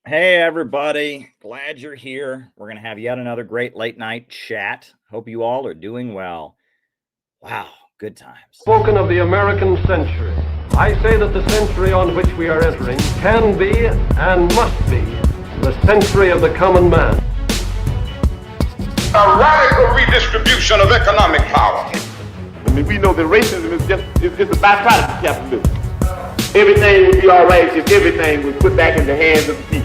Hey, everybody. Glad you're here. We're going to have yet another great late night chat. Hope you all are doing well. Wow, good times. Spoken of the American century. I say that the century on which we are entering can be and must be the century of the common man. A radical redistribution of economic power. I mean, we know that racism is just a byproduct of capitalism. Everything would be all right if everything was put back in the hands of the people.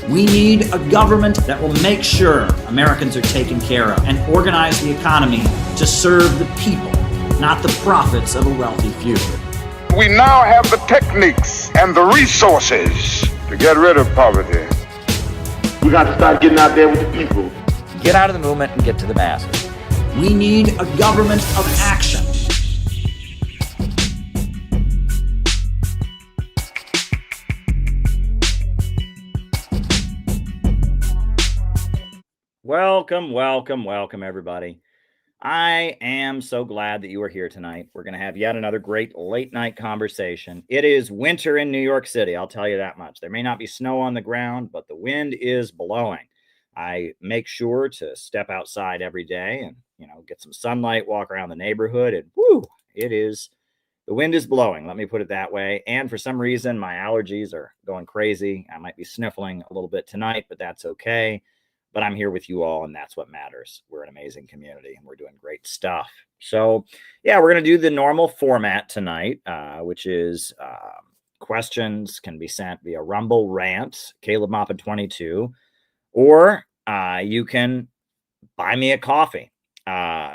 We need a government that will make sure Americans are taken care of and organize the economy to serve the people, not the profits of a wealthy few. We now have the techniques and the resources to get rid of poverty. We got to start getting out there with the people. Get out of the movement and get to the masses. We need a government of action. Welcome, everybody. I am so glad that you are here tonight. We're going to have yet another great late night conversation. It is winter in New York City, I'll tell you that much. There may not be snow on the ground, but the wind is blowing. I make sure to step outside every day and, get some sunlight, walk around the neighborhood, and the wind is blowing, let me put it that way. And for some reason, my allergies are going crazy. I might be sniffling a little bit tonight, but that's okay. But I'm here with you all, and that's what matters. We're an amazing community, and we're doing great stuff. So, yeah, we're going to do the normal format tonight, which is questions can be sent via Rumble Rant, Caleb Moppin 22, or you can buy me a coffee,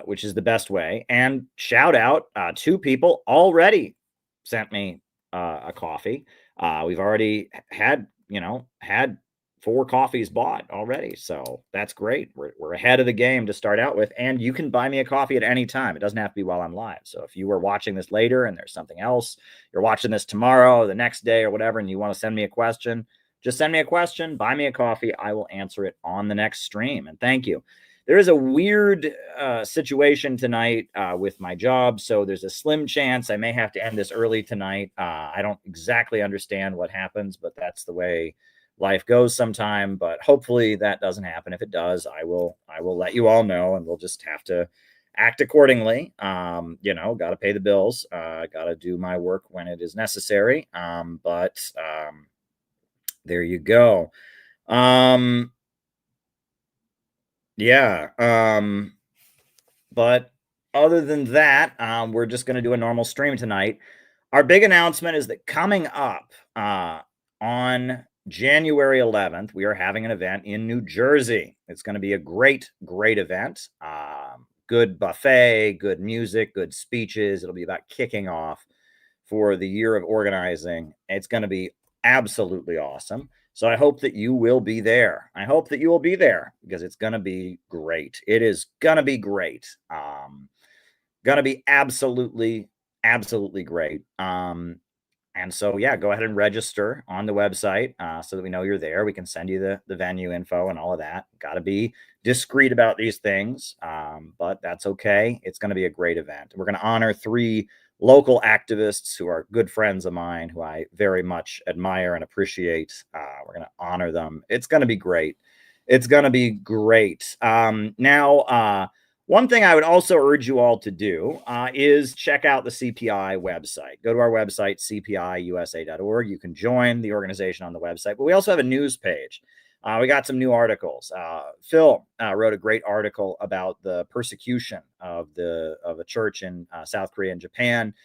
which is the best way. And shout out, 2 people already sent me a coffee. We've already had 4 coffees bought already. So that's great. We're ahead of the game to start out with. And you can buy me a coffee at any time. It doesn't have to be while I'm live. So if you were watching this later and there's something else, you're watching this tomorrow, the next day or whatever, and you want to send me a question, just send me a question, buy me a coffee. I will answer it on the next stream. And thank you. There is a weird situation tonight with my job. So there's a slim chance I may have to end this early tonight. I don't exactly understand what happens, but that's the way life goes sometime, but hopefully that doesn't happen. If it does, I will let you all know, and we'll just have to act accordingly. Got to pay the bills, got to do my work when it is necessary. But there you go. But other than that, we're just going to do a normal stream tonight. Our big announcement is that coming up on January 11th, we are having an event in New Jersey. It's going to be a great event. Good buffet, good music, good speeches. It'll be about kicking off for the year of organizing. It's going to be absolutely awesome. So I hope that you will be there. Because it's going to be great. It is going to be great. Going to be absolutely great. And so, yeah, go ahead and register on the website so that we know you're there. We can send you the venue info and all of that. Got to be discreet about these things, but that's okay. It's going to be a great event. We're going to honor 3 local activists who are good friends of mine, who I very much admire and appreciate. We're going to honor them. It's going to be great. Now, one thing I would also urge you all to do is check out the CPI website. Go to our website, cpiusa.org. You can join the organization on the website, but we also have a news page. We got some new articles. Phil wrote a great article about the persecution of a church in South Korea and Japan.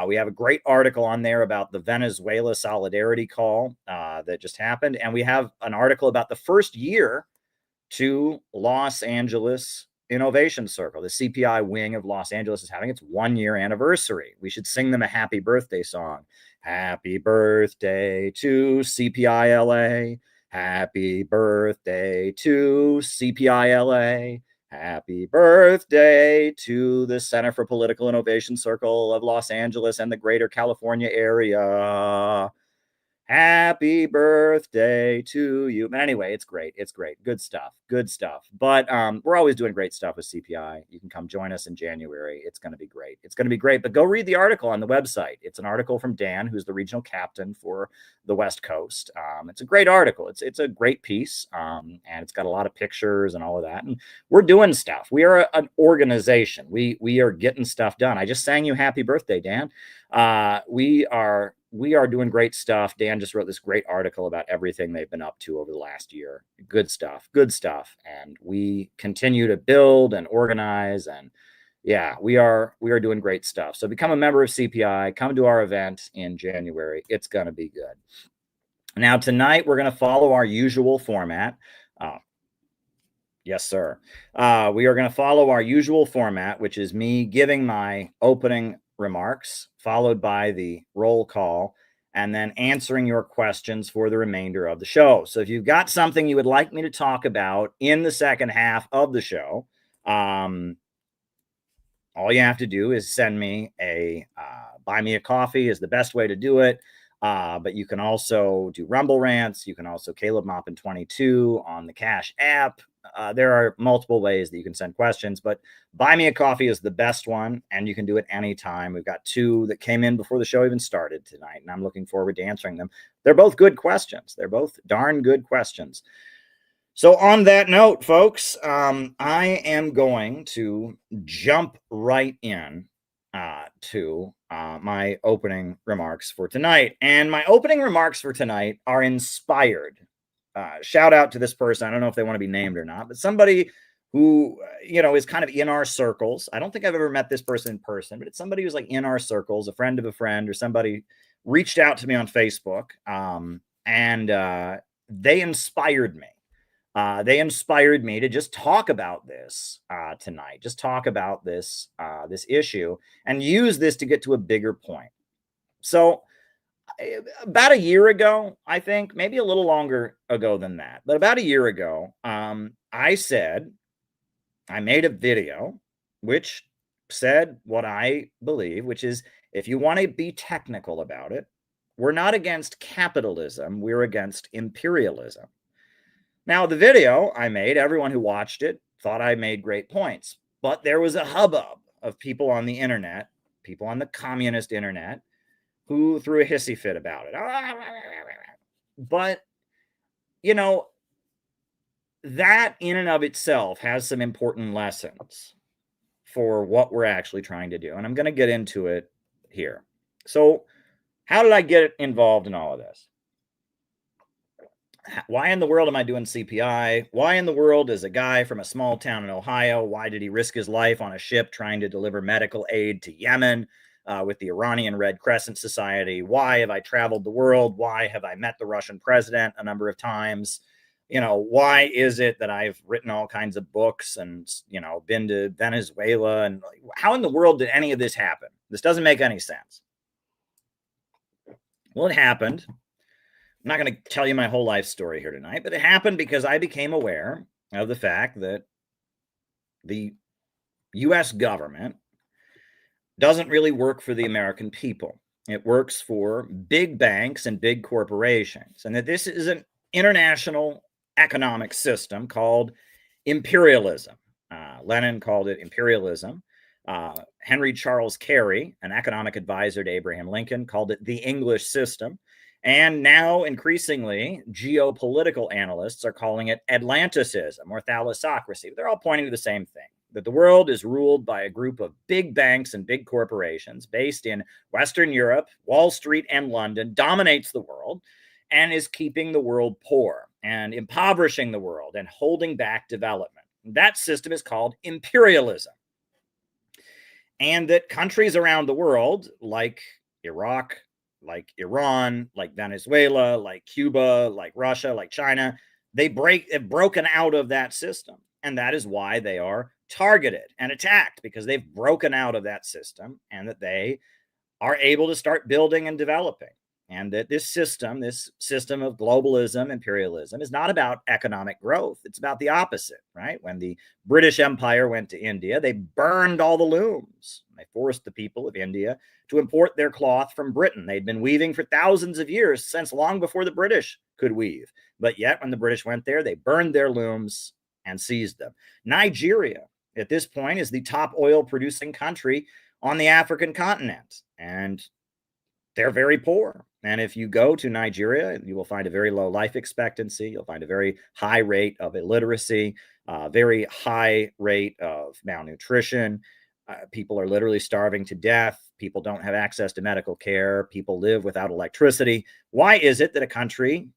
We have a great article on there about the Venezuela solidarity call that just happened. And we have an article about the first year to Los Angeles Innovation Circle. The CPI wing of Los Angeles is having its 1-year anniversary. We should sing them a happy birthday song. Happy birthday to CPI LA. Happy birthday to CPI LA. Happy birthday to the Center for Political Innovation Circle of Los Angeles and the Greater California area. Happy birthday to you. But anyway, it's great. It's great. Good stuff. Good stuff. But we're always doing great stuff with CPI. You can come join us in January. It's going to be great. It's going to be great. But go read the article on the website. It's an article from Dan, who's the regional captain for the West Coast. It's a great article. It's a great piece. And it's got a lot of pictures and all of that. And we're doing stuff. We are an organization. We are getting stuff done. I just sang you happy birthday, Dan. We are doing great stuff. Dan just wrote this great article about everything they've been up to over the last year. Good stuff. And we continue to build and organize, and yeah, we are doing great stuff. So become a member of CPI, come to our event in January. It's going to be good. Now tonight we're going to follow our usual format. Yes, sir. We are going to follow our usual format, which is me giving my opening remarks, followed by the roll call, and then answering your questions for the remainder of the show. So if you've got something you would like me to talk about in the second half of the show, all you have to do is send me a buy me a coffee is the best way to do it. But you can also do Rumble Rants. You can also Caleb Moppin 22 on the Cash app. There are multiple ways that you can send questions, but buy me a coffee is the best one, and you can do it anytime. We've got 2 that came in before the show even started tonight, and I'm looking forward to answering them. They're both good questions. They're both darn good questions. So on that note, folks, I am going to jump right in to my opening remarks for tonight. And my opening remarks for tonight are inspired. Shout out to this person. I don't know if they want to be named or not, but somebody who, is kind of in our circles. I don't think I've ever met this person in person, but it's somebody who's like in our circles, a friend of a friend, or somebody reached out to me on Facebook. And they inspired me. They inspired me to just talk about this tonight, just talk about this issue and use this to get to a bigger point. So about a year ago, I think, maybe a little longer ago than that, but about a year ago, I made a video which said what I believe, which is if you want to be technical about it, we're not against capitalism, we're against imperialism. Now, the video I made, everyone who watched it thought I made great points, but there was a hubbub of people on the internet, people on the communist internet, who threw a hissy fit about it. But, that in and of itself has some important lessons for what we're actually trying to do. And I'm going to get into it here. So how did I get involved in all of this? Why in the world am I doing CPI? Why in the world is a guy from a small town in Ohio, why did he risk his life on a ship trying to deliver medical aid to Yemen with the Iranian Red Crescent Society? Why have I traveled the world? Why have I met the Russian president a number of times? Why is it that I've written all kinds of books and, been to Venezuela? And how in the world did any of this happen? This doesn't make any sense. Well, it happened. I'm not going to tell you my whole life story here tonight, but it happened because I became aware of the fact that the US government doesn't really work for the American people. It works for big banks and big corporations, and that this is an international economic system called imperialism. Lenin called it imperialism. Henry Charles Carey, an economic advisor to Abraham Lincoln, called it the English system. And now, increasingly, geopolitical analysts are calling it Atlanticism or thalassocracy. They're all pointing to the same thing, that the world is ruled by a group of big banks and big corporations based in Western Europe. Wall Street and London dominates the world and is keeping the world poor and impoverishing the world and holding back development. That system is called imperialism. And that countries around the world, like Iraq, like Iran, like Venezuela, like Cuba, like Russia, like China, have broken out of that system. And that is why they are targeted and attacked, because they've broken out of that system and that they are able to start building and developing. and that this system of globalism, imperialism, is not about economic growth. It's about the opposite, right? When the British Empire went to India, they burned all the looms. They forced the people of India to import their cloth from Britain. They'd been weaving for thousands of years, since long before the British could weave. But yet, when the British went there, they burned their looms and seized them. Nigeria, at this point, is the top oil-producing country on the African continent, and they're very poor. And if you go to Nigeria, you will find a very low life expectancy. You'll find a very high rate of illiteracy, very high rate of malnutrition. People are literally starving to death. People don't have access to medical care. People live without electricity. Why is it that a country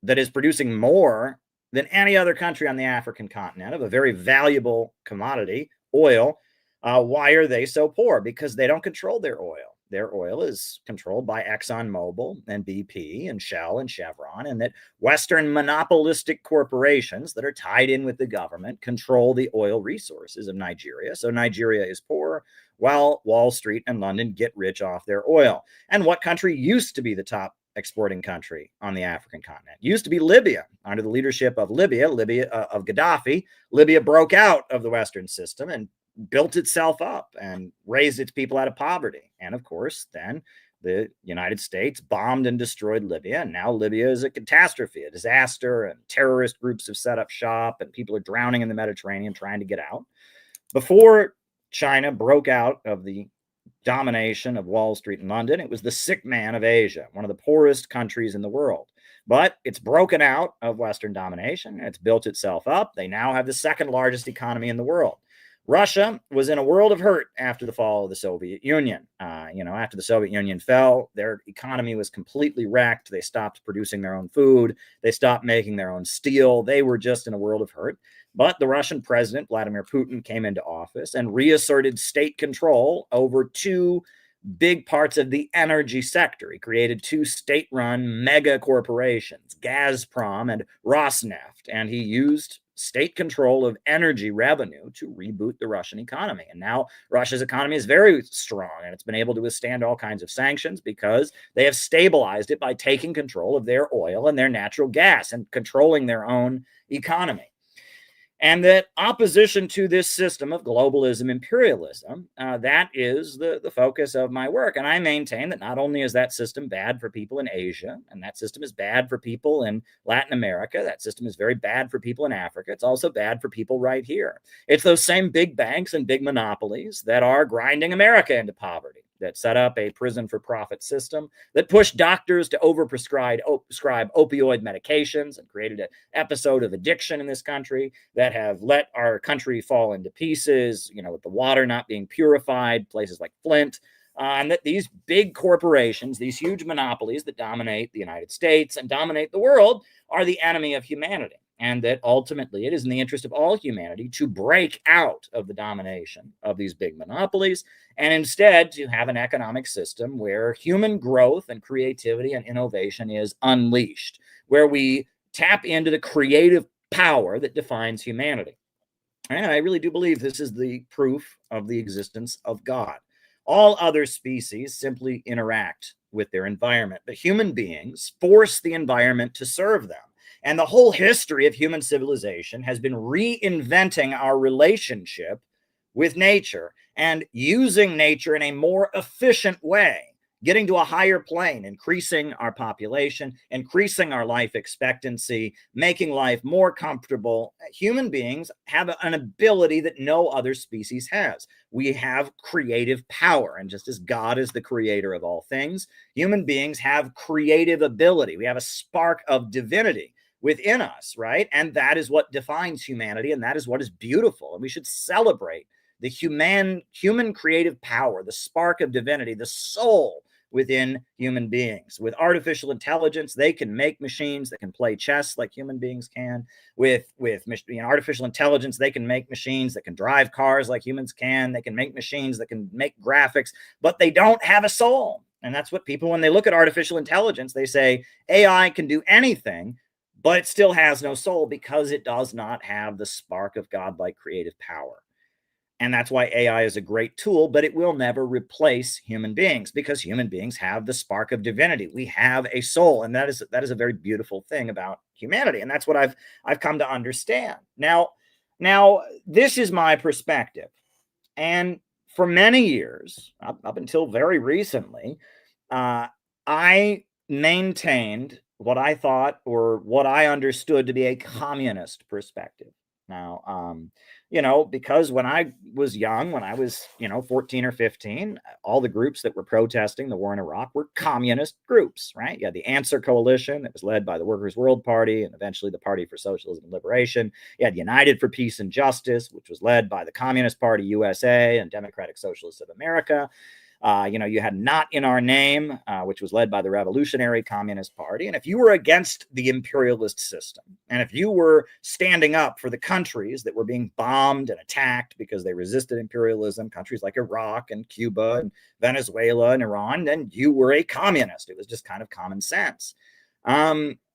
that is producing more than any other country on the African continent of a very valuable commodity, oil, why are they so poor? Because they don't control their oil. Their oil is controlled by ExxonMobil and BP and Shell and Chevron, and that Western monopolistic corporations that are tied in with the government control the oil resources of Nigeria. So Nigeria is poor, while Wall Street and London get rich off their oil. And what country used to be the top exporting country on the African continent? Used to be Libya. Under the leadership of of Gaddafi, Libya broke out of the Western system and built itself up and raised its people out of poverty. And of course, then the United States bombed and destroyed Libya. And now Libya is a catastrophe, a disaster, and terrorist groups have set up shop, and people are drowning in the Mediterranean trying to get out. Before China broke out of the domination of Wall Street and London, it was the sick man of Asia, one of the poorest countries in the world. But it's broken out of Western domination. It's built itself up. They now have the second largest economy in the world. Russia was in a world of hurt after the fall of the Soviet Union. After the Soviet Union fell, their economy was completely wrecked. They stopped producing their own food. They stopped making their own steel. They were just in a world of hurt. But the Russian president, Vladimir Putin, came into office and reasserted state control over two big parts of the energy sector. He created two state-run mega corporations, Gazprom and Rosneft, and he used state control of energy revenue to reboot the Russian economy. And now Russia's economy is very strong, and it's been able to withstand all kinds of sanctions because they have stabilized it by taking control of their oil and their natural gas and controlling their own economy. And that opposition to this system of globalism, imperialism, that is the focus of my work. And I maintain that not only is that system bad for people in Asia, and that system is bad for people in Latin America, that system is very bad for people in Africa, it's also bad for people right here. It's those same big banks and big monopolies that are grinding America into poverty, that set up a prison for profit system, that pushed doctors to overprescribe opioid medications and created an episode of addiction in this country, that have let our country fall into pieces, with the water not being purified, places like Flint, and that these big corporations, these huge monopolies that dominate the United States and dominate the world, are the enemy of humanity. And that ultimately it is in the interest of all humanity to break out of the domination of these big monopolies and instead to have an economic system where human growth and creativity and innovation is unleashed, where we tap into the creative power that defines humanity. And I really do believe this is the proof of the existence of God. All other species simply interact with their environment, but human beings force the environment to serve them. And the whole history of human civilization has been reinventing our relationship with nature and using nature in a more efficient way, getting to a higher plane, increasing our population, increasing our life expectancy, making life more comfortable. Human beings have an ability that no other species has. We have creative power. And just as God is the creator of all things, human beings have creative ability. We have a spark of divinity within us, right? And that is what defines humanity, and that is what is beautiful. And we should celebrate the human creative power, the spark of divinity, the soul within human beings. With artificial intelligence, they can make machines that can play chess like human beings can. With artificial intelligence, they can make machines that can drive cars like humans can. They can make machines that can make graphics, but they don't have a soul. And that's what people, when they look at artificial intelligence, they say AI can do anything, but it still has no soul because it does not have the spark of godlike creative power. And that's why AI is a great tool, but it will never replace human beings, because human beings have the spark of divinity. We have a soul, and that is a very beautiful thing about humanity. And that's what I've come to understand. Now, this is my perspective. And for many years, up until very recently, I maintained what I thought, or what I understood to be, a communist perspective. Now, because when I was young, when I was, 14 or 15, all the groups that were protesting the war in Iraq were communist groups, right? You had the Answer Coalition that was led by the Workers' World Party and eventually the Party for Socialism and Liberation. You had United for Peace and Justice, which was led by the Communist Party USA and Democratic Socialists of America. You had Not in Our Name, which was led by the Revolutionary Communist Party. And if you were against the imperialist system, and if you were standing up for the countries that were being bombed and attacked because they resisted imperialism, countries like Iraq and Cuba and Venezuela and Iran, then you were a communist. It was just kind of common sense.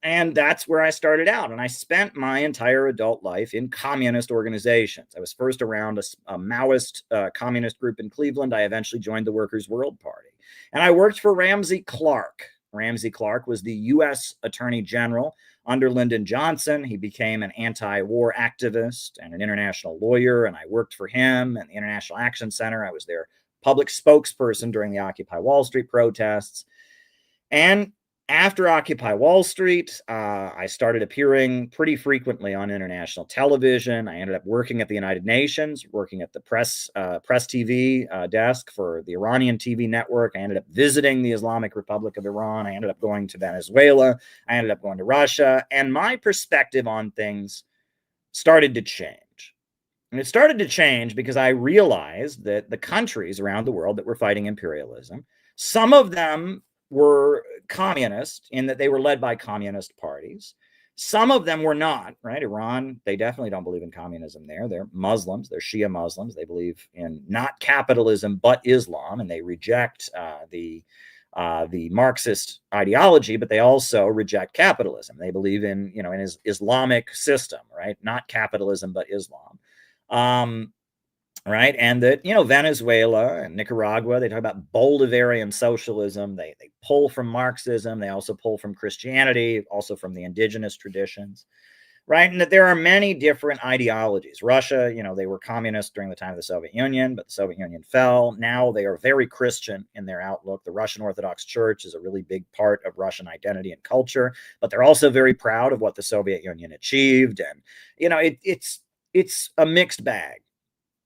And that's where I started out. And I spent my entire adult life in communist organizations. I was first around a Maoist communist group in Cleveland. I eventually joined the Workers' World Party. And I worked for Ramsey Clark. Ramsey Clark was the US Attorney General under Lyndon Johnson. He became an anti-war activist and an international lawyer. And I worked for him and the International Action Center. I was their public spokesperson during the Occupy Wall Street protests. And after Occupy Wall Street, I started appearing pretty frequently on international television. I ended up working at the United Nations, working at the press TV desk for the Iranian TV network. I ended up visiting the Islamic Republic of Iran. I ended up going to Venezuela. I ended up going to Russia. And my perspective on things started to change. And it started to change because I realized that the countries around the world that were fighting imperialism, some of them were communist in that they were led by communist parties. Some of them were not, right? Iran, they definitely don't believe in communism there. They're Muslims. They're Shia Muslims. They believe in not capitalism, but Islam, and they reject the Marxist ideology, but they also reject capitalism. They believe in, in his Islamic system, right? Not capitalism, but Islam. Right. And that, Venezuela and Nicaragua, they talk about Bolivarian socialism. They pull from Marxism. They also pull from Christianity, also from the indigenous traditions. Right. And that there are many different ideologies. Russia, they were communist during the time of the Soviet Union, but the Soviet Union fell. Now they are very Christian in their outlook. The Russian Orthodox Church is a really big part of Russian identity and culture, but they're also very proud of what the Soviet Union achieved. And, it's a mixed bag.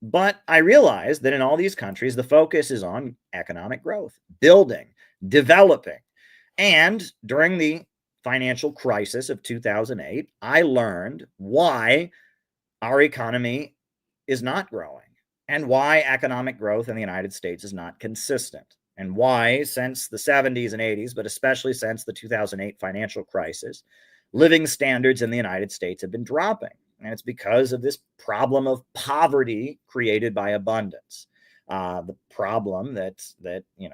But I realized that in all these countries, the focus is on economic growth, building, developing. And during the financial crisis of 2008, I learned why our economy is not growing and why economic growth in the United States is not consistent, and why since the 70s and 80s, but especially since the 2008 financial crisis, living standards in the United States have been dropping. And it's because of this problem of poverty created by abundance. The problem that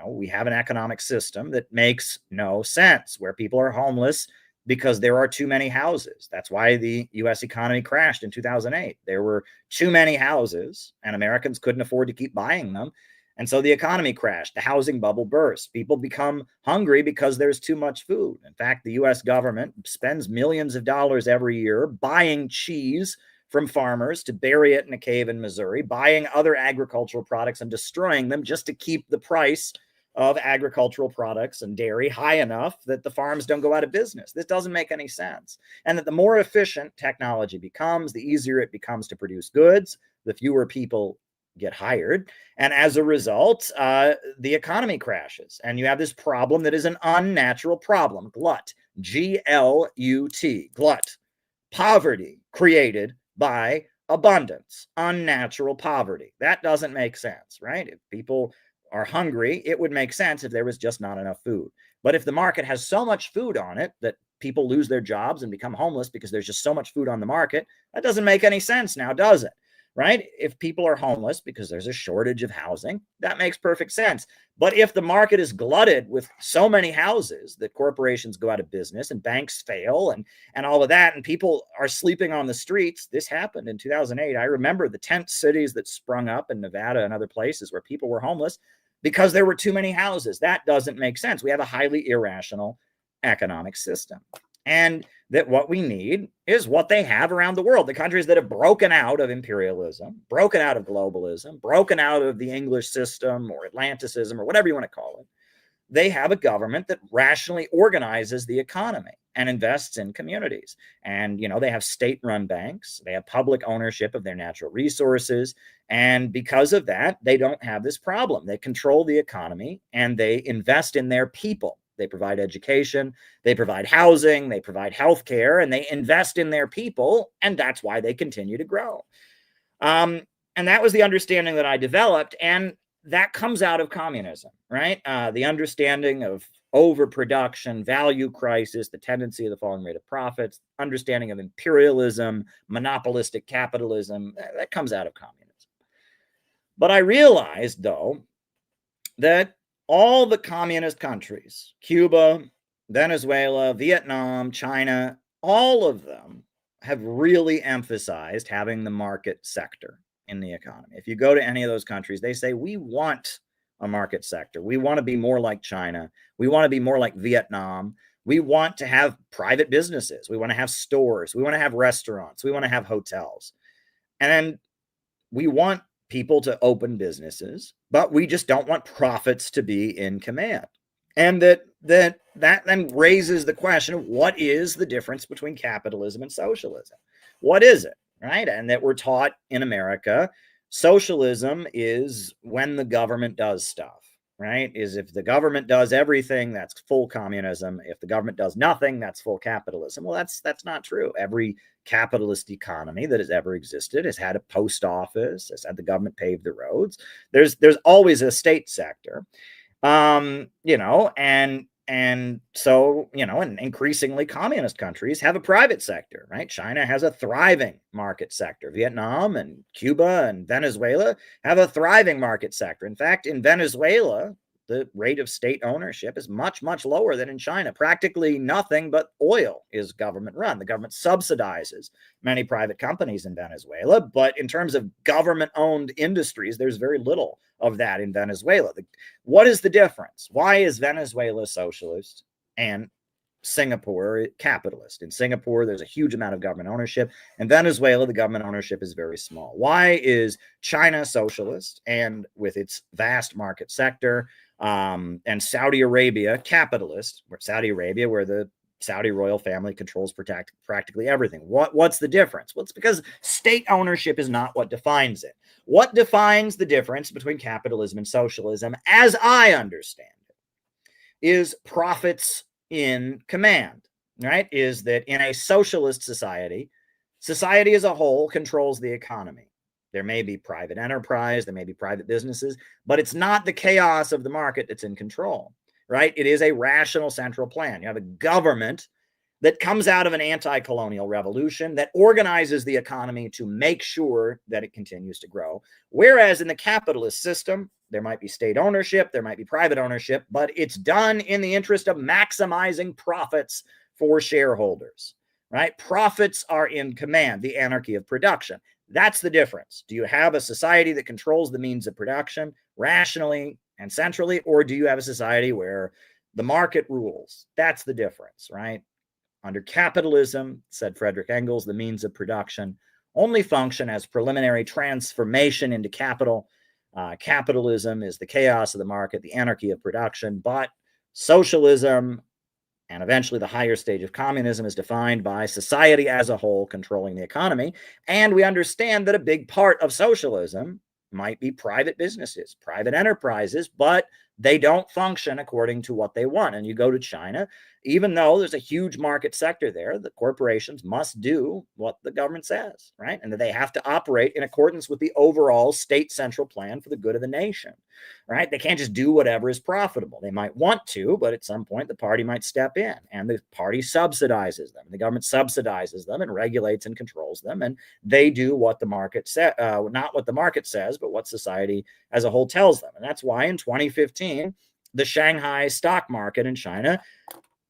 we have an economic system that makes no sense, where people are homeless because there are too many houses. That's why the U.S. economy crashed in 2008. There were too many houses, and Americans couldn't afford to keep buying them. And so the economy crashed. The housing bubble burst. People become hungry because there's too much food. In fact, the U.S. government spends millions of dollars every year buying cheese from farmers to bury it in a cave in Missouri, buying other agricultural products and destroying them just to keep the price of agricultural products and dairy high enough that the farms don't go out of business. This doesn't make any sense. And that the more efficient technology becomes, the easier it becomes to produce goods, the fewer people get hired. And as a result, the economy crashes. And you have this problem that is an unnatural problem. Glut, G-L-U-T, glut, poverty created by abundance, unnatural poverty. That doesn't make sense, right? If people are hungry, it would make sense if there was just not enough food. But if the market has so much food on it that people lose their jobs and become homeless because there's just so much food on the market, that doesn't make any sense now, does it? right? If people are homeless because there's a shortage of housing, that makes perfect sense. But if the market is glutted with so many houses that corporations go out of business and banks fail and all of that, and people are sleeping on the streets, this happened in 2008. I remember the tent cities that sprung up in Nevada and other places where people were homeless because there were too many houses. That doesn't make sense. We have a highly irrational economic system. And that what we need is what they have around the world. The countries that have broken out of imperialism, broken out of globalism, broken out of the English system or Atlanticism or whatever you want to call it, they have a government that rationally organizes the economy and invests in communities. And, they have state-run banks. They have public ownership of their natural resources. And because of that, they don't have this problem. They control the economy and they invest in their people. They provide education, they provide housing, they provide healthcare, and they invest in their people, and that's why they continue to grow. And that was the understanding that I developed, and that comes out of communism, right? The understanding of overproduction, value crisis, the tendency of the falling rate of profits, understanding of imperialism, monopolistic capitalism, that comes out of communism. But I realized, though, that all the communist countries, Cuba, Venezuela, Vietnam, China, all of them have really emphasized having the market sector in the economy. If you go to any of those countries, they say, we want a market sector. We want to be more like China. We want to be more like Vietnam. We want to have private businesses. We want to have stores. We want to have restaurants. We want to have hotels. And we want people to open businesses, but we just don't want profits to be in command. And that then raises the question of what is the difference between capitalism and socialism? What is it, right? And that we're taught in America, socialism is when the government does stuff, right? Is if the government does everything, that's full communism. If the government does nothing, that's full capitalism. Well, that's not true. Every capitalist economy that has ever existed has had a post office, has had the government pave the roads. There's always a state sector, and so, and increasingly communist countries have a private sector, right? China has a thriving market sector. Vietnam and Cuba and Venezuela have a thriving market sector. In fact, in Venezuela, the rate of state ownership is much, much lower than in China. Practically nothing but oil is government run. The government subsidizes many private companies in Venezuela, but in terms of government-owned industries, there's very little of that in Venezuela. What is the difference? Why is Venezuela socialist and Singapore capitalist? In Singapore, there's a huge amount of government ownership. In Venezuela, the government ownership is very small. Why is China socialist and with its vast market sector, and Saudi Arabia capitalist, where the Saudi royal family controls practically everything? What's the difference? Well, it's because state ownership is not what defines it. What defines the difference between capitalism and socialism, as I understand it, is profits in command, right? Is that in a socialist society as a whole controls the economy. There may be private enterprise, there may be private businesses, but it's not the chaos of the market that's in control, right? It is a rational central plan. You have a government that comes out of an anti-colonial revolution that organizes the economy to make sure that it continues to grow. Whereas in the capitalist system, there might be state ownership, there might be private ownership, but it's done in the interest of maximizing profits for shareholders, right? Profits are in command, the anarchy of production. That's the difference. Do you have a society that controls the means of production rationally and centrally, or do you have a society where the market rules? That's the difference, right? Under capitalism, said Frederick Engels, the means of production only function as preliminary transformation into capital. Capitalism is the chaos of the market, the anarchy of production, but socialism and eventually the higher stage of communism is defined by society as a whole controlling the economy. And we understand that a big part of socialism might be private businesses, private enterprises, but they don't function according to what they want. And you go to China, even though there's a huge market sector there, the corporations must do what the government says, right? And that they have to operate in accordance with the overall state central plan for the good of the nation, right? They can't just do whatever is profitable. They might want to, but at some point the party might step in, and the party subsidizes them. The government subsidizes them and regulates and controls them, and they do what the market says, not what the market says, but what society as a whole tells them. And that's why in 2015, the Shanghai stock market in China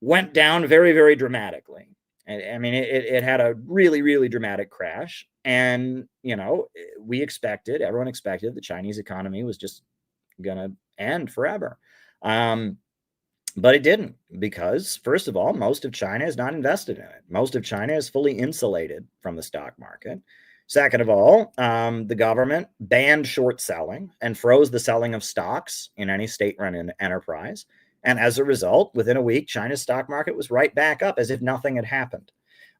went down very, very dramatically. And I mean, it had a really, really dramatic crash. And, everyone expected the Chinese economy was just going to end forever. But it didn't, because first of all, most of China is not invested in it. Most of China is fully insulated from the stock market. Second of all, the government banned short selling and froze the selling of stocks in any state-run enterprise. And as a result, within a week, China's stock market was right back up as if nothing had happened.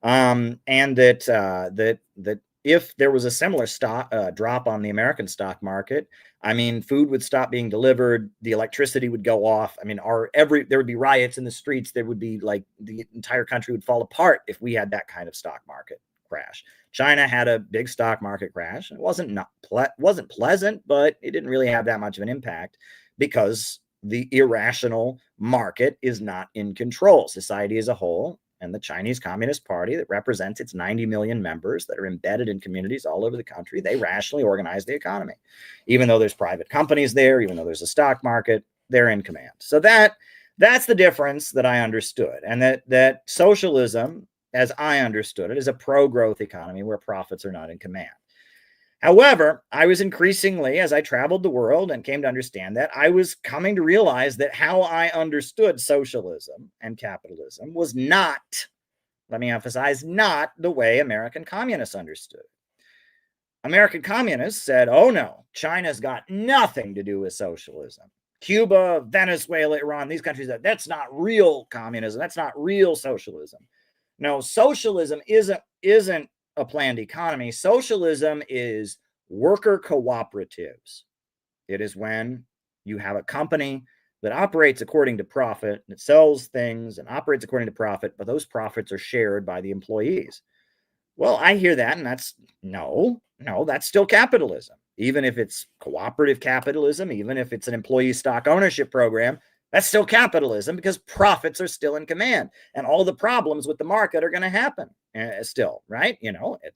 And that if there was a similar drop on the American stock market, I mean, food would stop being delivered, the electricity would go off. I mean, there would be riots in the streets. There would be the entire country would fall apart if we had that kind of stock market crash. China had a big stock market crash. It wasn't pleasant, but it didn't really have that much of an impact because the irrational market is not in control. Society as a whole, and the Chinese Communist Party that represents its 90 million members that are embedded in communities all over the country, they rationally organize the economy. Even though there's private companies there, even though there's a stock market, they're in command. So that's the difference that I understood. And that socialism, as I understood it, is a pro-growth economy where profits are not in command. However, I was increasingly, as I traveled the world and came to understand that, I was coming to realize that how I understood socialism and capitalism was not, let me emphasize, not the way American communists understood. American communists said, oh no, China's got nothing to do with socialism. Cuba, Venezuela, Iran, these countries, that's not real communism. That's not real socialism. No, socialism isn't a planned economy. Socialism is worker cooperatives. It is when you have a company that operates according to profit, that sells things and operates according to profit, but those profits are shared by the employees. Well, I hear that, and that's that's still capitalism. Even if it's cooperative capitalism, even if it's an employee stock ownership program, that's still capitalism because profits are still in command, and all the problems with the market are going to happen still, right?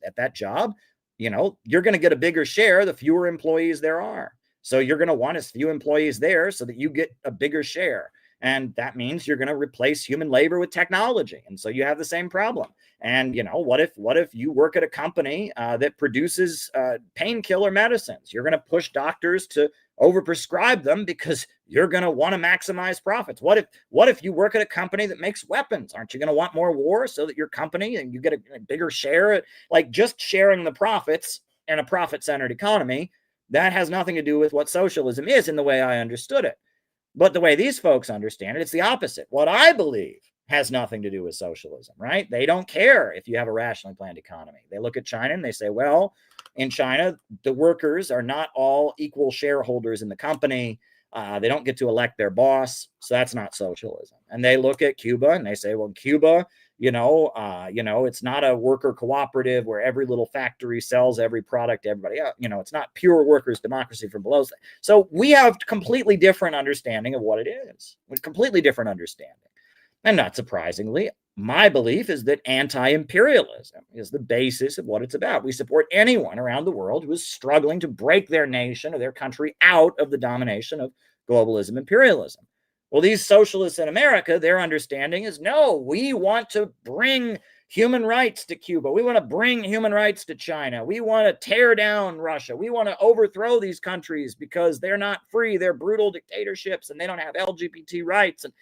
At that job, you're going to get a bigger share the fewer employees there are. So you're going to want as few employees there so that you get a bigger share. And that means you're going to replace human labor with technology. And so you have the same problem. And, what if you work at a company that produces painkiller medicines? You're going to push doctors to overprescribe them because you're going to want to maximize profits. What if you work at a company that makes weapons? Aren't you going to want more war so that your company and you get a bigger share? Like just sharing the profits in a profit-centered economy, that has nothing to do with what socialism is in the way I understood it. But the way these folks understand it, it's the opposite. What I believe has nothing to do with socialism, right? They don't care if you have a rationally planned economy. They look at China and they say, well, in China, the workers are not all equal shareholders in the company. They don't get to elect their boss. So that's not socialism. And they look at Cuba and they say, well, Cuba, it's not a worker cooperative where every little factory sells every product to everybody else. It's not pure workers' democracy from below. So we have completely different understanding of what it is. A completely different understanding. And not surprisingly, my belief is that anti-imperialism is the basis of what it's about. We support anyone around the world who is struggling to break their nation or their country out of the domination of globalism, imperialism. Well, these socialists in America, their understanding is, no, we want to bring human rights to Cuba. We want to bring human rights to China. We want to tear down Russia. We want to overthrow these countries because they're not free. They're brutal dictatorships and they don't have LGBT rights. And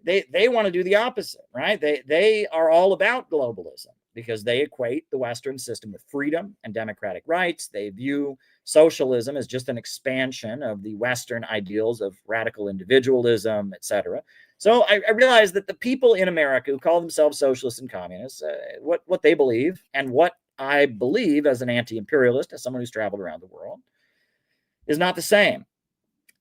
they want to do the opposite, right? They are all about globalism because they equate the Western system with freedom and democratic rights. They view socialism as just an expansion of the Western ideals of radical individualism, etc. So I realized that the people in America who call themselves socialists and communists, what they believe and what I believe as an anti-imperialist, as someone who's traveled around the world, is not the same.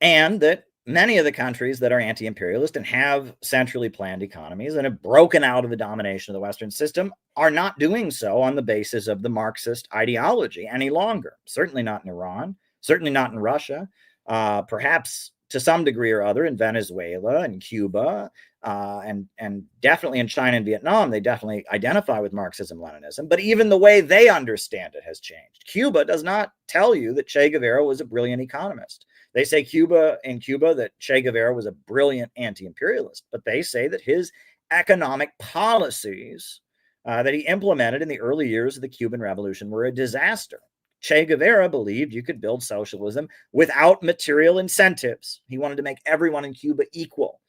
And that many of the countries that are anti-imperialist and have centrally planned economies and have broken out of the domination of the Western system are not doing so on the basis of the Marxist ideology any longer. Certainly not in Iran, certainly not in Russia, perhaps to some degree or other in Venezuela and Cuba, and definitely in China and Vietnam. They definitely identify with Marxism-Leninism, but even the way they understand it has changed. Cuba does not tell you that Che Guevara was a brilliant economist. They say in Cuba that Che Guevara was a brilliant anti-imperialist, but they say that his economic policies that he implemented in the early years of the Cuban Revolution were a disaster. Che Guevara believed you could build socialism without material incentives. He wanted to make everyone in Cuba equal,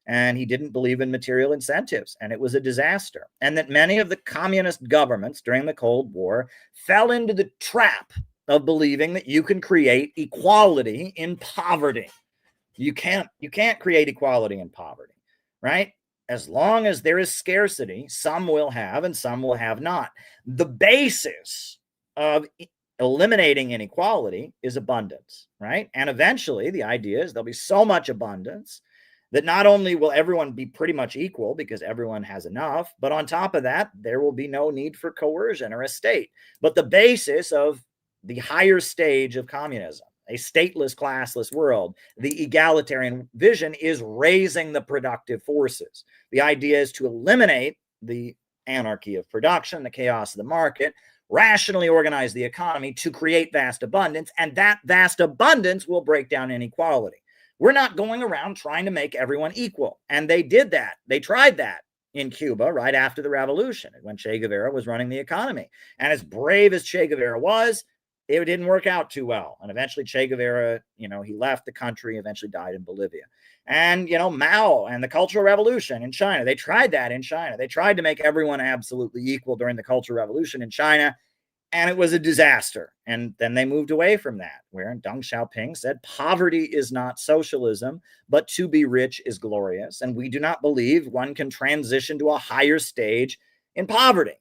and he didn't believe in material incentives, and it was a disaster. And that many of the communist governments during the Cold War fell into the trap of believing that you can create equality in poverty. You can't create equality in poverty, right? As long as there is scarcity, some will have and some will have not. The basis of eliminating inequality is abundance, right? And eventually the idea is there'll be so much abundance that not only will everyone be pretty much equal because everyone has enough, but on top of that, there will be no need for coercion or a state. But the basis of the higher stage of communism, a stateless, classless world, the egalitarian vision is raising the productive forces. The idea is to eliminate the anarchy of production, the chaos of the market, rationally organize the economy to create vast abundance, and that vast abundance will break down inequality. We're not going around trying to make everyone equal, and they did that. They tried that in Cuba right after the revolution when Che Guevara was running the economy. And as brave as Che Guevara was, it didn't work out too well. And eventually Che Guevara, he left the country, eventually died in Bolivia. And, Mao and the Cultural Revolution in China, they tried that in China. They tried to make everyone absolutely equal during the Cultural Revolution in China, and it was a disaster. And then they moved away from that, where Deng Xiaoping said, poverty is not socialism, but to be rich is glorious. And we do not believe one can transition to a higher stage in poverty.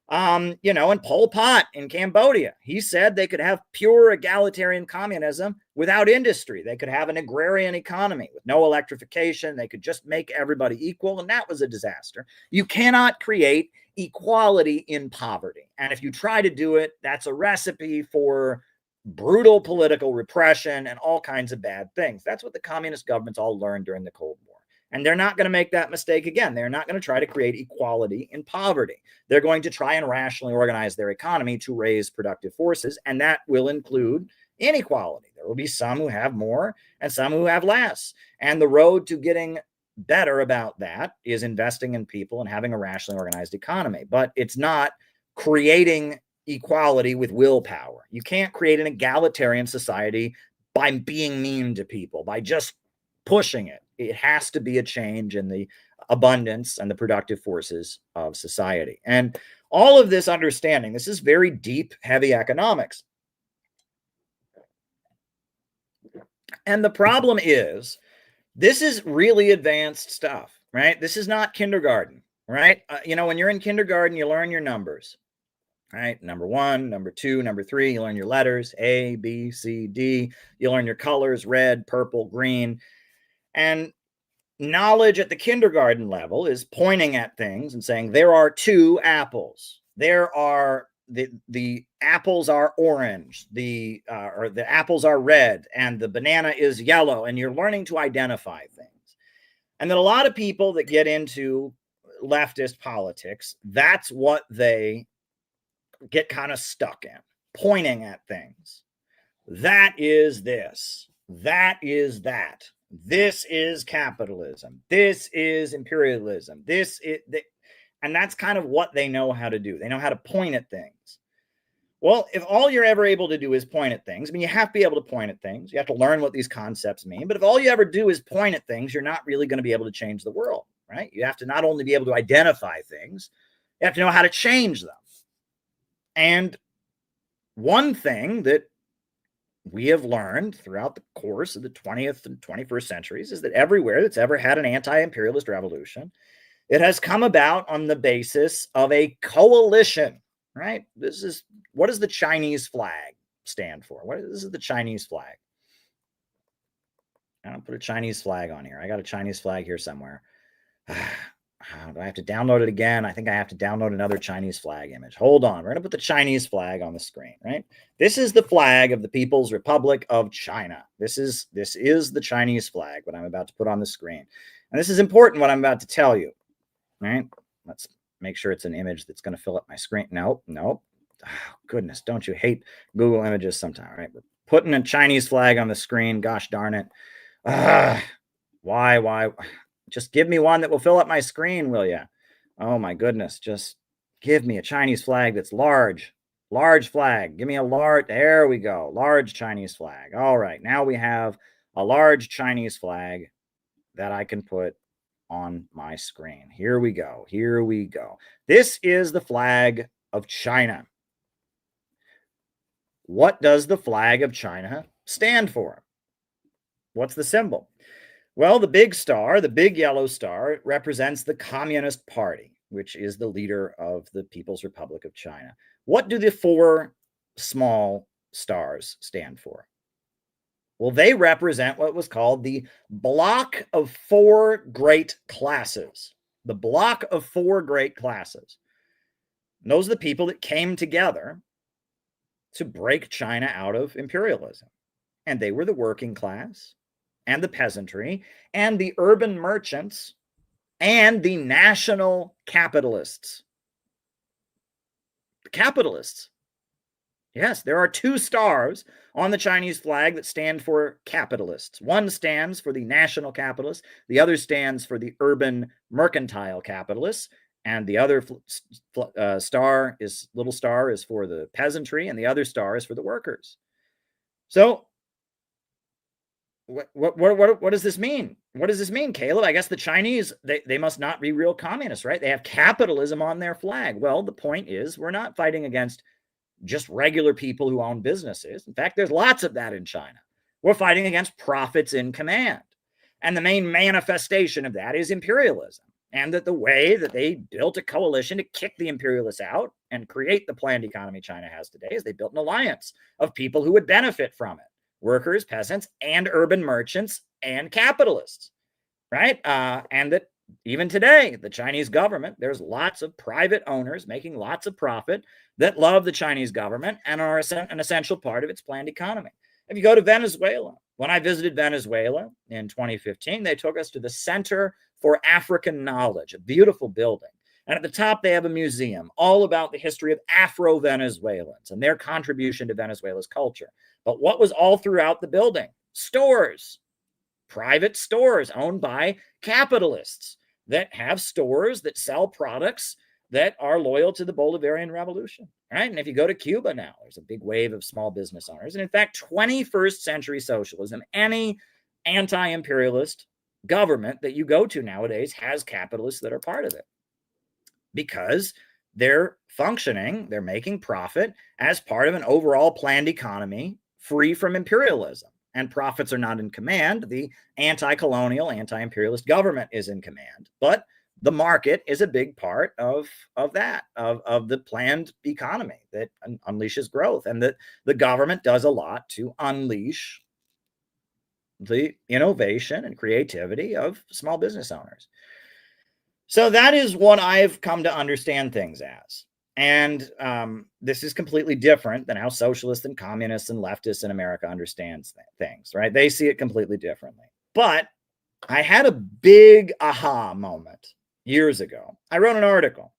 And Pol Pot in Cambodia, he said they could have pure egalitarian communism without industry. They could have an agrarian economy with no electrification. They could just make everybody equal. And that was a disaster. You cannot create equality in poverty. And if you try to do it, that's a recipe for brutal political repression and all kinds of bad things. That's what the communist governments all learned during the Cold War. And they're not going to make that mistake again. They're not going to try to create equality in poverty. They're going to try and rationally organize their economy to raise productive forces, and that will include inequality. There will be some who have more and some who have less. And the road to getting better about that is investing in people and having a rationally organized economy. But it's not creating equality with willpower. You can't create an egalitarian society by being mean to people, by just pushing it. It has to be a change in the abundance and the productive forces of society. And all of this understanding, this is very deep, heavy economics. And the problem is, this is really advanced stuff, right? This is not kindergarten, right? When you're in kindergarten, you learn your numbers, right? Number 1, number 2, number 3, you learn your letters, A, B, C, D. You learn your colors, red, purple, green. And knowledge at the kindergarten level is pointing at things and saying, there are 2 apples. There are the apples are orange, or the apples are red, and the banana is yellow, and you're learning to identify things. And then a lot of people that get into leftist politics, that's what they get kind of stuck in, pointing at things. That is this. That is that. This is capitalism. This is imperialism. And that's kind of what they know how to do. They know how to point at things. Well, if all you're ever able to do is point at things, you have to be able to point at things. You have to learn what these concepts mean. But if all you ever do is point at things, you're not really going to be able to change the world, right? You have to not only be able to identify things, you have to know how to change them. And one thing that we have learned throughout the course of the 20th and 21st centuries is that everywhere that's ever had an anti-imperialist revolution, it has come about on the basis of a coalition, right? What does the Chinese flag stand for? This is the Chinese flag. I'll put a Chinese flag on here. I got a Chinese flag here somewhere. Do I have to download it again? I think I have to download another Chinese flag image. Hold on. We're going to put the Chinese flag on the screen, right? This is the flag of the People's Republic of China. This is the Chinese flag, what I'm about to put on the screen. And this is important, what I'm about to tell you, right? Let's make sure it's an image that's going to fill up my screen. Nope. Oh, goodness, don't you hate Google Images sometimes, right? We're putting a Chinese flag on the screen. Gosh darn it. Why? Just give me one that will fill up my screen, will you? Oh my goodness. Just give me a Chinese flag that's large. Large flag. Give me a large. There we go. Large Chinese flag. All right. Now we have a large Chinese flag that I can put on my screen. Here we go. This is the flag of China. What does the flag of China stand for? What's the symbol? Well, the big star, the big yellow star, represents the Communist Party, which is the leader of the People's Republic of China. What do the four small stars stand for? Well, they represent what was called the block of four great classes. The block of four great classes. And those are the people that came together to break China out of imperialism. And they were the working class, and the peasantry, and the urban merchants, and the national capitalists. The capitalists. Yes, there are two stars on the Chinese flag that stand for capitalists. One stands for the national capitalists, the other stands for the urban mercantile capitalists, and the other little star is for the peasantry, and the other star is for the workers. So what does this mean? What does this mean, Caleb? I guess the Chinese, they must not be real communists, right? They have capitalism on their flag. Well, the point is, we're not fighting against just regular people who own businesses. In fact, there's lots of that in China. We're fighting against profits in command. And the main manifestation of that is imperialism. And that the way that they built a coalition to kick the imperialists out and create the planned economy China has today is they built an alliance of people who would benefit from it. Workers, peasants, and urban merchants and capitalists, right? And that even today, the Chinese government, there's lots of private owners making lots of profit that love the Chinese government and are an essential part of its planned economy. If you go to Venezuela, when I visited Venezuela in 2015, they took us to the Center for African Knowledge, a beautiful building. And at the top, they have a museum all about the history of Afro-Venezuelans and their contribution to Venezuela's culture. But what was all throughout the building? Stores, private stores owned by capitalists that have stores that sell products that are loyal to the Bolivarian Revolution, right? And if you go to Cuba now, there's a big wave of small business owners. And in fact, 21st century socialism, any anti-imperialist government that you go to nowadays has capitalists that are part of it because they're functioning, they're making profit as part of an overall planned economy free from imperialism. And profits are not in command. The anti-colonial, anti-imperialist government is in command. But the market is a big part of the planned economy that unleashes growth. And that the government does a lot to unleash the innovation and creativity of small business owners. So that is what I've come to understand things as. And this is completely different than how socialists and communists and leftists in America understand things, right? They see it completely differently. But I had a big aha moment years ago. I wrote an article,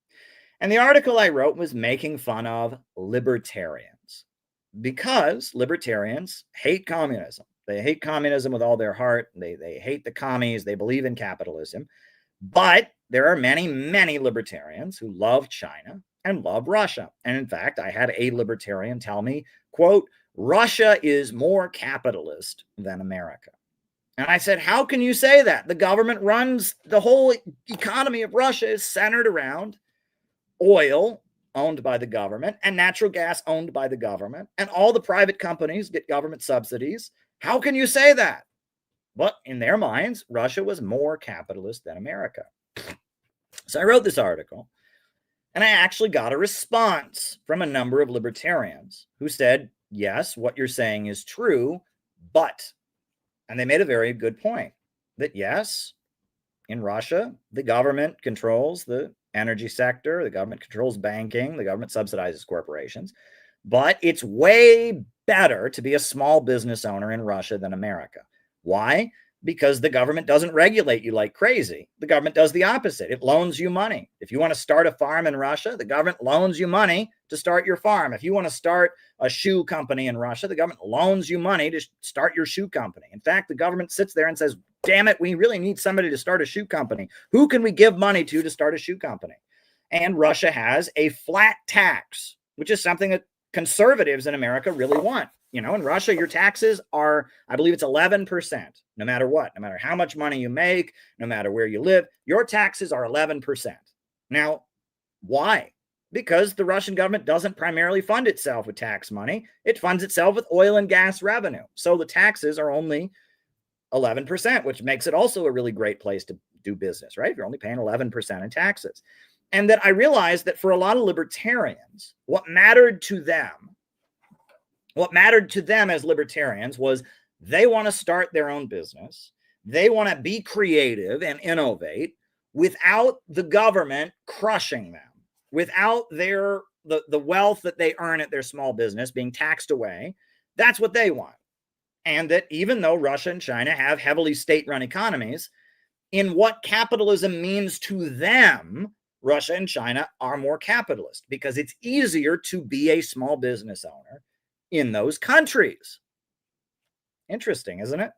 and the article I wrote was making fun of libertarians because libertarians hate communism. They hate communism with all their heart. They hate the commies. They believe in capitalism. But there are many, many libertarians who love China and love Russia. And in fact, I had a libertarian tell me, quote, Russia is more capitalist than America. And I said, how can you say that? The government runs, the whole economy of Russia is centered around oil owned by the government and natural gas owned by the government. And all the private companies get government subsidies. How can you say that? But in their minds, Russia was more capitalist than America. So I wrote this article, and I actually got a response from a number of libertarians who said, yes, what you're saying is true, but And they made a very good point that yes, in Russia, the government controls the energy sector, the government controls banking, the government subsidizes corporations, but it's way better to be a small business owner in Russia than America. Why? Because the government doesn't regulate you like crazy. The government does the opposite. It loans you money. If you want to start a farm in Russia, the government loans you money to start your farm. If you want to start a shoe company in Russia, the government loans you money to start your shoe company. In fact, the government sits there and says, damn it, we really need somebody to start a shoe company. Who can we give money to start a shoe company? And Russia has a flat tax, which is something that conservatives in America really want. You know, in Russia, your taxes are, I believe it's 11%, no matter what, no matter how much money you make, no matter where you live, your taxes are 11%. Now, why? Because the Russian government doesn't primarily fund itself with tax money. It funds itself with oil and gas revenue. So the taxes are only 11%, which makes it also a really great place to do business, right? If you're only paying 11% in taxes. And that I realized that for a lot of libertarians, what mattered to them as libertarians was they want to start their own business. They want to be creative and innovate without the government crushing them, without the wealth that they earn at their small business being taxed away. That's what they want. And that even though Russia and China have heavily state-run economies, in what capitalism means to them, Russia and China are more capitalist because it's easier to be a small business owner in those countries. Interesting, isn't it?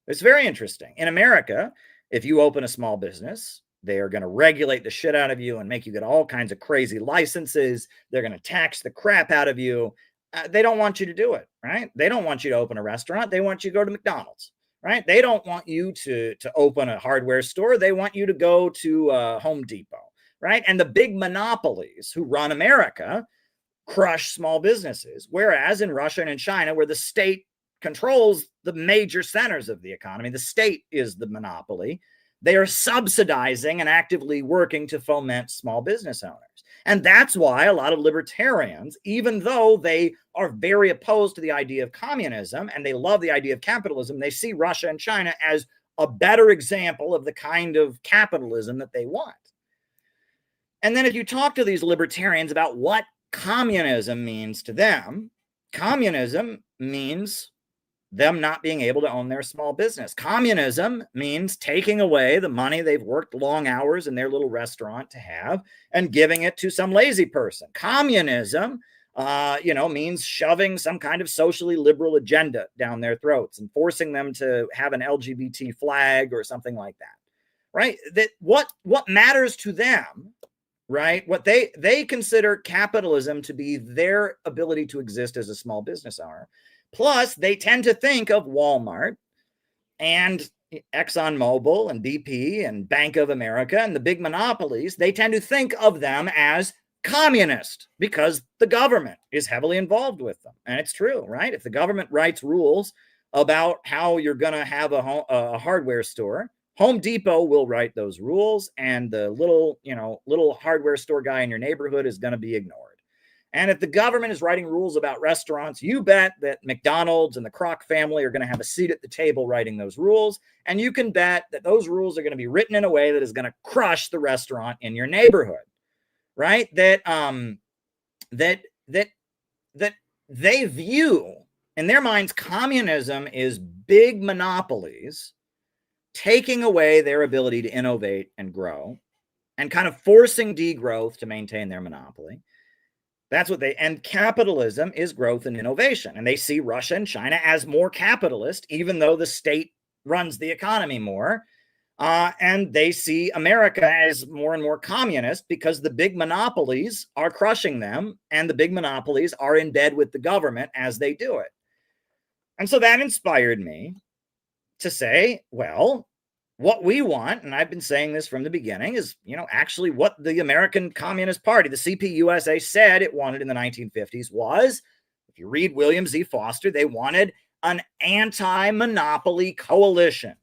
It's very interesting. In America, if you open a small business, they are going to regulate the shit out of you and make you get all kinds of crazy licenses. They're going to tax the crap out of you. They don't want you to do it, right? They don't want you to open a restaurant. They want you to go to McDonald's, right? They don't want you to open a hardware store. They want you to go to Home Depot, right? And the big monopolies who run America crush small businesses. Whereas in Russia and in China, where the state controls the major centers of the economy, the state is the monopoly. They are subsidizing and actively working to foment small business owners. And that's why a lot of libertarians, even though they are very opposed to the idea of communism and they love the idea of capitalism, they see Russia and China as a better example of the kind of capitalism that they want. And then if you talk to these libertarians about what communism means to them, communism means them not being able to own their small business. Communism means taking away the money they've worked long hours in their little restaurant to have and giving it to some lazy person. Communism, means shoving some kind of socially liberal agenda down their throats and forcing them to have an LGBT flag or something like that, right? That what matters to them, right? What they consider capitalism to be their ability to exist as a small business owner. Plus, they tend to think of Walmart and ExxonMobil and BP and Bank of America and the big monopolies. They tend to think of them as communist because the government is heavily involved with them. And it's true, right? If the government writes rules about how you're going to have a hardware store, Home Depot will write those rules, and the little hardware store guy in your neighborhood is going to be ignored. And if the government is writing rules about restaurants, you bet that McDonald's and the Kroc family are going to have a seat at the table writing those rules. And you can bet that those rules are going to be written in a way that is going to crush the restaurant in your neighborhood, right? That they view, in their minds, communism is big monopolies taking away their ability to innovate and grow and kind of forcing degrowth to maintain their monopoly. That's what and capitalism is growth and innovation. And they see Russia and China as more capitalist, even though the state runs the economy more. And they see America as more and more communist because the big monopolies are crushing them and the big monopolies are in bed with the government as they do it. And so that inspired me to say, well, what we want, and I've been saying this from the beginning, is, actually what the American Communist Party, the CPUSA, said it wanted in the 1950s was, if you read William Z. Foster, they wanted an anti-monopoly coalition.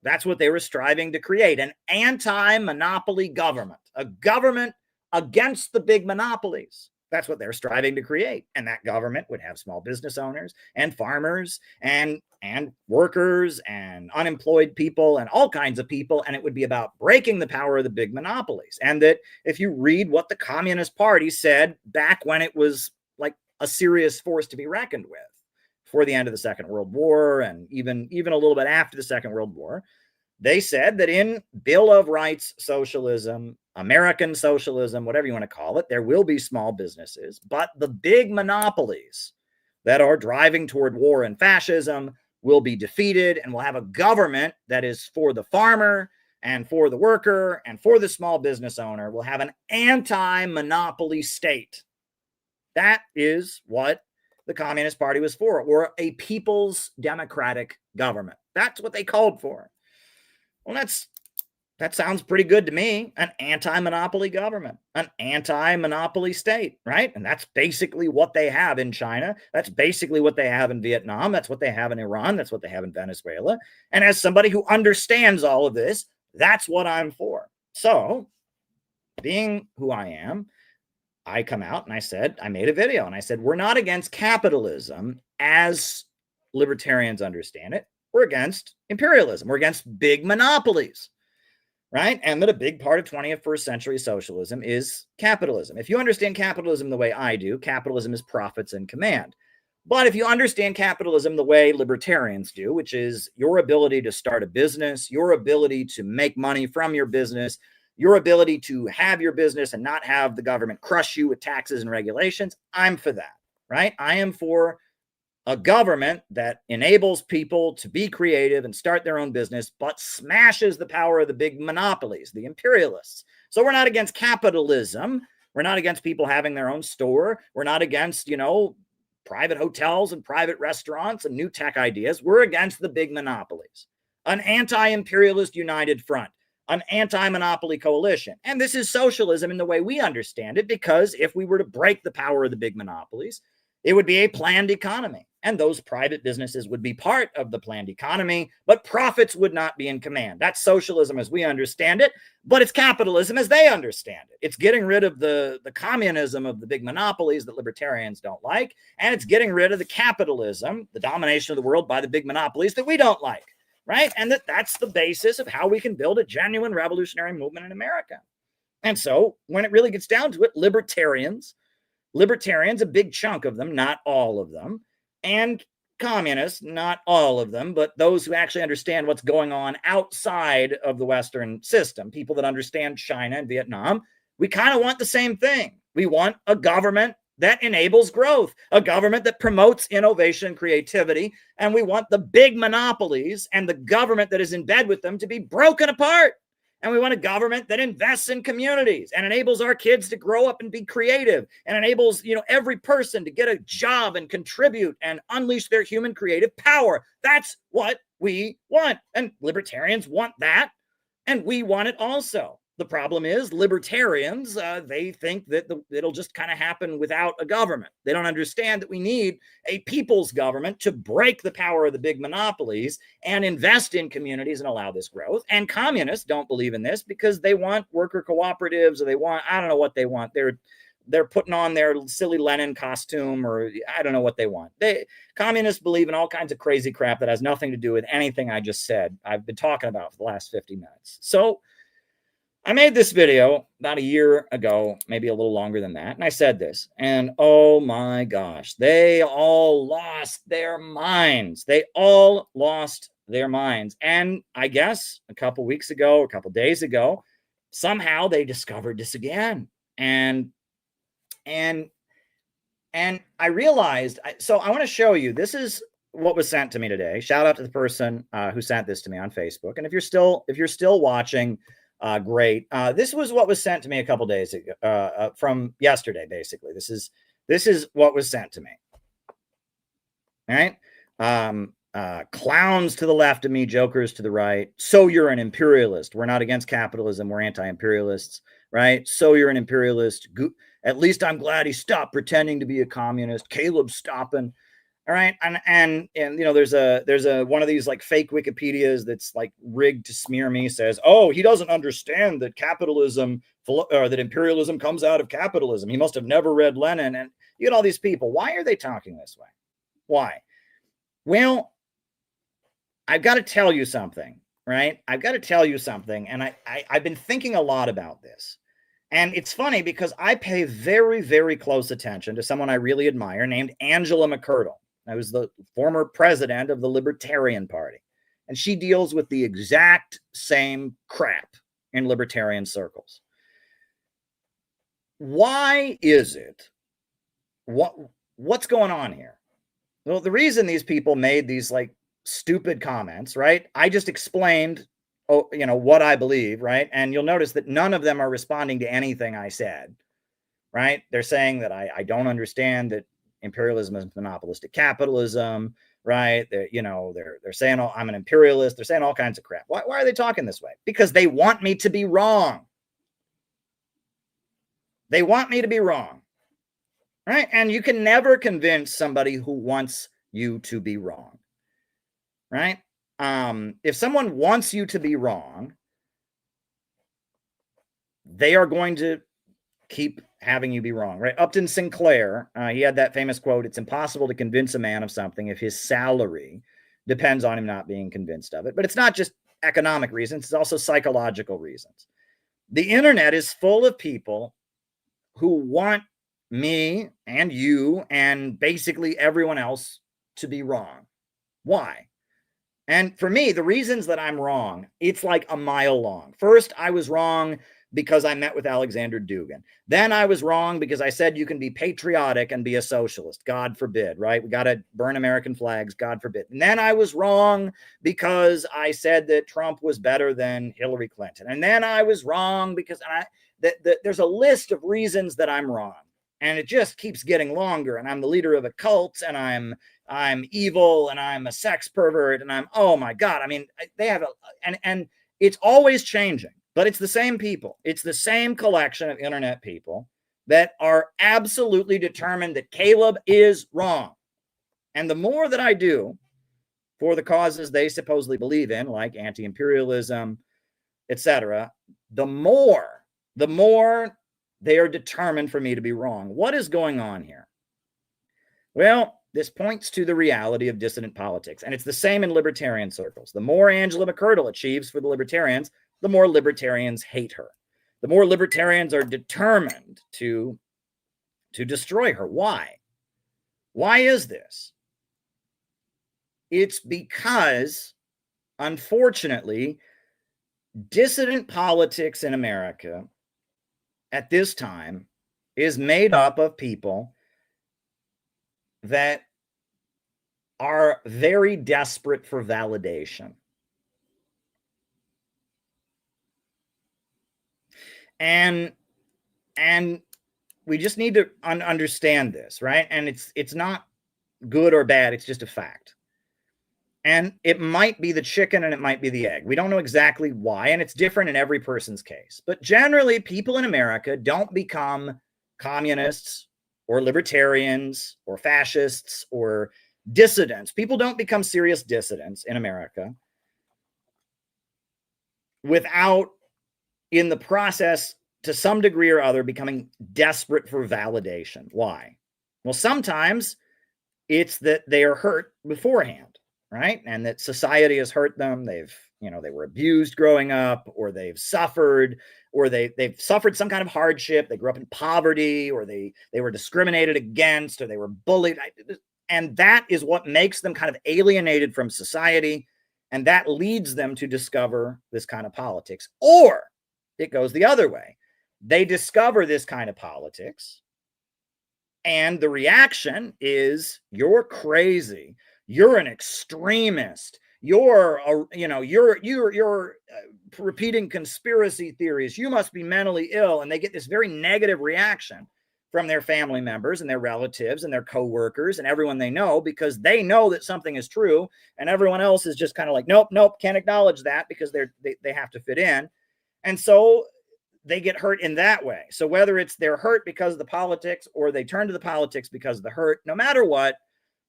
That's what they were striving to create, an anti-monopoly government, a government against the big monopolies. That's what they're striving to create. And that government would have small business owners and farmers and workers and unemployed people and all kinds of people. And it would be about breaking the power of the big monopolies. And that if you read what the Communist Party said back when it was like a serious force to be reckoned with before the end of the Second World War, and even a little bit after the Second World War, they said that in Bill of Rights socialism, American socialism, whatever you want to call it, there will be small businesses, but the big monopolies that are driving toward war and fascism will be defeated, and we'll have a government that is for the farmer and for the worker and for the small business owner. We'll have an anti-monopoly state. That is what the Communist Party was for, or a people's democratic government. That's what they called for. Well, that sounds pretty good to me. An anti-monopoly government, an anti-monopoly state, right? And that's basically what they have in China. That's basically what they have in Vietnam. That's what they have in Iran. That's what they have in Venezuela. And as somebody who understands all of this, that's what I'm for. So, being who I am, I come out and I made a video and I said, we're not against capitalism as libertarians understand it. We're against imperialism. We're against big monopolies, right? And that a big part of 21st century socialism is capitalism. If you understand capitalism the way I do, capitalism is profits and command. But if you understand capitalism the way libertarians do, which is your ability to start a business, your ability to make money from your business, your ability to have your business and not have the government crush you with taxes and regulations, I'm for that, right? I am for a government that enables people to be creative and start their own business, but smashes the power of the big monopolies, the imperialists. So we're not against capitalism. We're not against people having their own store. We're not against, private hotels and private restaurants and new tech ideas. We're against the big monopolies. An anti-imperialist united front, an anti-monopoly coalition. And this is socialism in the way we understand it, because if we were to break the power of the big monopolies, it would be a planned economy. And those private businesses would be part of the planned economy, but profits would not be in command. That's socialism as we understand it, but it's capitalism as they understand it. It's getting rid of the communism of the big monopolies that libertarians don't like, and it's getting rid of the capitalism, the domination of the world by the big monopolies that we don't like, right? And that's the basis of how we can build a genuine revolutionary movement in America. And so when it really gets down to it, libertarians, a big chunk of them, not all of them, and communists, not all of them, but those who actually understand what's going on outside of the Western system, people that understand China and Vietnam, we kind of want the same thing. We want a government that enables growth, a government that promotes innovation and creativity, and we want the big monopolies and the government that is in bed with them to be broken apart. And we want a government that invests in communities and enables our kids to grow up and be creative, and enables, every person to get a job and contribute and unleash their human creative power. That's what we want. And libertarians want that. And we want it also. The problem is libertarians, they think that it'll just kind of happen without a government. They don't understand that we need a people's government to break the power of the big monopolies and invest in communities and allow this growth. And communists don't believe in this because they want worker cooperatives, or they want, I don't know what they want. They're putting on their silly Lenin costume, or I don't know what they want. Communists believe in all kinds of crazy crap that has nothing to do with anything I just said. I've been talking about for the last 50 minutes. So I made this video about a year ago, maybe a little longer than that. And I said this, and oh my gosh, they all lost their minds. They all lost their minds. And I guess a couple weeks ago, a couple days ago, somehow they discovered this again. And I realized, so I want to show you, this is what was sent to me today. Shout out to the person who sent this to me on Facebook. And if you're still watching, great. This was what was sent to me a couple days ago, from yesterday, basically. This is what was sent to me. All right. Clowns to the left of me, jokers to the right. So you're an imperialist. We're not against capitalism. We're anti-imperialists, right? So you're an imperialist. At least I'm glad he stopped pretending to be a communist. Caleb's stopping. All right. And there's a one of these like fake Wikipedias that's like rigged to smear me, says, oh, he doesn't understand that capitalism that imperialism comes out of capitalism. He must have never read Lenin. And you get all these people. Why are they talking this way? Why? Well, I've got to tell you something, right? I've got to tell you something. And I've been thinking a lot about this. And it's funny because I pay very, very close attention to someone I really admire named Angela McCurdle. I was the former president of the Libertarian Party. And she deals with the exact same crap in libertarian circles. Why is it? What's going on here? Well, the reason these people made these like stupid comments, right? I just explained, what I believe, right? And you'll notice that none of them are responding to anything I said, right? They're saying that I don't understand that imperialism is monopolistic capitalism, right? They're saying, oh, I'm an imperialist. They're saying all kinds of crap. Why are they talking this way? Because they want me to be wrong. They want me to be wrong, right? And you can never convince somebody who wants you to be wrong, right? If someone wants you to be wrong, they are going to keep having you be wrong, right? Upton Sinclair, he had that famous quote, "It's impossible to convince a man of something if his salary depends on him not being convinced of it." But it's not just economic reasons, it's also psychological reasons. The internet is full of people who want me and you and basically everyone else to be wrong. Why? And for me, the reasons that I'm wrong, it's like a mile long. First, I was wrong because I met with Alexander Dugin. Then I was wrong because I said you can be patriotic and be a socialist. God forbid, right? We got to burn American flags. God forbid. And then I was wrong because I said that Trump was better than Hillary Clinton. And then I was wrong because there's a list of reasons that I'm wrong. And it just keeps getting longer. And I'm the leader of a cult, and I'm evil, and I'm a sex pervert, and oh my God. I mean, they have and it's always changing, but it's the same people. It's the same collection of internet people that are absolutely determined that Caleb is wrong. And the more that I do for the causes they supposedly believe in, like anti-imperialism, etc., the more they are determined for me to be wrong. What is going on here? Well, this points to the reality of dissident politics. And it's the same in libertarian circles. The more Angela McCurdle achieves for the libertarians, the more libertarians hate her. The more libertarians are determined to destroy her. Why? Why is this? It's because, unfortunately, dissident politics in America at this time is made up of people that are very desperate for validation. And we just need to understand this, right? And it's not good or bad, it's just a fact. And it might be the chicken and it might be the egg. We don't know exactly why, and it's different in every person's case. But generally, people in America don't become communists or libertarians or fascists or dissidents. People don't become serious dissidents in America without, in the process, to some degree or other, becoming desperate for validation. Why? Well, sometimes it's that they are hurt beforehand, right? And that society has hurt them. They were abused growing up, or they've suffered, or they've suffered some kind of hardship. They grew up in poverty, or they were discriminated against, or they were bullied. And that is what makes them kind of alienated from society. And that leads them to discover this kind of politics. Or it goes the other way. They discover this kind of politics, and the reaction is, you're crazy. You're an extremist. You're repeating conspiracy theories. You must be mentally ill. And they get this very negative reaction from their family members and their relatives and their coworkers and everyone they know, because they know that something is true, and everyone else is just kind of like, nope, can't acknowledge that, because they have to fit in. And so they get hurt in that way. So whether it's they're hurt because of the politics, or they turn to the politics because of the hurt, no matter what,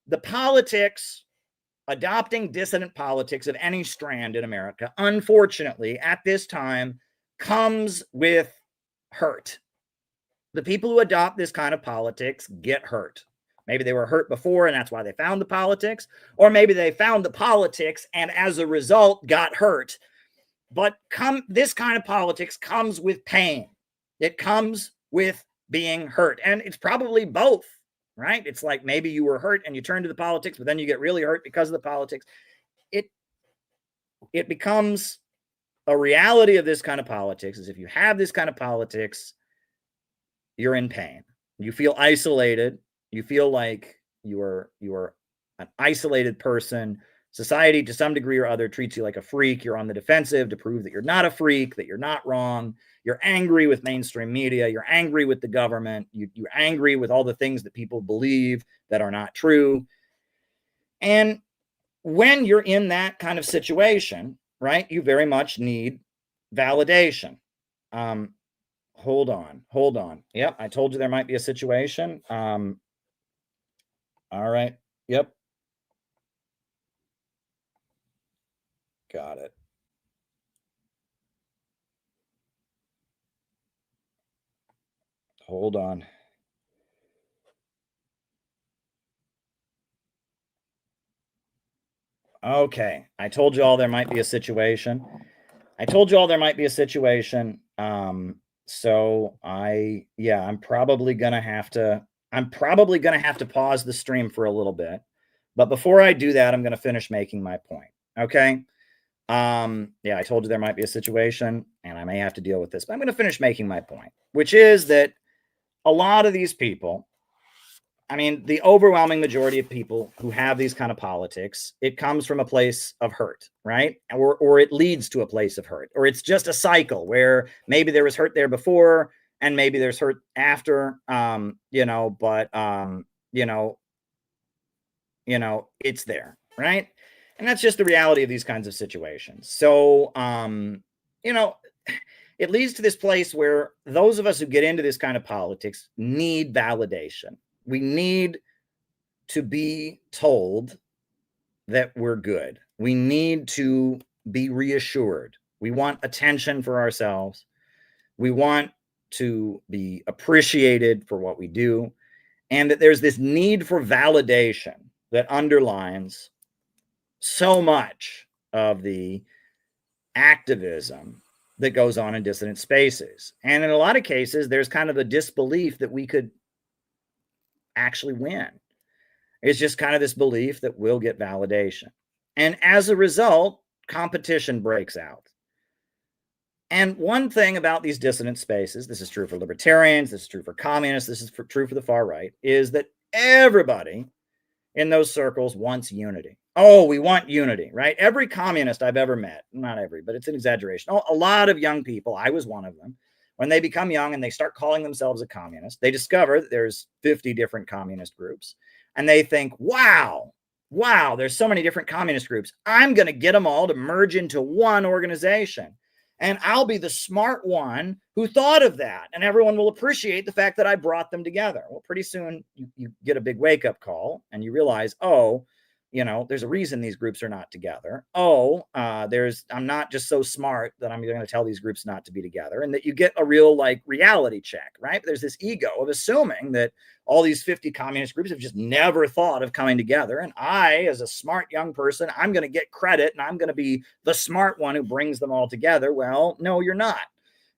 the politics, adopting dissident politics of any strand in America, unfortunately, at this time, comes with hurt. The people who adopt this kind of politics get hurt. Maybe they were hurt before and that's why they found the politics, or maybe they found the politics and as a result got hurt. But this kind of politics comes with pain. It comes with being hurt, and it's probably both, right? It's like maybe you were hurt and you turn to the politics, but then you get really hurt because of the politics. It becomes a reality of this kind of politics is if you have this kind of politics, you're in pain. You feel isolated. You feel like you are an isolated person. Society, to some degree or other, treats you like a freak. You're on the defensive to prove that you're not a freak, that you're not wrong. You're angry with mainstream media. You're angry with the government. You're angry with all the things that people believe that are not true. And when you're in that kind of situation, right, you very much need validation. Hold on. Yep, I told you there might be a situation. All right. Yep. Got it. Hold on. Okay. I told you all there might be a situation. So I'm probably gonna have to pause the stream for a little bit. But before I do that, I'm gonna finish making my point. Okay. I told you there might be a situation and I may have to deal with this, but I'm going to finish making my point, which is that a lot of these people, I mean, the overwhelming majority of people who have these kind of politics, it comes from a place of hurt, right? Or it leads to a place of hurt, or it's just a cycle where maybe there was hurt there before and maybe there's hurt after, it's there, right? And that's just the reality of these kinds of situations. So, it leads to this place where those of us who get into this kind of politics need validation. We need to be told that we're good. We need to be reassured. We want attention for ourselves. We want to be appreciated for what we do. And that there's this need for validation that underlines so much of the activism that goes on in dissident spaces. And in a lot of cases, there's kind of a disbelief that we could actually win. It's just kind of this belief that we'll get validation. And as a result, competition breaks out. And one thing about these dissident spaces, this is true for libertarians, this is true for communists, this is true for the far right, is that everybody in those circles wants unity. Oh, we want unity, right? Every communist I've ever met, not every, but it's an exaggeration. Oh, a lot of young people, I was one of them, when they become young and they start calling themselves a communist, they discover that there's 50 different communist groups. And they think, wow, there's so many different communist groups. I'm going to get them all to merge into one organization. And I'll be the smart one who thought of that. And everyone will appreciate the fact that I brought them together. Well, pretty soon you get a big wake-up call and you realize, there's a reason these groups are not together. I'm not just so smart that I'm going to tell these groups not to be together, and that you get a real reality check, right? There's this ego of assuming that all these 50 communist groups have just never thought of coming together. And I, as a smart young person, I'm going to get credit and I'm going to be the smart one who brings them all together. Well, no, you're not.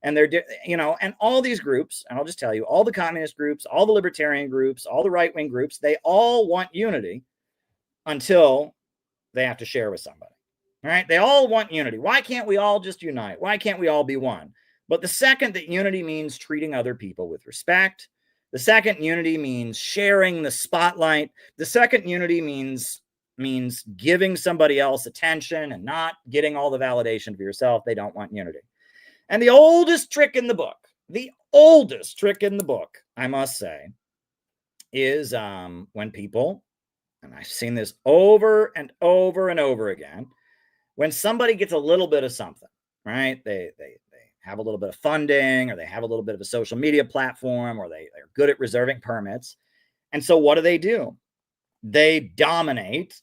And and all these groups, and I'll just tell you, all the communist groups, all the libertarian groups, all the right-wing groups, they all want unity until they have to share with somebody. All right. They all want unity. Why can't we all just unite? Why can't we all be one? But the second that unity means treating other people with respect, the second unity means sharing the spotlight, the second unity means giving somebody else attention and not getting all the validation for yourself, they don't want unity. And the oldest trick in the book, I must say, is when people, and I've seen this over and over and over again, when somebody gets a little bit of something, right? They have a little bit of funding, or they have a little bit of a social media platform, or they're good at reserving permits. And so what do? They dominate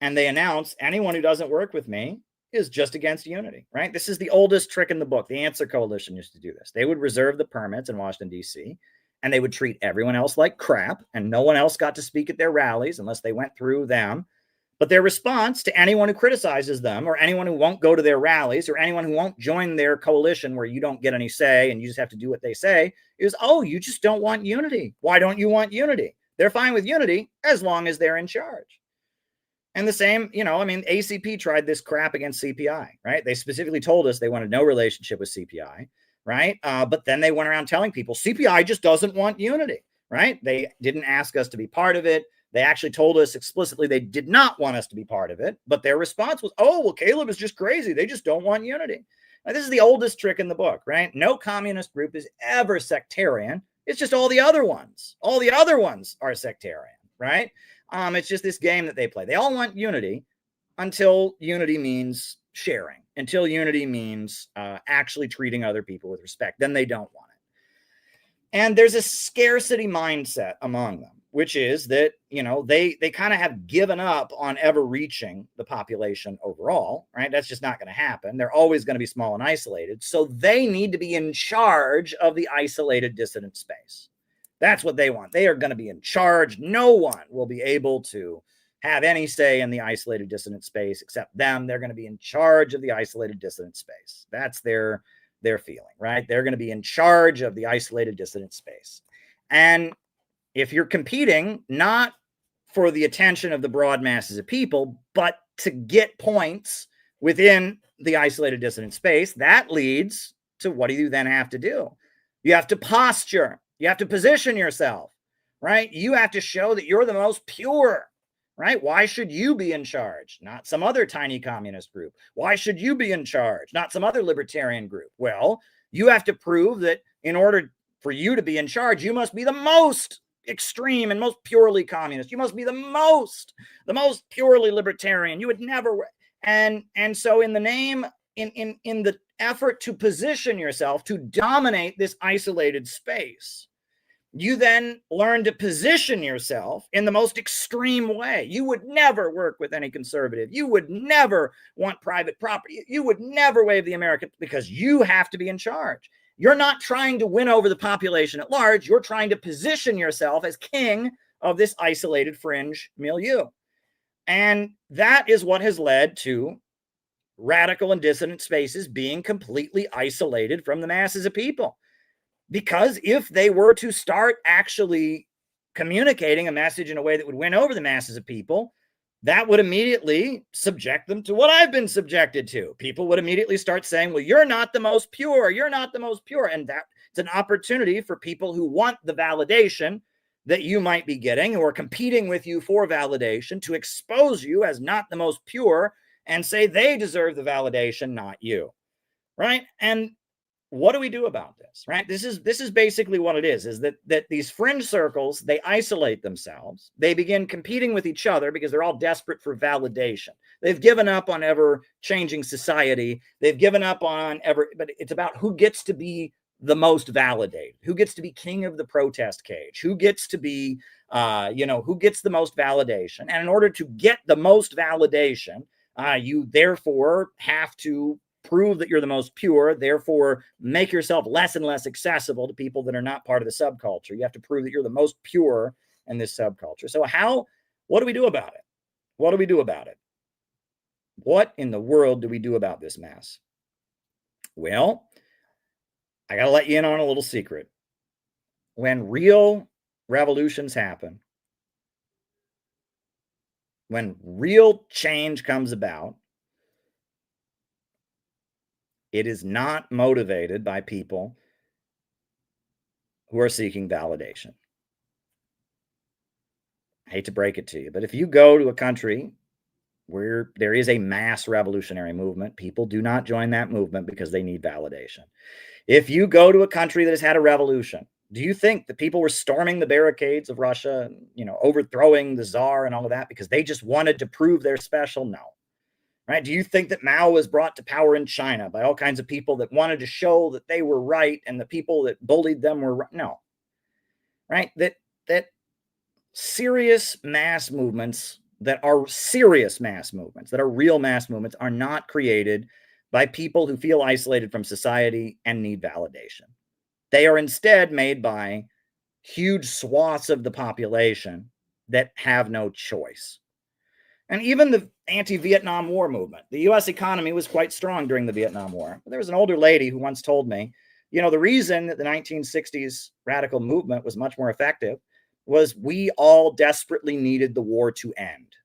and they announce anyone who doesn't work with me is just against unity, right? This is the oldest trick in the book. The Answer Coalition used to do this. They would reserve the permits in Washington, D.C., and they would treat everyone else like crap, and no one else got to speak at their rallies unless they went through them. But their response to anyone who criticizes them, or anyone who won't go to their rallies, or anyone who won't join their coalition where you don't get any say and you just have to do what they say, is, oh, you just don't want unity. Why don't you want unity? They're fine with unity as long as they're in charge. And the same, ACP tried this crap against CPI, right? They specifically told us they wanted no relationship with CPI, right? But then they went around telling people CPI just doesn't want unity, right? They didn't ask us to be part of it. They actually told us explicitly they did not want us to be part of it. But their response was, oh, well, Caleb is just crazy. They just don't want unity. Now, this is the oldest trick in the book, right? No communist group is ever sectarian. It's just all the other ones. All the other ones are sectarian, right? It's just this game that they play. They all want unity until unity means sharing, until unity means actually treating other people with respect. Then they don't want it. And there's a scarcity mindset among them, which is that, they kind of have given up on ever reaching the population overall, right? That's just not going to happen. They're always going to be small and isolated. So they need to be in charge of the isolated dissident space. That's what they want. They are going to be in charge. No one will be able to have any say in the isolated dissident space except them. They're going to be in charge of the isolated dissident space. That's their feeling, right? They're going to be in charge of the isolated dissident space. And if you're competing not for the attention of the broad masses of people, but to get points within the isolated dissident space, that leads to, what do you then have to do? You have to posture. You have to position yourself, right? You have to show that you're the most pure, right? Why should you be in charge? Not some other tiny communist group. Why should you be in charge? Not some other libertarian group. Well, you have to prove that in order for you to be in charge, you must be the most extreme and most purely communist. You must be the most purely libertarian. You would never. And so in the name, in the effort to position yourself to dominate this isolated space, you then learn to position yourself in the most extreme way. You would never work with any conservative. You would never want private property. You would never waive the American, because you have to be in charge. You're not trying to win over the population at large. You're trying to position yourself as king of this isolated fringe milieu. And that is what has led to radical and dissident spaces being completely isolated from the masses of people. Because if they were to start actually communicating a message in a way that would win over the masses of people, that would immediately subject them to what I've been subjected to. People would immediately start saying, well, you're not the most pure. You're not the most pure. And that's an opportunity for people who want the validation that you might be getting, or competing with you for validation, to expose you as not the most pure and say they deserve the validation, not you, right? And what do we do about this, right? This is basically what it is that these fringe circles, they isolate themselves. They begin competing with each other because they're all desperate for validation. They've given up on ever-changing society. They've given up on but it's about who gets to be the most validated, who gets to be king of the protest cage, who gets to be, who gets the most validation. And in order to get the most validation, you therefore have to prove that you're the most pure, therefore make yourself less and less accessible to people that are not part of the subculture. You have to prove that you're the most pure in this subculture. So what do we do about it? What do we do about it? What in the world do we do about this mess? Well, I got to let you in on a little secret. When real revolutions happen, when real change comes about, it is not motivated by people who are seeking validation. I hate to break it to you, but if you go to a country where there is a mass revolutionary movement, people do not join that movement because they need validation. If you go to a country that has had a revolution, do you think that people were storming the barricades of Russia, overthrowing the Tsar and all of that because they just wanted to prove they're special? No. Right? Do you think that Mao was brought to power in China by all kinds of people that wanted to show that they were right and the people that bullied them were right? No. Right? That serious mass movements that are serious mass movements, that are real mass movements, are not created by people who feel isolated from society and need validation. They are instead made by huge swaths of the population that have no choice. And even the anti-Vietnam War movement, the US economy was quite strong during the Vietnam War. There was an older lady who once told me, the reason that the 1960s radical movement was much more effective was we all desperately needed the war to end.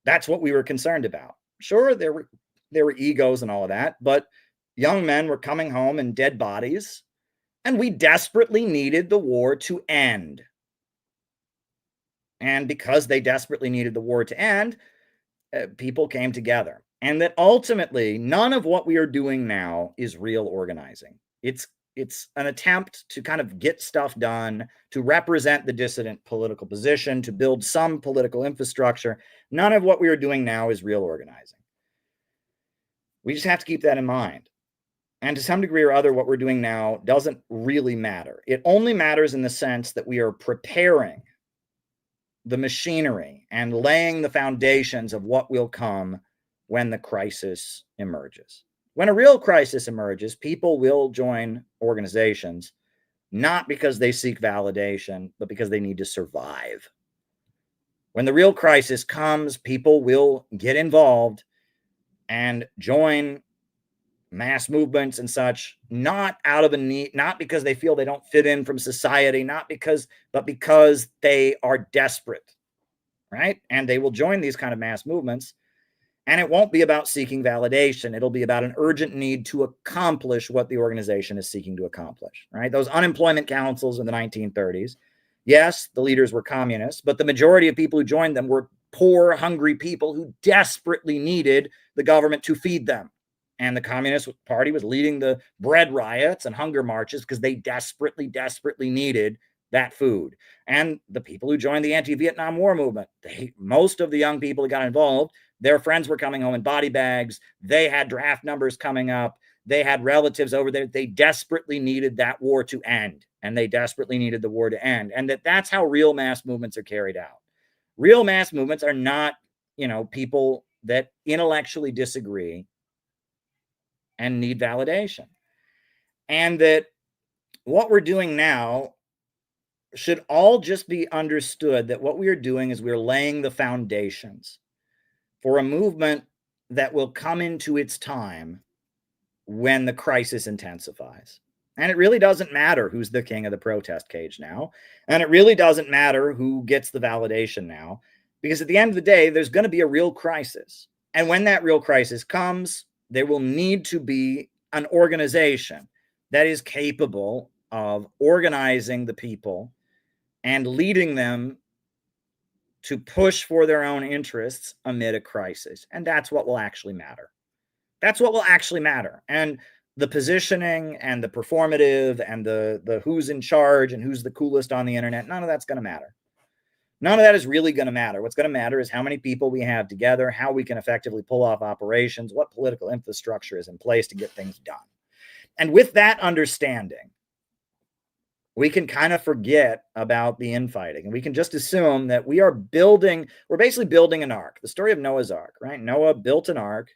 That's what we were concerned about. Sure, there were egos and all of that, but young men were coming home in dead bodies, and we desperately needed the war to end. And because they desperately needed the war to end, people came together. And that ultimately, none of what we are doing now is real organizing. It's an attempt to kind of get stuff done, to represent the dissident political position, to build some political infrastructure. None of what we are doing now is real organizing. We just have to keep that in mind. And to some degree or other, what we're doing now doesn't really matter. It only matters in the sense that we are preparing the machinery and laying the foundations of what will come when the crisis emerges. When a real crisis emerges, people will join organizations, not because they seek validation, but because they need to survive. When the real crisis comes, people will get involved and join mass movements and such, not out of a need, not because they feel they don't fit in from society, but because they are desperate, right? And they will join these kind of mass movements, and it won't be about seeking validation. It'll be about an urgent need to accomplish what the organization is seeking to accomplish, right? Those unemployment councils in the 1930s, yes, the leaders were communists, but the majority of people who joined them were poor, hungry people who desperately needed the government to feed them. And the Communist Party was leading the bread riots and hunger marches because they desperately, desperately needed that food. And the people who joined the anti-Vietnam War movement, most of the young people that got involved, their friends were coming home in body bags. They had draft numbers coming up. They had relatives over there. They desperately needed that war to end. And they desperately needed the war to end. And that's how real mass movements are carried out. Real mass movements are not, people that intellectually disagree and need validation. And that what we're doing now should all just be understood, that what we are doing is we're laying the foundations for a movement that will come into its time when the crisis intensifies. And it really doesn't matter who's the king of the protest cage now. And it really doesn't matter who gets the validation now, because at the end of the day, there's going to be a real crisis. And when that real crisis comes, there will need to be an organization that is capable of organizing the people and leading them to push for their own interests amid a crisis. And that's what will actually matter. That's what will actually matter. And the positioning and the performative and the who's in charge and who's the coolest on the internet, none of that's going to matter. None of that is really going to matter. What's going to matter is how many people we have together, how we can effectively pull off operations, what political infrastructure is in place to get things done. And with that understanding, we can kind of forget about the infighting, and we can just assume that we're basically building an ark. The story of Noah's Ark, right? Noah built an ark,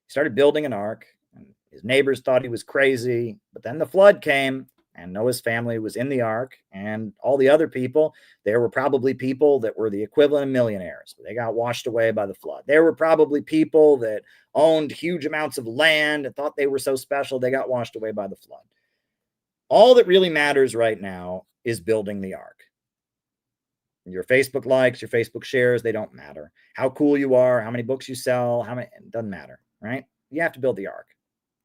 started building an ark, and his neighbors thought he was crazy, but then the flood came, and Noah's family was in the ark, and all the other people, there were probably people that were the equivalent of millionaires. They got washed away by the flood. There were probably people that owned huge amounts of land and thought they were so special, they got washed away by the flood. All that really matters right now is building the ark. Your Facebook likes, your Facebook shares, they don't matter. How cool you are, how many books you sell, it doesn't matter, right? You have to build the ark.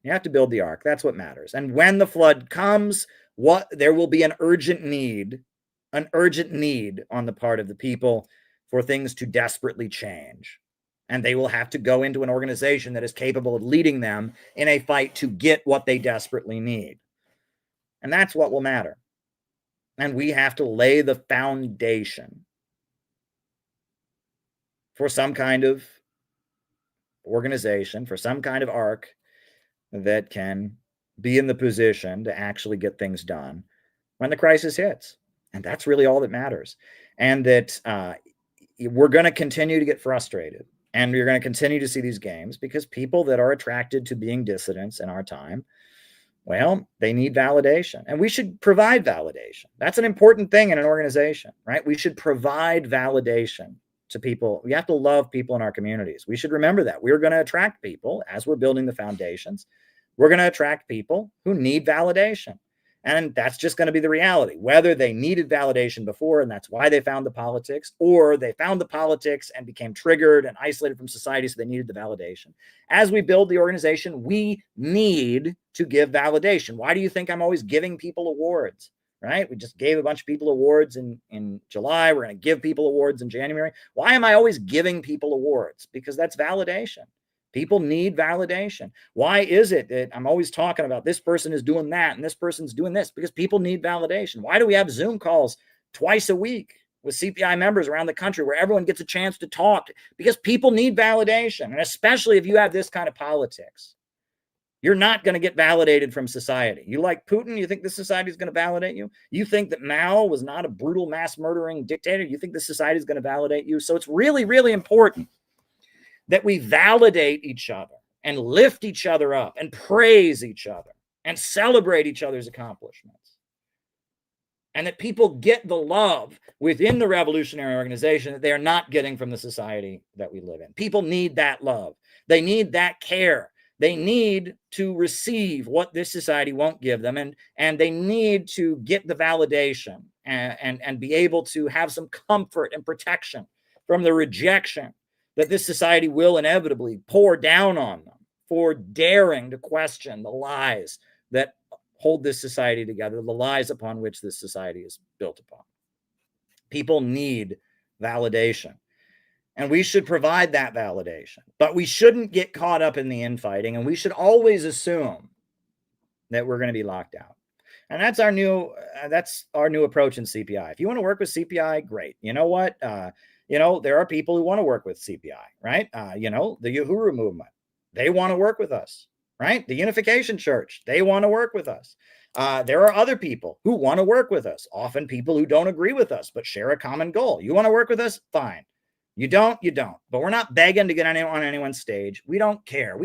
You have to build the ark. That's what matters. And when the flood comes, there will be an urgent need on the part of the people for things to desperately change. And they will have to go into an organization that is capable of leading them in a fight to get what they desperately need. And that's what will matter. And we have to lay the foundation for some kind of organization, for some kind of ark that can be in the position to actually get things done when the crisis hits. And that's really all that matters. And that we're going to continue to get frustrated, and you're going to continue to see these games because people that are attracted to being dissidents in our time, well, they need validation, and we should provide validation. That's an important thing in an organization, right? We should provide validation to people. We have to love people in our communities. We should remember that. We're going to attract people as we're building the foundations. We're going to attract people who need validation. And that's just going to be the reality, whether they needed validation before, and that's why they found the politics, or they found the politics and became triggered and isolated from society, so they needed the validation. As we build the organization, we need to give validation. Why do you think I'm always giving people awards, right? We just gave a bunch of people awards in July. We're going to give people awards in January. Why am I always giving people awards? Because that's validation. People need validation. Why is it that I'm always talking about this person is doing that and this person's doing this? Because people need validation. Why do we have Zoom calls twice a week with CPI members around the country where everyone gets a chance to talk? Because people need validation. And especially if you have this kind of politics, you're not going to get validated from society. You like Putin? You think this society is going to validate you? You think that Mao was not a brutal mass murdering dictator? You think this society is going to validate you? So it's really, really important that we validate each other and lift each other up and praise each other and celebrate each other's accomplishments. And that people get the love within the revolutionary organization that they are not getting from the society that we live in. People need that love. They need that care. They need to receive what this society won't give them. And they need to get the validation and be able to have some comfort and protection from the rejection that this society will inevitably pour down on them for daring to question the lies that hold this society together, the lies upon which this society is built upon. People need validation, and we should provide that validation, but we shouldn't get caught up in the infighting, and we should always assume that we're going to be locked out. And that's our new approach in CPI. If you want to work with CPI, great. You know what? There are people who want to work with CPI, right? The Uhuru movement, they want to work with us, right? The Unification Church, they want to work with us. There are other people who want to work with us, often people who don't agree with us, but share a common goal. You want to work with us? Fine. You don't. But we're not begging to get on anyone's stage. We don't care.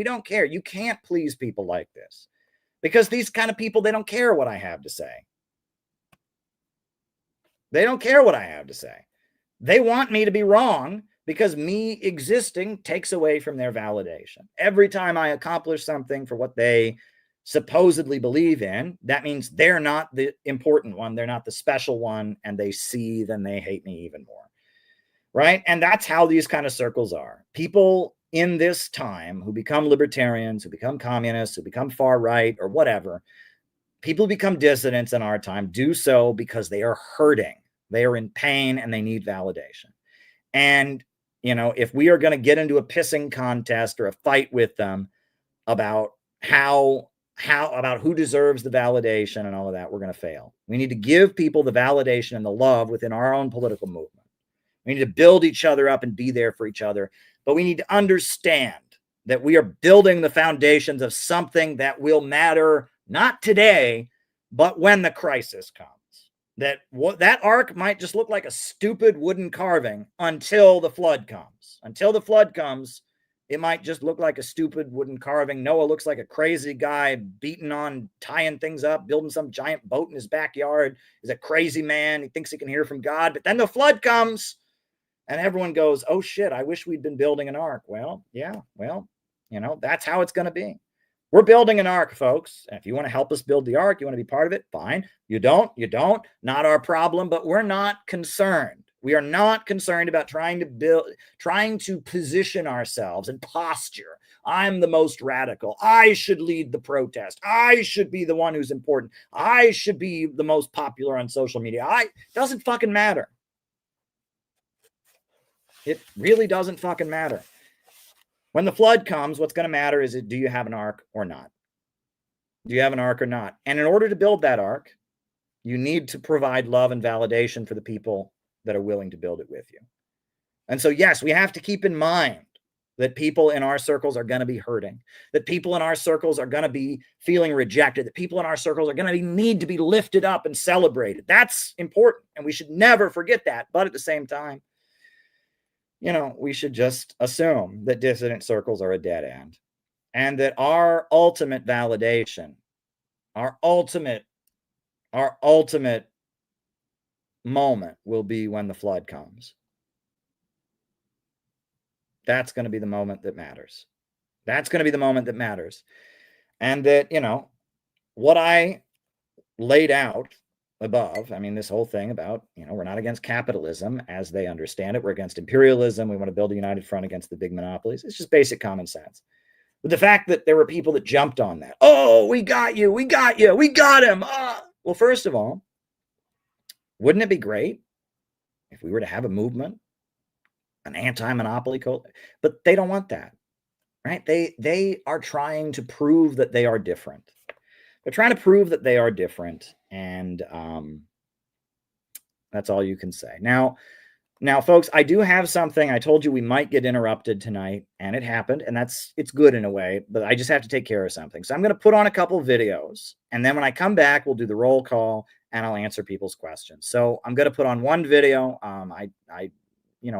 You can't please people like this because these kind of people, they don't care what I have to say. They don't care what I have to say. They want me to be wrong because me existing takes away from their validation. Every time I accomplish something for what they supposedly believe in, that means they're not the important one. They're not the special one. And they seethe and they hate me even more. Right? And that's how these kind of circles are. People in this time who become libertarians, who become communists, who become far right or whatever, people who become dissidents in our time do so because they are hurting. They are in pain and they need validation. And, if we are going to get into a pissing contest or a fight with them about about who deserves the validation and all of that, we're going to fail. We need to give people the validation and the love within our own political movement. We need to build each other up and be there for each other. But we need to understand that we are building the foundations of something that will matter not today, but when the crisis comes. That ark might just look like a stupid wooden carving until the flood comes. Until the flood comes, it might just look like a stupid wooden carving. Noah looks like a crazy guy beating on, tying things up, building some giant boat in his backyard. He's a crazy man. He thinks he can hear from God. But then the flood comes and everyone goes, oh shit, I wish we'd been building an ark. Well, that's how it's going to be. We're building an ark, folks. And if you want to help us build the ark, you want to be part of it, fine. You don't, not our problem, but we're not concerned. We are not concerned about trying to position ourselves and posture. I'm the most radical. I should lead the protest. I should be the one who's important. I should be the most popular on social media. Doesn't fucking matter. It really doesn't fucking matter. When the flood comes, what's going to matter is, do you have an ark or not? Do you have an ark or not? And in order to build that ark, you need to provide love and validation for the people that are willing to build it with you. And so, yes, we have to keep in mind that people in our circles are going to be hurting, that people in our circles are going to be feeling rejected, that people in our circles are going to need to be lifted up and celebrated. That's important, and we should never forget that. But at the same time, you know, we should just assume that dissident circles are a dead end, and that our ultimate validation, our ultimate moment will be when the flood comes. That's going to be the moment that matters. That's going to be the moment that matters. And that, you know, what I laid out above, I mean, this whole thing about, you know, we're not against capitalism as they understand it. We're against imperialism. We want to build a united front against the big monopolies. It's just basic common sense. But the fact that there were people that jumped on that, oh, we got you, we got you, we got him. Well, first of all, wouldn't it be great if we were to have a movement, an anti-monopoly cult? But they don't want that, right? They are trying to prove that they are different. They're trying to prove that they are different, and that's all you can say. Now, folks, I do have something. I told you we might get interrupted tonight, and it happened, and it's good in a way, but I just have to take care of something. So I'm going to put on a couple videos, and then when I come back, we'll do the roll call, and I'll answer people's questions. So I'm going to put on one video. I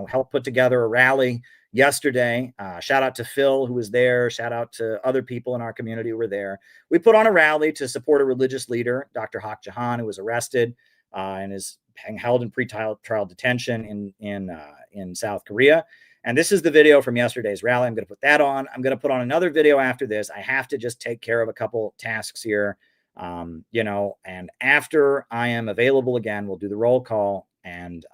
helped put together a rally yesterday. Shout out to Phil, who was there. Shout out to other people in our community who were there. We put on a rally to support a religious leader, Dr. Hak Jahan, who was arrested and is being held in pre-trial detention in South Korea. And this is the video from yesterday's rally. I'm going to put that on. I'm going to put on another video after this. I have to just take care of a couple tasks here, and after I am available again, we'll do the roll call, and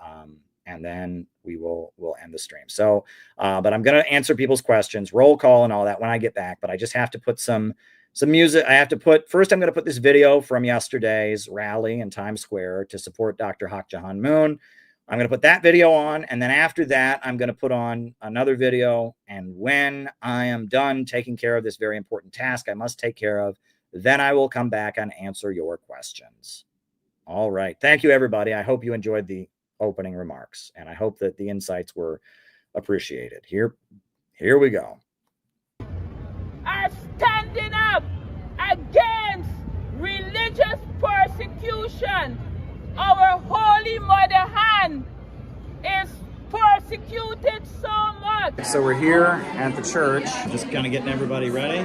then we'll end the stream. So, but I'm going to answer people's questions, roll call and all that when I get back, but I just have to put some music. First, I'm going to put this video from yesterday's rally in Times Square to support Dr. Hak Jahan Moon. I'm going to put that video on. And then after that, I'm going to put on another video. And when I am done taking care of this very important task I must take care of, then I will come back and answer your questions. All right. Thank you, everybody. I hope you enjoyed the opening remarks, and I hope that the insights were appreciated. Here we go. Are standing up against religious persecution. Our Holy Mother Han is persecuted so much. So we're here at the church, just kind of getting everybody ready.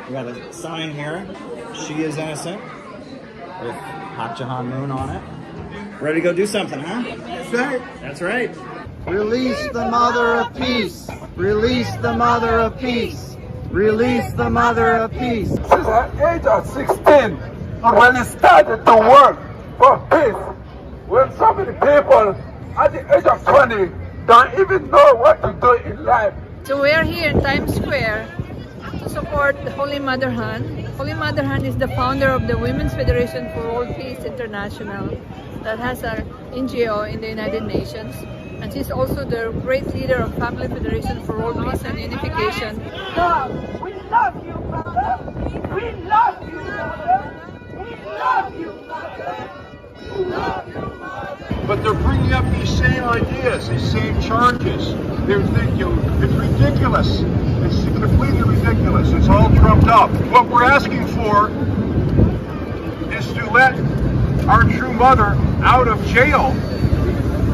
We got a sign here. She is innocent, with Hak Jahan Moon on it. Ready to go do something, huh? That's right. That's right. Release the Mother of Peace. Release the Mother of Peace. Release the Mother of Peace. Since the age of 16, when he started to work for peace, when so many people at the age of 20 don't even know what to do in life. So we are here in Times Square to support the Holy Mother Han. Holy Mother Han is the founder of the Women's Federation for World Peace International that has an NGO in the United Nations. And she's also the great leader of Family Federation for World Peace and Unification. God, we love you, brother. We love you, brother. We love you, brother. We love you, brother. But they're bringing up these same ideas, these same charges. They're thinking it's ridiculous. It's completely ridiculous. It's all trumped up. What we're asking for is to let our true mother out of jail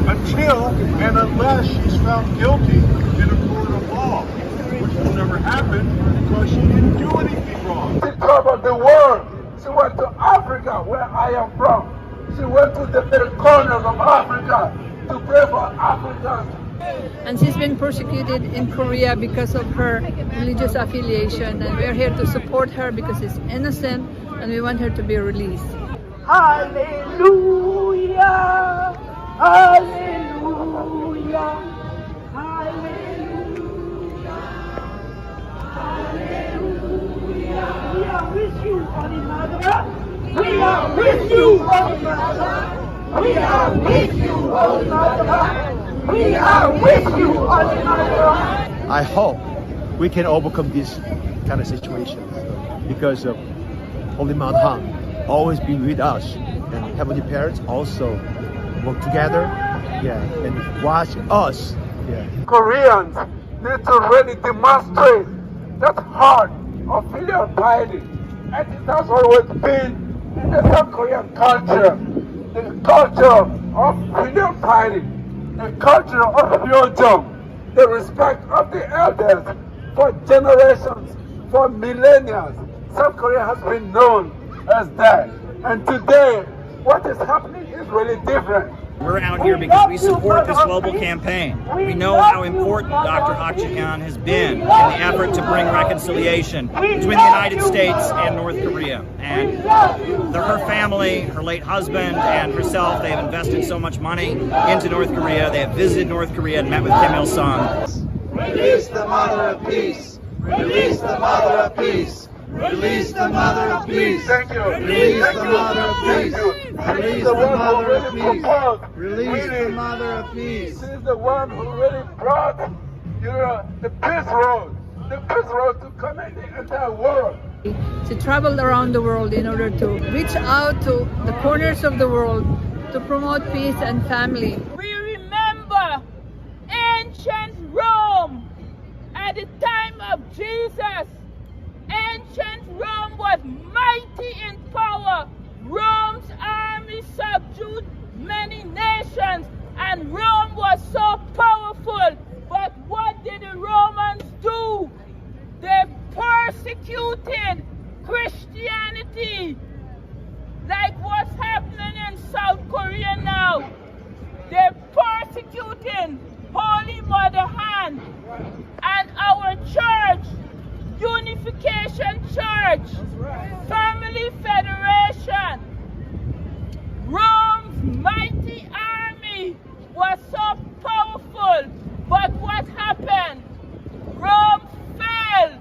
until and unless she's found guilty in a court of law, which will never happen because she didn't do anything wrong. She traveled the world. She went to Africa, where I am from. She went to the very corners of Africa to pray for Africans. And she's been persecuted in Korea because of her religious affiliation. And we're here to support her because she's innocent and we want her to be released. Hallelujah! Hallelujah! Hallelujah! Hallelujah! We are with you, Holy Mother! We are with you, Holy Mother! We are with you, Holy Mother! We are with you, Holy Mother! I hope we can overcome this kind of situation because of Holy Mother Han always be with us, and Heavenly Parents also work together, and watch us. Koreans need to really demonstrate that heart of filial piety, and it has always been in the South Korean culture, the culture of filial piety, the culture of patriotism, the respect of the elders for generations, for millennia. South Korea has been known as that. And today, what is happening is really different. We're out here because we support this global campaign. We know how important Dr. Akjehan has been in the effort to bring reconciliation between the United States and North Korea. And her family, her late husband, and herself, they have invested so much money into North Korea. They have visited North Korea and met with Kim Il-sung. Release the mother of peace. Release the mother of peace. Release the mother of peace. Thank you. Release the mother of peace. Release the mother of peace. Release the mother of peace. She's the one who really brought, the peace road to connect the entire world. She traveled around the world in order to reach out to the corners of the world to promote peace and family. We remember ancient Rome at the time of Jesus. Ancient Rome was mighty in power. Rome's army subdued many nations, and Rome was so powerful. But what did the Romans do? They persecuted Christianity, like what's happening in South Korea now. They're persecuting Holy Mother Han and our church, Unification Church, Family Federation. Rome's mighty army was so powerful, but what happened? Rome fell.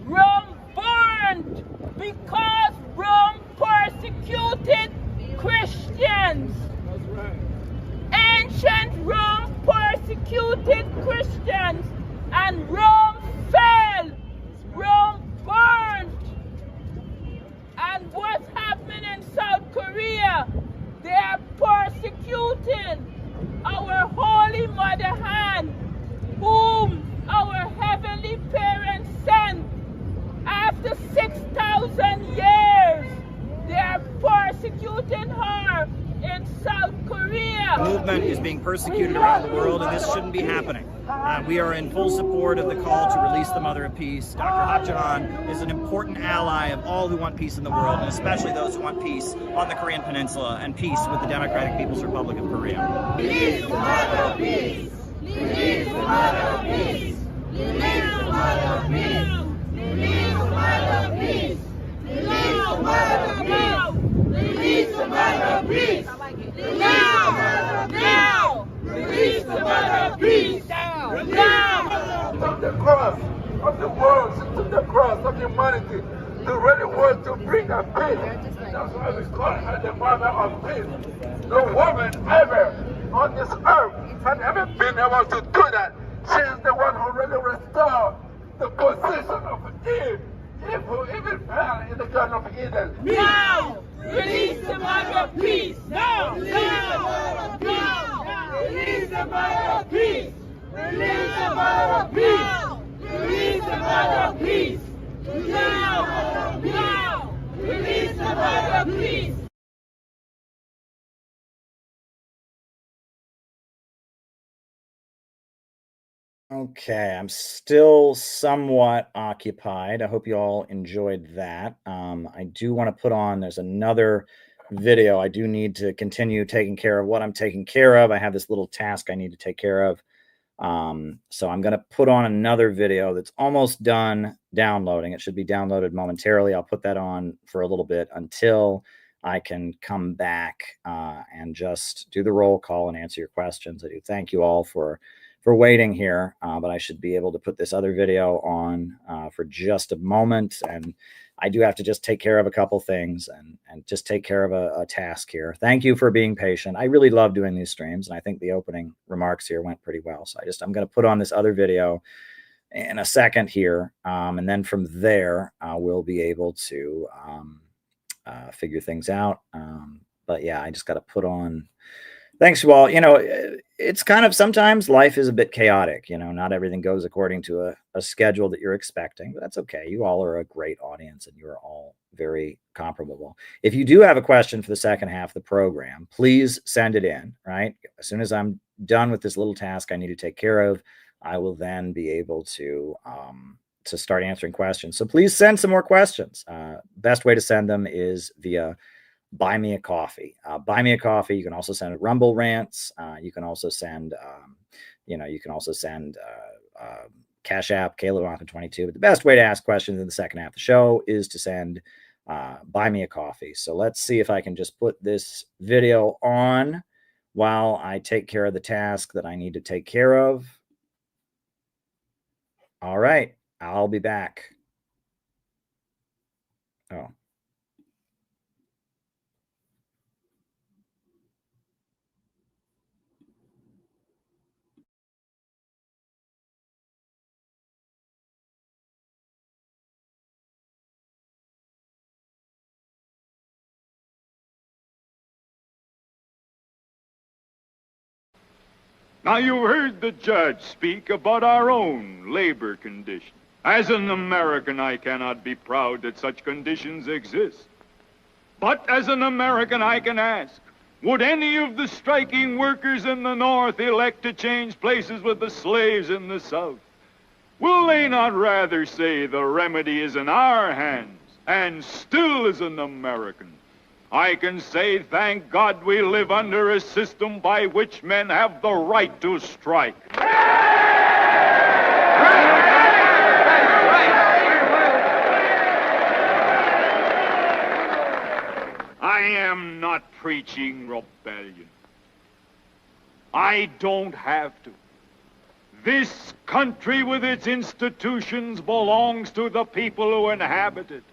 Rome burned because Rome persecuted Christians. Ancient Rome persecuted Christians, and Rome fell. Rome burned. And what's happening in South Korea? They are persecuting our Holy Mother Han, whom our heavenly parents sent. After 6,000 years, they are persecuting her in South Korea. The movement is being persecuted around the world, and this shouldn't be happening. We are in full support of the call to release the Mother of Peace. Dr. Akjehan is an important ally of all who want peace in the world, and especially those who want peace on the Korean Peninsula and peace with the Democratic People's Republic of Korea. Release the Mother of Peace. Release the Mother of Peace. Release the Mother of Peace. Release the Mother of Peace. Release the Mother of Peace. Release the Mother of Peace. Now! Release the Mother of Peace. Now! From the cross of the world to the cross of humanity, to really want to bring a peace. That's why we call her the Mother of Peace. No woman ever on this earth had ever been able to do that. She is the one who really restored the position of Eve. Eve who even fell in the Garden of Eden. Now! Release the Mother of Peace! Now! Now! Release the Mother of Peace! Release the Mother of Peace! Release the Mother of Peace! Now! Now! Release the Mother of Peace! Okay, I'm still somewhat occupied. I hope you all enjoyed that. I do want to put on, there's another video. I do need to continue taking care of what I'm taking care of. I have this little task I need to take care of. So I'm going to put on another video that's almost done downloading. It should be downloaded momentarily. I'll put that on for a little bit until I can come back and just do the roll call and answer your questions. I do thank you all for waiting here, but I should be able to put this other video on for just a moment. And I do have to just take care of a couple things and just take care of a task here. Thank you for being patient. I really love doing these streams, and I think the opening remarks here went pretty well. So I'm going to put on this other video in a second here, and then from there, we'll be able to figure things out. But yeah, I just got to put on. Thanks you all. It's kind of, sometimes life is a bit chaotic. Not everything goes according to a schedule that you're expecting, but that's okay. You all are a great audience, and you're all very comparable. If you do have a question for the second half of the program, please send it in, right? As soon as I'm done with this little task I need to take care of, I will then be able to start answering questions. So please send some more questions. Best way to send them is via Buy Me a Coffee. Buy Me a Coffee. You can also send Rumble Rants. You can also send, Cash App, Caleb22. But the best way to ask questions in the second half of the show is to send Buy Me a Coffee. So let's see if I can just put this video on while I take care of the task that I need to take care of. All right, I'll be back. Oh. Now, you heard the judge speak about our own labor condition. As an American, I cannot be proud that such conditions exist. But as an American, I can ask, would any of the striking workers in the North elect to change places with the slaves in the South? Will they not rather say the remedy is in our hands, and still as an American, I can say, thank God we live under a system by which men have the right to strike. I am not preaching rebellion. I don't have to. This country with its institutions belongs to the people who inhabit it.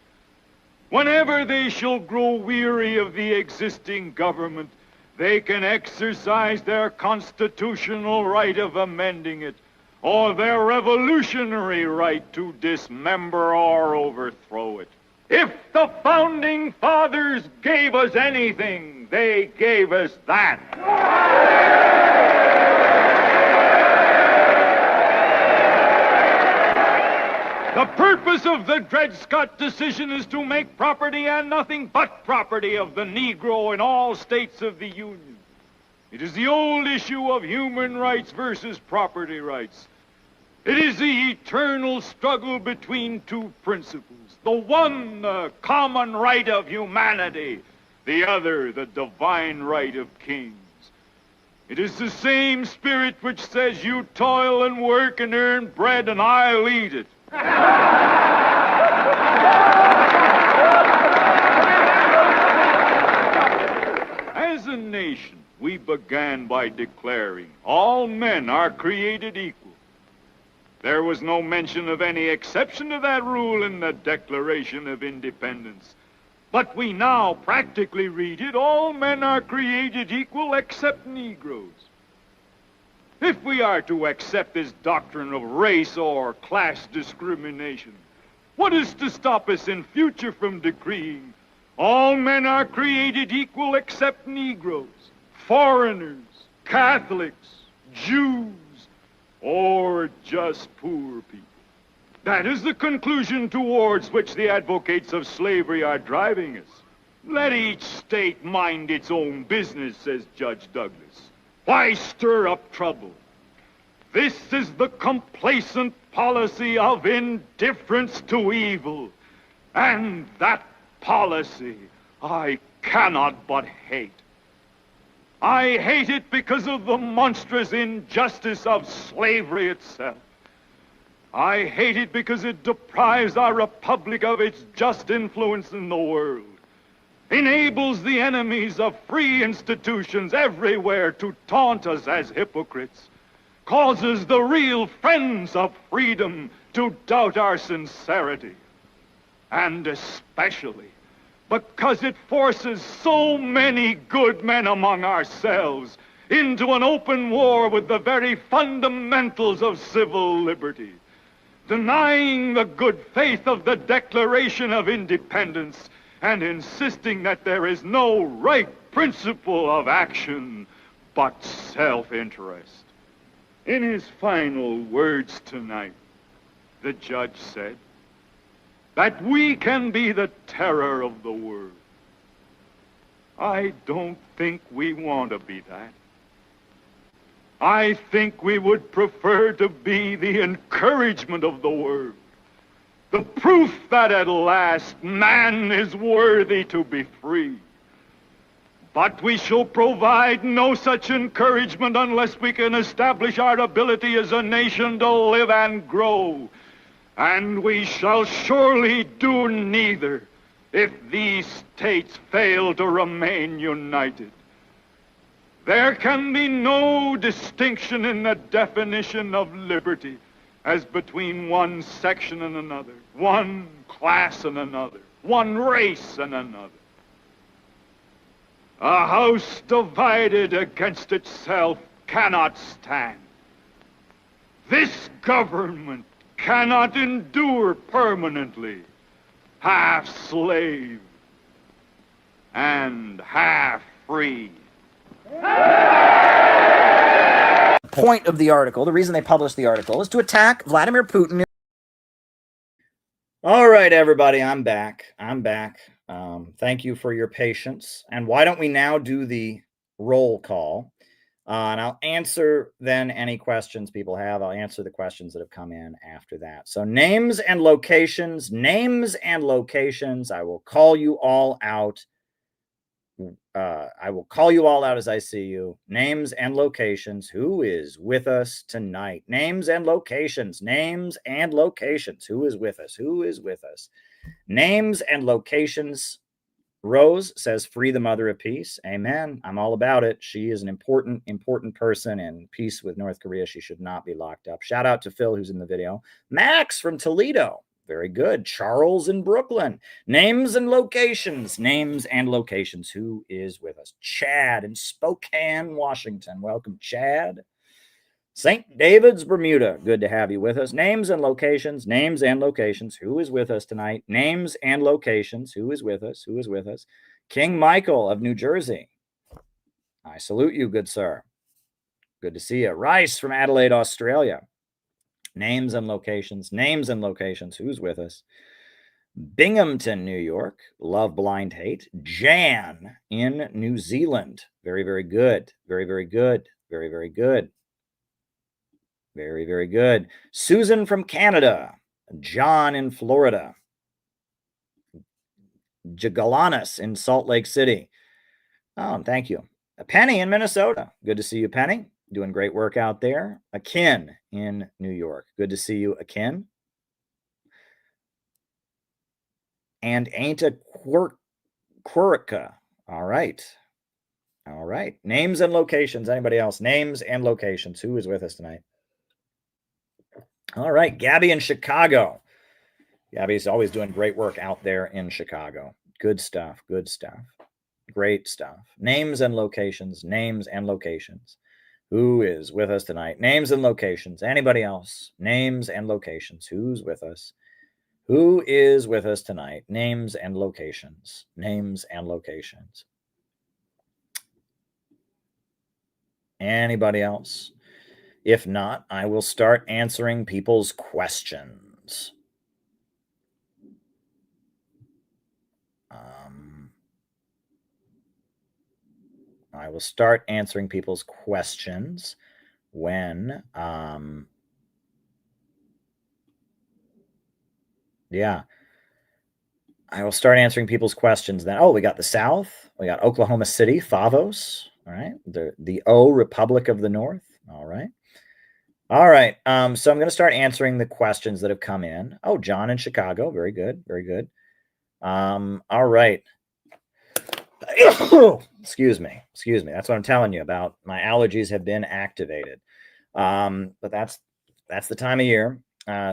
Whenever they shall grow weary of the existing government, they can exercise their constitutional right of amending it, or their revolutionary right to dismember or overthrow it. If the Founding Fathers gave us anything, they gave us that. The purpose of the Dred Scott decision is to make property and nothing but property of the Negro in all states of the Union. It is the old issue of human rights versus property rights. It is the eternal struggle between two principles. The one, the common right of humanity. The other, the divine right of kings. It is the same spirit which says, you toil and work and earn bread and I'll eat it. As a nation, we began by declaring all men are created equal. There was no mention of any exception to that rule in the Declaration of Independence. But we now practically read it, all men are created equal except Negroes. If we are to accept this doctrine of race or class discrimination, what is to stop us in future from decreeing all men are created equal except Negroes, foreigners, Catholics, Jews, or just poor people? That is the conclusion towards which the advocates of slavery are driving us. Let each state mind its own business, says Judge Douglas. Why stir up trouble? This is the complacent policy of indifference to evil. And that policy I cannot but hate. I hate it because of the monstrous injustice of slavery itself. I hate it because it deprives our republic of its just influence in the world, enables the enemies of free institutions everywhere to taunt us as hypocrites, causes the real friends of freedom to doubt our sincerity, and especially because it forces so many good men among ourselves into an open war with the very fundamentals of civil liberty, denying the good faith of the Declaration of Independence and insisting that there is no right principle of action but self-interest. In his final words tonight, the judge said that we can be the terror of the world. I don't think we want to be that. I think we would prefer to be the encouragement of the world, the proof that at last man is worthy to be free. But we shall provide no such encouragement unless we can establish our ability as a nation to live and grow. And we shall surely do neither if these states fail to remain united. There can be no distinction in the definition of liberty as between one section and another, one class and another, one race and another. A house divided against itself cannot stand. This government cannot endure permanently, half slave and half free. Point of the article, the reason they published the article, is to attack Vladimir Putin. All right, everybody, I'm back. Thank you for your patience. And why don't we now do the roll call? And I'll answer then any questions people have. I'll answer the questions that have come in after that. So names and locations. I will call you all out. As I see you. Names and locations. Who is with us tonight? Names and locations. Who is with us? Names and locations. Rose says, free the mother of peace. Amen. I'm all about it. She is an important person, and peace with North Korea. She should not be locked up. Shout out to Phil, who's in the video. Max from Toledo. Very good. Charles in Brooklyn. Names and locations. Who is with us? Chad in Spokane, Washington. Welcome, Chad. St. David's, Bermuda. Good to have you with us. Names and locations. Who is with us tonight? Names and locations. Who is with us? King Michael of New Jersey. I salute you, good sir. Good to see you. Rice from Adelaide, Australia. Names and locations. Who's with us? Binghamton, New York. Love, blind, hate. Jan in New Zealand. Very, very good. Very good. Susan from Canada. John in Florida. Jagalanis in Salt Lake City. Oh, thank you. Penny in Minnesota. Good to see you, Penny. Doing great work out there. Akin in New York. Good to see you, Akin. And Ain't a Quirka. All right. Names and locations. Anybody else? Names and locations. Who is with us tonight? All right. Gabby in Chicago. Gabby's always doing great work out there in Chicago. Good stuff. Great stuff. Names and locations. Who is with us tonight? Names and locations. Anybody else? Names and locations. Who's with us? Who is with us tonight? Names and locations. Anybody else? If not, I will start answering people's questions. I will start answering people's questions when, I will start answering people's questions then. Oh, we got the South. We got Oklahoma City, Favos. All right. The O Republic of the North. All right. So I'm going to start answering the questions that have come in. Oh, John in Chicago. Very good. All right. Excuse me. That's what I'm telling you about. My allergies have been activated. But that's the time of year.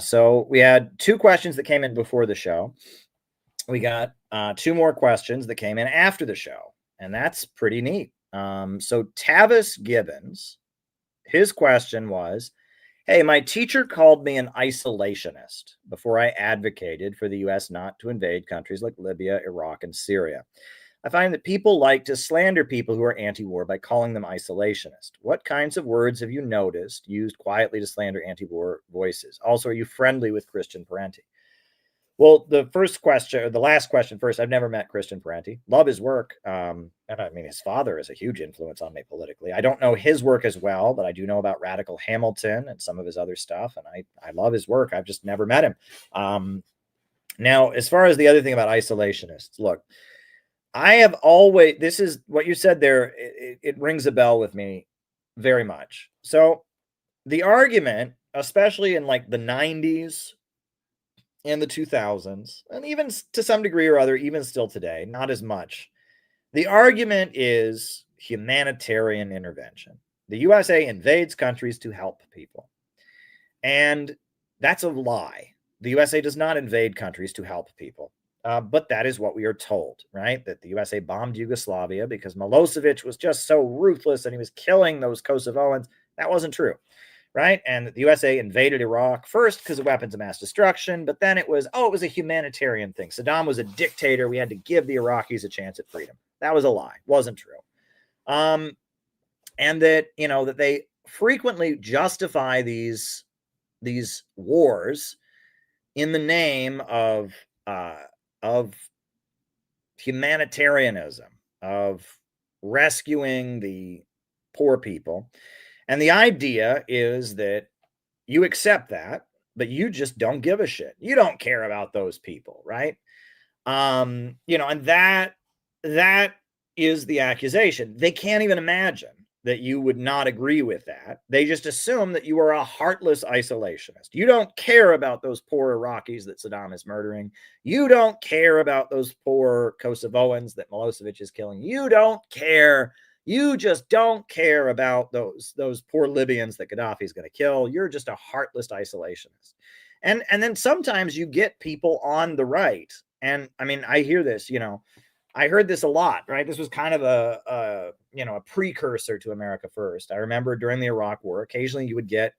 So we had 2 questions that came in before the show. We got 2 more questions that came in after the show, and that's pretty neat. So Tavis Gibbons, his question was, hey, my teacher called me an isolationist before I advocated for the U.S. not to invade countries like Libya, Iraq, and Syria. I find that people like to slander people who are anti-war by calling them isolationist. What kinds of words have you noticed used quietly to slander anti-war voices? Also, are you friendly with Christian Parenti? Well, the first question, or the last question first, I've never met Christian Parenti. Love his work. And I mean, his father is a huge influence on me politically. I don't know his work as well, but I do know about Radical Hamilton and some of his other stuff. And I love his work. I've just never met him. Now, as far as the other thing about isolationists, look, I have always, this is what you said there, it rings a bell with me very much. So the argument, especially in like the 90s, in the 2000s, and even to some degree or other, even still today, not as much. The argument is humanitarian intervention. The USA invades countries to help people. And that's a lie. The USA does not invade countries to help people. But that is what we are told, right? That the USA bombed Yugoslavia because Milosevic was just so ruthless and he was killing those Kosovoans. That wasn't true. Right. And the USA invaded Iraq first because of weapons of mass destruction. But then it was a humanitarian thing. Saddam was a dictator. We had to give the Iraqis a chance at freedom. That was a lie. Wasn't true. And that, that they frequently justify these wars in the name of humanitarianism, of rescuing the poor people. And the idea is that you accept that, but you just don't give a shit. You don't care about those people, right? And that is the accusation. They can't even imagine that you would not agree with that. They just assume that you are a heartless isolationist. You don't care about those poor Iraqis that Saddam is murdering. You don't care about those poor Kosovoans that Milosevic is killing. You don't care. You just don't care about those poor Libyans that Gaddafi is going to kill. You're just a heartless isolationist. And then sometimes you get people on the right. And I mean, I hear this, I heard this a lot, right? This was kind of a precursor to America First. I remember during the Iraq War, occasionally you would get,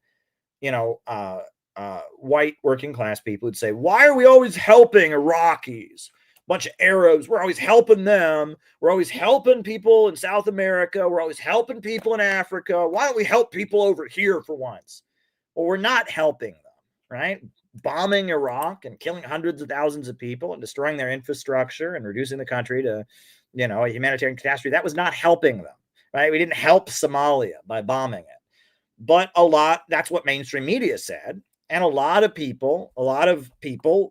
white working class people who'd say, why are we always helping Iraqis? Bunch of Arabs, we're always helping them. We're always helping people in South America. We're always helping people in Africa. Why don't we help people over here for once? Well, we're not helping them, right? Bombing Iraq and killing hundreds of thousands of people and destroying their infrastructure and reducing the country to, a humanitarian catastrophe. That was not helping them, right? We didn't help Somalia by bombing it. But that's what mainstream media said. And a lot of people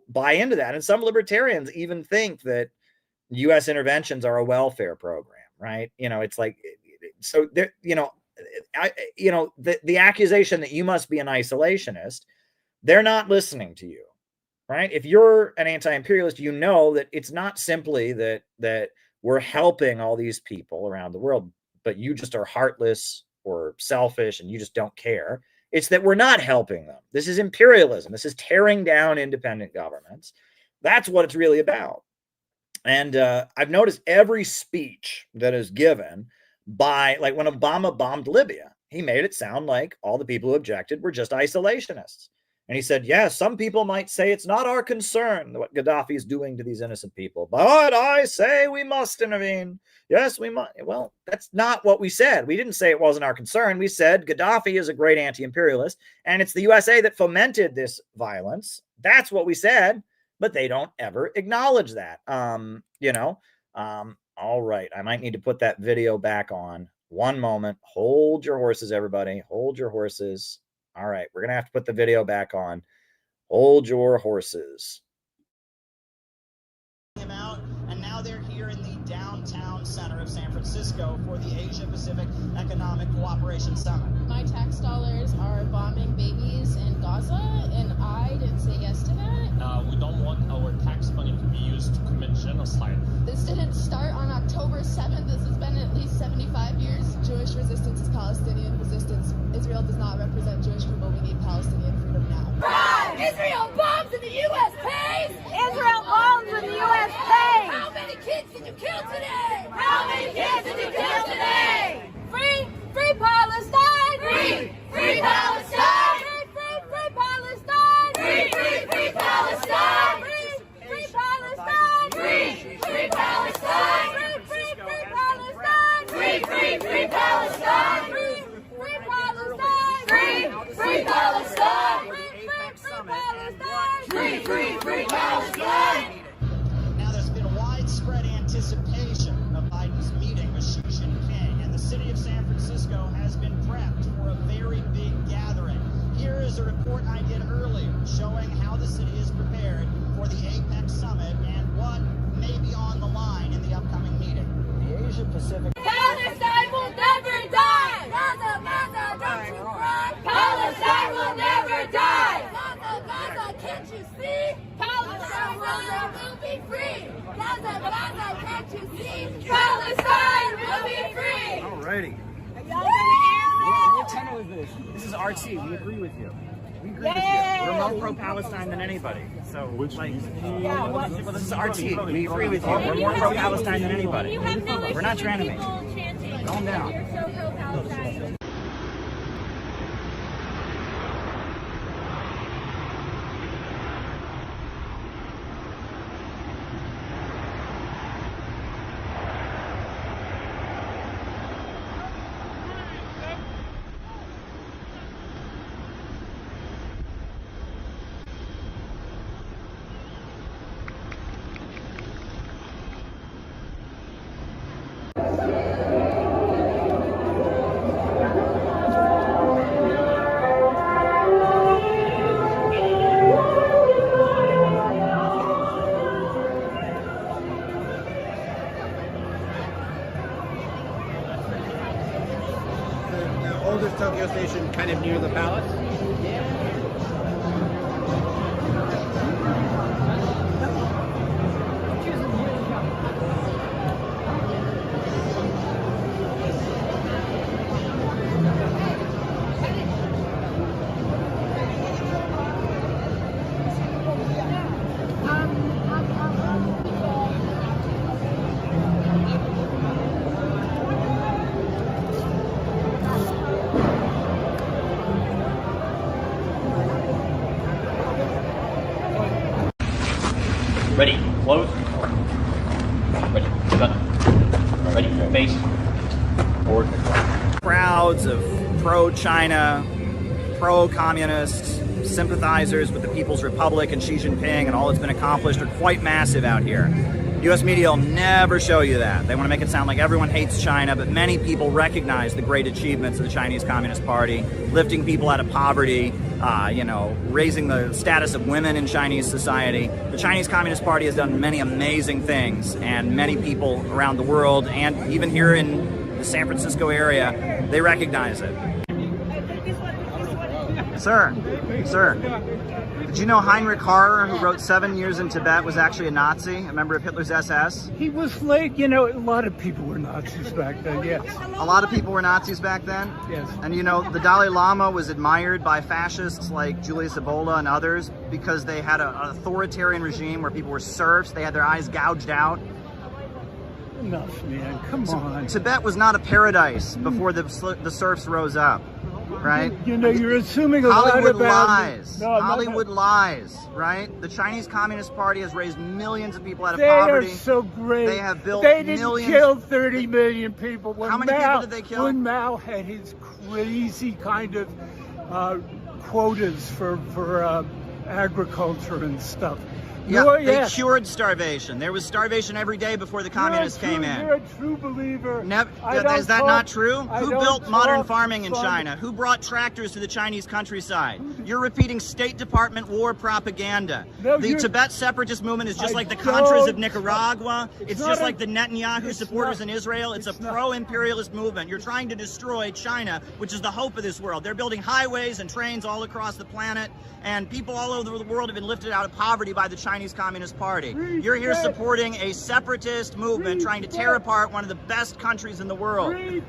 buy into that. And some libertarians even think that U.S. interventions are a welfare program, right? It's like, so there, the accusation that you must be an isolationist, they're not listening to you, right? If you're an anti-imperialist, you know that it's not simply that we're helping all these people around the world, but you just are heartless or selfish and you just don't care. It's that we're not helping them. This is imperialism. This is tearing down independent governments. That's what it's really about. And I've noticed every speech that is given by, like when Obama bombed Libya, he made it sound like all the people who objected were just isolationists. And he said, yes, some people might say it's not our concern what Gaddafi is doing to these innocent people, but I say we must intervene. Yes, we must. Well, that's not what we said. We didn't say it wasn't our concern. We said Gaddafi is a great anti-imperialist, and it's the USA that fomented this violence. That's what we said, but they don't ever acknowledge that. All right, I might need to put that video back on. One moment. Hold your horses, everybody. Hold your horses. All right, we're going to have to put the video back on. Hold your horses. And now they're here in the downtown center of San Francisco for the Asia Pacific Economic Cooperation Summit. My tax dollars are bombing babies in Gaza, and I didn't say yes to that. We don't want our tax money to be used to commit genocide. This didn't start on October 7th. This has been at least 75 years. Jewish resistance is Palestinian resistance. Israel does not represent Jewish people. We need Palestinian freedom now. Right! Israel bombs and the U.S. pays! Israel bombs and the U.S. pays! How many kids did you kill today? How many kids did you kill today? Free Palestine! Free Palestine! Free Palestine! Free Palestine! Free Palestine! Free Palestine! Free Palestine! Free Palestine! Free Palestine! Free Palestine! Free Palestine! Free Free Palestine! Now, there's been widespread anticipation of Biden's meeting with Xi Jinping, and the city of San Francisco has been prepped for a very big gathering. Here is a report I did earlier showing how the city is prepared for the APEC summit and what may be on the line in the upcoming meeting. The Asia Pacific. Palestine will never die! Gaza, Gaza, don't you cry! Palestine will never die! Gaza, Gaza, can't you see? Palestine will be free! Gaza, Gaza, can't you see? Palestine will be free! Alrighty. What tenor is this? This is RT. We agree with you. We agree with you. We're more pro-Palestine than anybody. So, well, this is RT. We agree with you. We're more pro-Palestine than anybody. We're not your enemy. Calm down. You're so pro-Palestine. Oldest Tokyo station, kind of near the palace. Ready, close. Ready, cut. Ready, face. Forward. Crowds of pro-China, pro-communist sympathizers with the People's Republic and Xi Jinping and all that's been accomplished are quite massive out here. U.S. media will never show you that. They want to make it sound like everyone hates China, but many people recognize the great achievements of the Chinese Communist Party, lifting people out of poverty, raising the status of women in Chinese society. The Chinese Communist Party has done many amazing things, and many people around the world, and even here in the San Francisco area, they recognize it. Sir, did you know Heinrich Harrer, who wrote 7 Years in Tibet, was actually a Nazi, a member of Hitler's SS? He was like, a lot of people were Nazis back then, yes. A lot of people were Nazis back then? Yes. And the Dalai Lama was admired by fascists like Julius Evola and others because they had an authoritarian regime where people were serfs, they had their eyes gouged out. Enough, man, come on. Tibet was not a paradise before the serfs rose up. Right? You're assuming a lot about lies. Hollywood lies, right? The Chinese Communist Party has raised millions of people out of they poverty. They are so great. They have built millions. They didn't kill 30 million people. How many people did they kill? When Mao had his crazy kind of quotas for agriculture and stuff. Yeah, they cured starvation. There was starvation every day before the communists came in. You're a true believer. Is that not true? Who built modern farming in China? Who brought tractors to the Chinese countryside? You're repeating State Department war propaganda. The Tibet separatist movement is just like the Contras of Nicaragua. It's just like the Netanyahu supporters in Israel. It's a pro-imperialist movement. You're trying to destroy China, which is the hope of this world. They're building highways and trains all across the planet, and people all over the world have been lifted out of poverty by the Chinese Communist Party. You're here supporting a separatist movement trying to tear apart one of the best countries in the world. You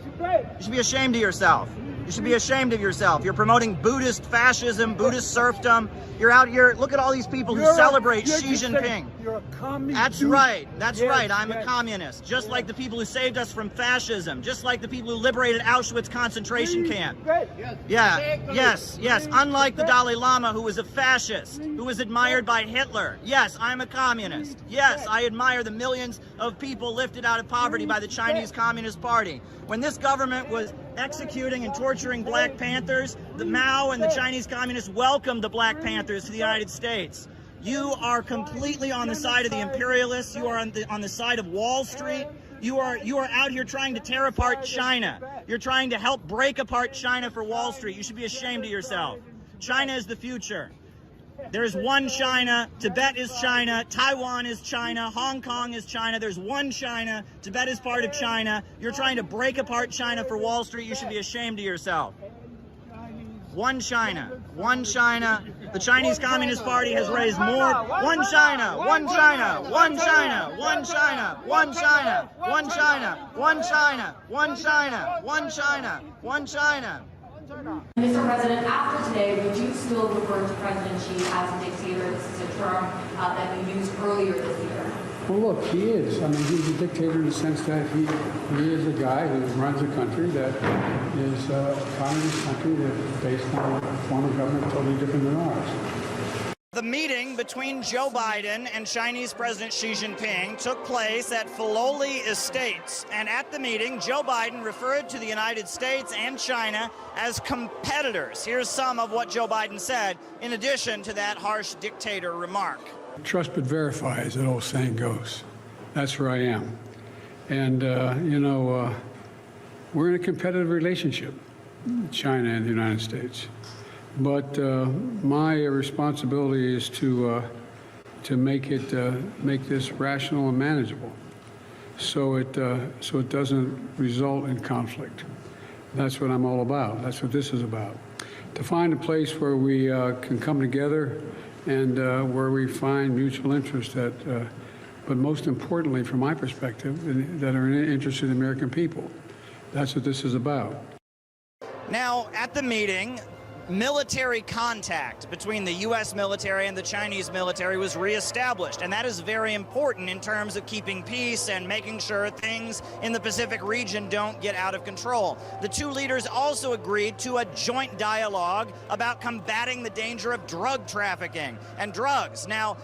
should be ashamed of yourself. You should be ashamed of yourself. You're promoting Buddhist fascism, Buddhist serfdom. You're out here, look at all these people who celebrate Xi Jinping. You're a communist. That's right. That's right. I'm a communist. Just like the people who saved us from fascism. Just like the people who liberated Auschwitz concentration camp. Yes. Unlike the Dalai Lama, who was a fascist, who was admired by Hitler. Yes, I'm a communist. Yes, I admire the millions of people lifted out of poverty by the Chinese Communist Party. When this government was executing and torturing Black Panthers, the Mao and the Chinese Communists welcomed the Black Panthers to the United States. You are completely on the side of the imperialists. You are on the side of Wall Street. You are out here trying to tear apart China. You're trying to help break apart China for Wall Street. You should be ashamed of yourself. China is the future. There's one China. Tibet is China. Taiwan is China. Hong Kong is China. There's one China. Tibet is part of China. You're trying to break apart China for Wall Street. You should be ashamed of yourself. One China. One China. The Chinese Communist Party has raised more. One China. One China. One China. One China. One China. One China. One China. One China. One China. One China. Mr. President, after today, would you still refer to President Xi as a dictator? This is a term that you used earlier this year. Well, look, he is. I mean, he's a dictator in the sense that he is a guy who runs a country that is a communist country that's based on a form of government totally different than ours. The meeting between Joe Biden and Chinese President Xi Jinping took place at Filoli Estates. And at the meeting, Joe Biden referred to the United States and China as competitors. Here's some of what Joe Biden said, in addition to that harsh dictator remark. Trust but verify, as that old saying goes. That's where I am. And, we're in a competitive relationship, China and the United States. But my responsibility is to make this rational and manageable, so it doesn't result in conflict. That's what I'm all about. That's what this is about. To find a place where we can come together and where we find mutual interest but most importantly, from my perspective, that are interested in the American people. That's what this is about. Now, at the meeting, military contact between the U.S. military and the Chinese military was reestablished, and that is very important in terms of keeping peace and making sure things in the Pacific region don't get out of control. The two leaders also agreed to a joint dialogue about combating the danger of drug trafficking and drugs. Now,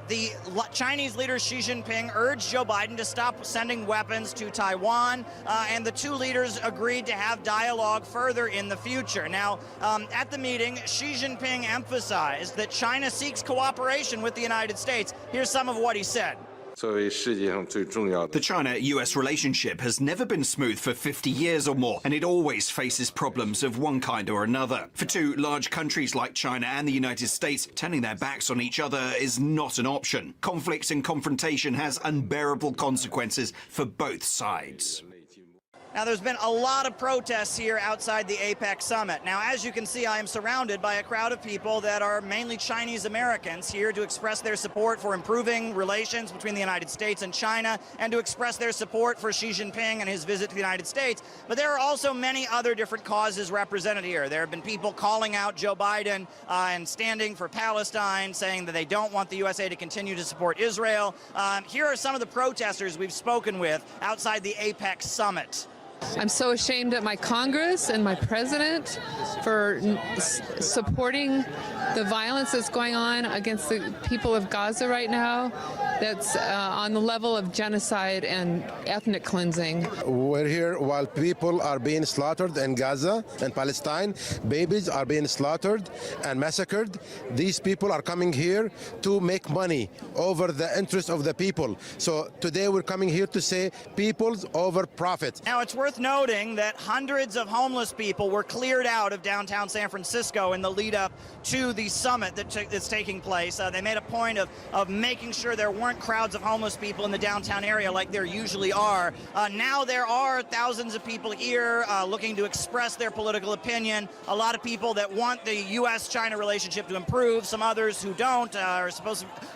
the Chinese leader Xi Jinping urged Joe Biden to stop sending weapons to Taiwan, and the two leaders agreed to have dialogue further in the future. Now, at the meeting, Xi Jinping emphasized that China seeks cooperation with the United States. Here's some of what he said. The China-US relationship has never been smooth for 50 years or more, and it always faces problems of one kind or another. For two large countries like China and the United States, turning their backs on each other is not an option. Conflict and confrontation has unbearable consequences for both sides. Now, there's been a lot of protests here outside the APEC summit. Now, as you can see, I am surrounded by a crowd of people that are mainly Chinese Americans here to express their support for improving relations between the United States and China and to express their support for Xi Jinping and his visit to the United States. But there are also many other different causes represented here. There have been people calling out Joe Biden and standing for Palestine, saying that they don't want the USA to continue to support Israel. Here are some of the protesters we've spoken with outside the APEC summit. I'm so ashamed at my Congress and my president for supporting the violence that's going on against the people of Gaza right now. That's on the level of genocide and ethnic cleansing. We're here while people are being slaughtered in Gaza and Palestine. Babies are being slaughtered and massacred. These people are coming here to make money over the interests of the people. So today we're coming here to say people's over profit. Now, it's worth noting that hundreds of homeless people were cleared out of downtown San Francisco in the lead up to the summit that's taking place. They made a point of making sure there weren't crowds of homeless people in the downtown area like there usually are. Now there are thousands of people here looking to express their political opinion. A lot of people that want the U.S.-China relationship to improve. Some others who don't are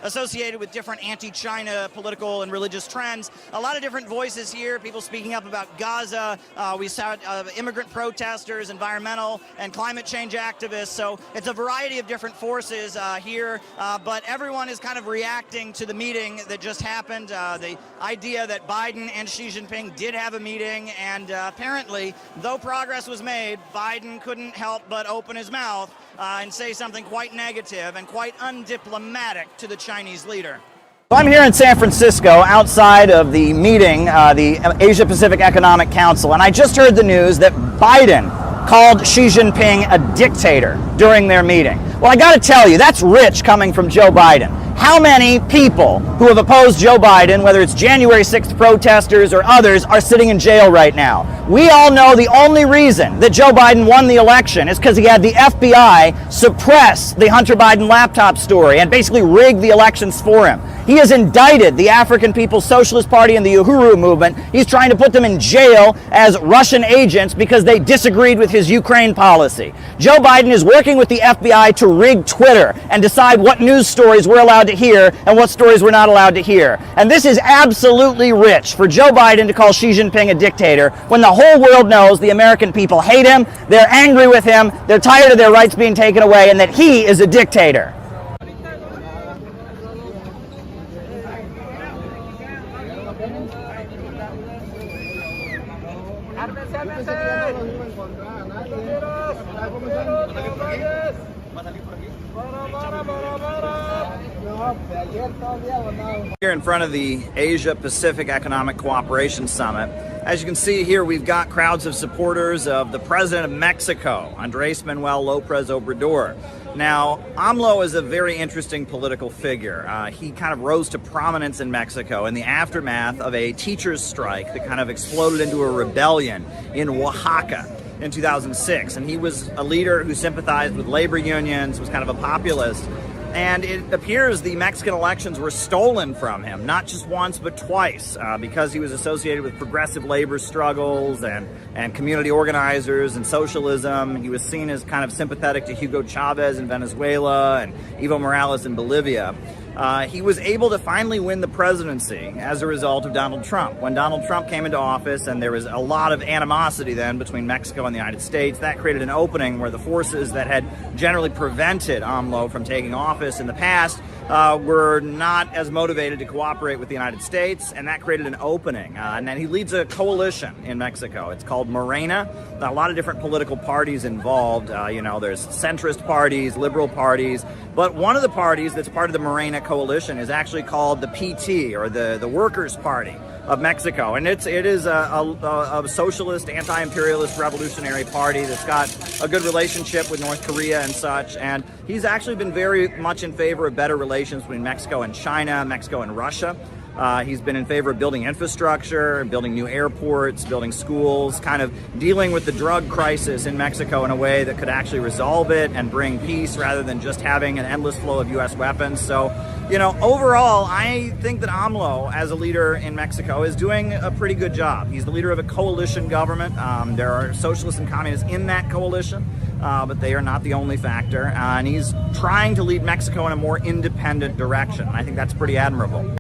associated with different anti-China political and religious trends. A lot of different voices here, people speaking up about Gaza. We saw immigrant protesters, environmental and climate change activists. So it's a variety of different forces here, but everyone is kind of reacting to the meeting that just happened. The idea that Biden and Xi Jinping did have a meeting, and apparently, though progress was made, Biden couldn't help but open his mouth and say something quite negative and quite undiplomatic to the Chinese leader. I'm here in San Francisco outside of the meeting, the Asia-Pacific Economic Council, and I just heard the news that Biden called Xi Jinping a dictator during their meeting. Well, I got to tell you, that's rich coming from Joe Biden. How many people who have opposed Joe Biden, whether it's January 6th protesters or others, are sitting in jail right now? We all know the only reason that Joe Biden won the election is because he had the FBI suppress the Hunter Biden laptop story and basically rig the elections for him. He has indicted the African People's Socialist Party and the Uhuru movement. He's trying to put them in jail as Russian agents because they disagreed with his Ukraine policy. Joe Biden is working with the FBI to rig Twitter and decide what news stories we're allowed to hear and what stories we're not allowed to hear. And this is absolutely rich for Joe Biden to call Xi Jinping a dictator when the whole world knows the American people hate him, they're angry with him, they're tired of their rights being taken away, and that he is a dictator. Here in front of the Asia-Pacific Economic Cooperation Summit, as you can see here, we've got crowds of supporters of the President of Mexico, Andrés Manuel López Obrador. Now, AMLO is a very interesting political figure. He kind of rose to prominence in Mexico in the aftermath of a teachers' strike that kind of exploded into a rebellion in Oaxaca in 2006. And he was a leader who sympathized with labor unions, was kind of a populist. And it appears the Mexican elections were stolen from him, not just once, but twice, because he was associated with progressive labor struggles and community organizers and socialism. He was seen as kind of sympathetic to Hugo Chavez in Venezuela and Evo Morales in Bolivia. He was able to finally win the presidency as a result of Donald Trump. When Donald Trump came into office, and there was a lot of animosity then between Mexico and the United States, that created an opening where the forces that had generally prevented AMLO from taking office in the past were not as motivated to cooperate with the United States, and that created an opening. And then he leads a coalition in Mexico. It's called Morena. A lot of different political parties involved. There's centrist parties, liberal parties, but one of the parties that's part of the Morena coalition is actually called the PT, or the Workers' Party of Mexico, and it is a socialist, anti-imperialist, revolutionary party that's got a good relationship with North Korea and such. And he's actually been very much in favor of better relations between Mexico and China, Mexico and Russia. He's been in favor of building infrastructure, building new airports, building schools, kind of dealing with the drug crisis in Mexico in a way that could actually resolve it and bring peace rather than just having an endless flow of U.S. weapons. So, overall, I think that AMLO, as a leader in Mexico, is doing a pretty good job. He's the leader of a coalition government. There are socialists and communists in that coalition, but they are not the only factor. And he's trying to lead Mexico in a more independent direction. I think that's pretty admirable.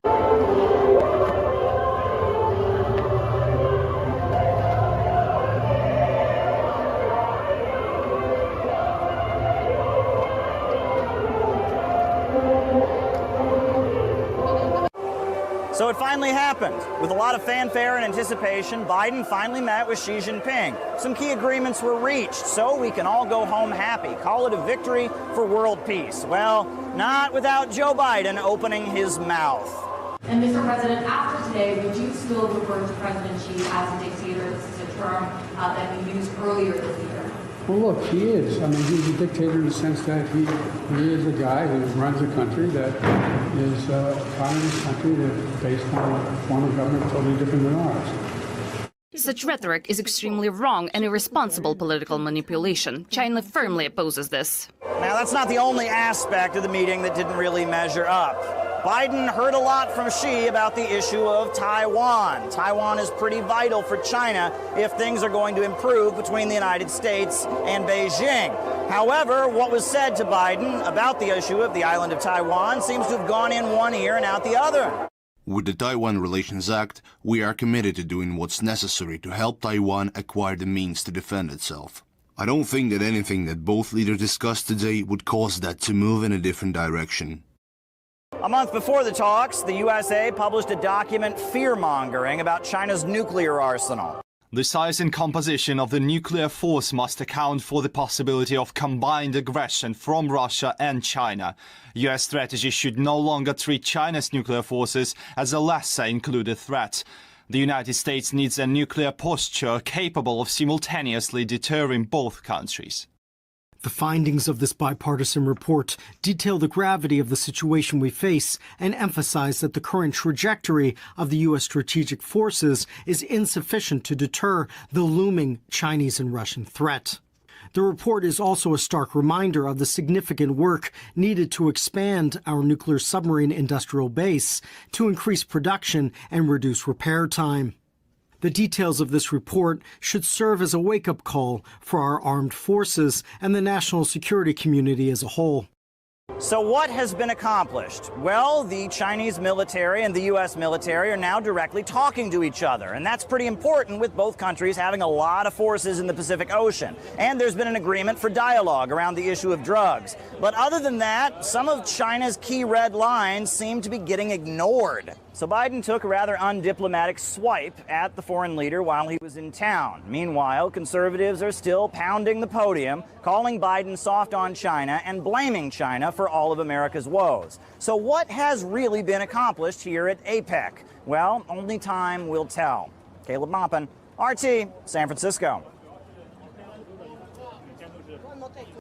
So it finally happened. With a lot of fanfare and anticipation, Biden finally met with Xi Jinping. Some key agreements were reached, so we can all go home happy. Call it a victory for world peace. Well, not without Joe Biden opening his mouth. And Mr. President, after today, would you still refer to President Xi as a dictator? This is a term that you used earlier this year. Well, look, he is. I mean, he's a dictator in the sense that he is a guy who runs a country that is a communist country that's based on a form of government totally different than ours. Such rhetoric is extremely wrong and irresponsible political manipulation. China firmly opposes this. Now, that's not the only aspect of the meeting that didn't really measure up. Biden heard a lot from Xi about the issue of Taiwan. Taiwan is pretty vital for China if things are going to improve between the United States and Beijing. However, what was said to Biden about the issue of the island of Taiwan seems to have gone in one ear and out the other. With the Taiwan Relations Act, we are committed to doing what's necessary to help Taiwan acquire the means to defend itself. I don't think that anything that both leaders discussed today would cause that to move in a different direction. A month before the talks, the USA published a document fear-mongering about China's nuclear arsenal. The size and composition of the nuclear force must account for the possibility of combined aggression from Russia and China. US strategy should no longer treat China's nuclear forces as a lesser included threat. The United States needs a nuclear posture capable of simultaneously deterring both countries. The findings of this bipartisan report detail the gravity of the situation we face and emphasize that the current trajectory of the U.S. strategic forces is insufficient to deter the looming Chinese and Russian threat. The report is also a stark reminder of the significant work needed to expand our nuclear submarine industrial base to increase production and reduce repair time. The details of this report should serve as a wake-up call for our armed forces and the national security community as a whole. So what has been accomplished? Well, the Chinese military and the U.S. military are now directly talking to each other, and that's pretty important with both countries having a lot of forces in the Pacific Ocean. And there's been an agreement for dialogue around the issue of drugs. But other than that, some of China's key red lines seem to be getting ignored. So Biden took a rather undiplomatic swipe at the foreign leader while he was in town. Meanwhile, conservatives are still pounding the podium, calling Biden soft on China and blaming China for all of America's woes. So what has really been accomplished here at APEC? Well, only time will tell. Caleb Maupin, RT, San Francisco.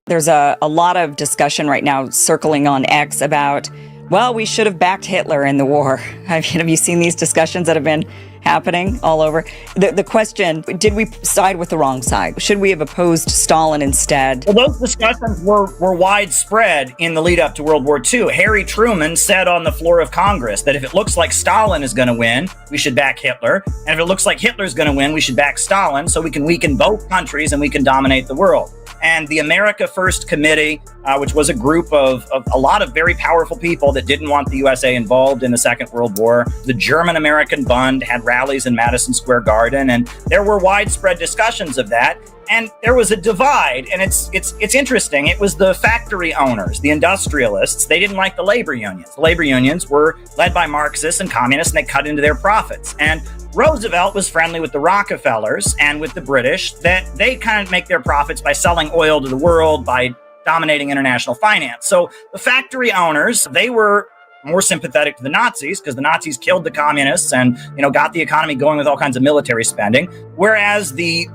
There's a lot of discussion right now circling on X about, well, we should have backed Hitler in the war. Have you seen these discussions that have been happening all over? The question, did we side with the wrong side? Should we have opposed Stalin instead? Well, those discussions were widespread in the lead up to World War II. Harry Truman said on the floor of Congress that if it looks like Stalin is going to win, we should back Hitler. And if it looks like Hitler's going to win, we should back Stalin so we can weaken both countries and we can dominate the world. And the America First Committee, which was a group of a lot of very powerful people that didn't want the USA involved in the Second World War. The German-American Bund had rallies in Madison Square Garden, and there were widespread discussions of that. And there was a divide, and it's interesting. It was the factory owners, the industrialists. They didn't like the labor unions. The labor unions were led by Marxists and communists, and they cut into their profits. And Roosevelt was friendly with the Rockefellers and with the British, that they kind of make their profits by selling oil to the world, by dominating international finance. So the factory owners, they were more sympathetic to the Nazis because the Nazis killed the communists and, got the economy going with all kinds of military spending. Whereas the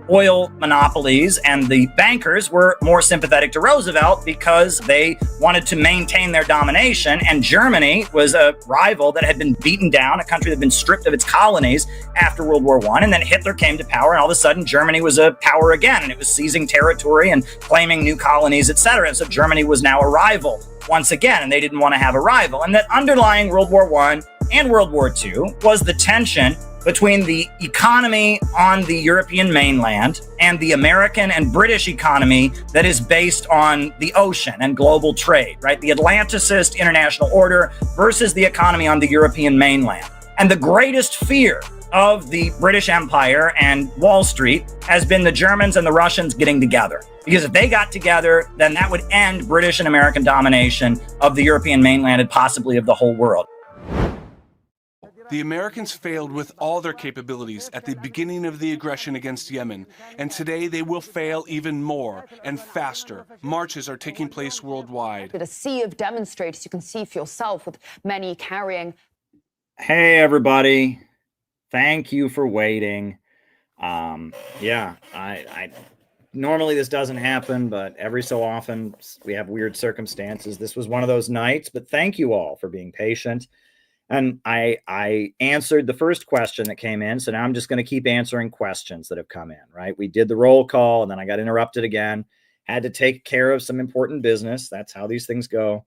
oil monopolies and the bankers were more sympathetic to Roosevelt because they wanted to maintain their domination. And Germany was a rival that had been beaten down, a country that had been stripped of its colonies after World War I. And then Hitler came to power, and all of a sudden Germany was a power again, and it was seizing territory and claiming new colonies, etc. And so Germany was now a rival once again, and they didn't want to have a rival. And that underlying World War I and World War II was the tension between the economy on the European mainland and the American and British economy that is based on the ocean and global trade, right? The Atlanticist international order versus the economy on the European mainland. And the greatest fear of the British Empire and Wall Street has been the Germans and the Russians getting together. Because if they got together, then that would end British and American domination of the European mainland and possibly of the whole world. The Americans failed with all their capabilities at the beginning of the aggression against Yemen, and today they will fail even more and faster. Marches are taking place worldwide. A sea of demonstrators, you can see for yourself, with many carrying. Hey, everybody. Thank you for waiting. Normally this doesn't happen, but every so often we have weird circumstances. This was one of those nights, but thank you all for being patient. And I answered the first question that came in, so now I'm just going to keep answering questions that have come in, right? We did the roll call, and then I got interrupted again. Had to take care of some important business. That's how these things go.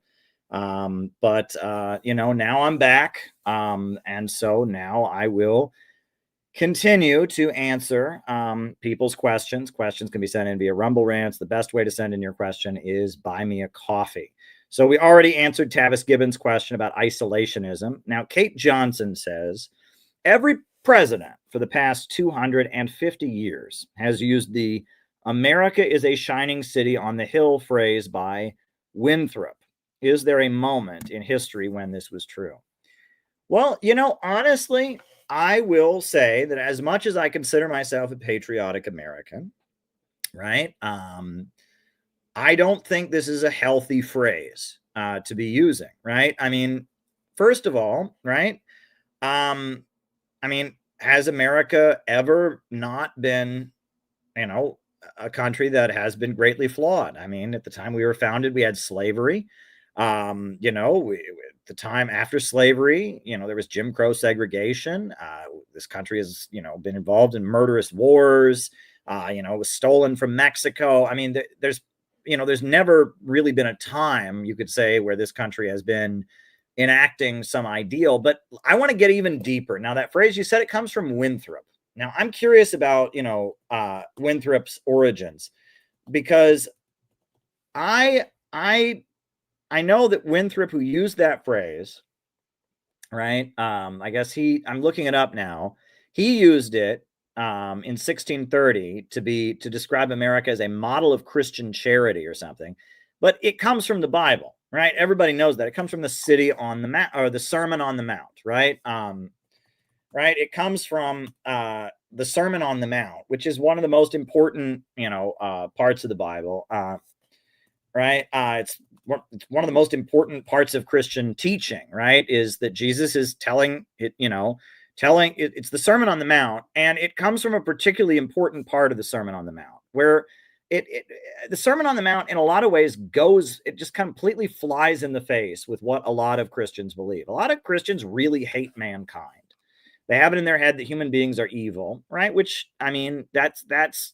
Now I'm back. And so now I will continue to answer people's questions. Questions can be sent in via Rumble Rants. The best way to send in your question is buy me a coffee. So we already answered Tavis Gibbons' question about isolationism. Now, Kate Johnson says, every president for the past 250 years has used the America is a shining city on the hill phrase by Winthrop. Is there a moment in history when this was true? Well, honestly, I will say that as much as I consider myself a patriotic American, right? I don't think this is a healthy phrase to be using, right? I mean, first of all, right? Has America ever not been, a country that has been greatly flawed. I mean, at the time we were founded, we had slavery. You know, at the time after slavery, you know, there was Jim Crow segregation. This country has, you know, been involved in murderous wars. You know, it was stolen from Mexico. I mean, there's, you know, there's never really been a time, you could say, where this country has been enacting some ideal. But I want to get even deeper. Now, that phrase you said, it comes from Winthrop. Now, I'm curious about, you know, Winthrop's origins, because I know that Winthrop, who used that phrase, right? I guess I'm looking it up now. He used it in 1630 to describe America as a model of Christian charity or something. But it comes from the Bible, right? Everybody knows that. It comes from the City on the Mount, or the Sermon on the Mount, right? Right? It comes from the Sermon on the Mount, which is one of the most important, you know, parts of the Bible, right? It's one of the most important parts of Christian teaching, right? Is that Jesus is telling it, you know, it's the Sermon on the Mount, and it comes from a particularly important part of the Sermon on the Mount, where the Sermon on the Mount in a lot of ways it just completely flies in the face with what a lot of Christians believe. A lot of Christians really hate mankind. They have it in their head that human beings are evil, right? Which, I mean, I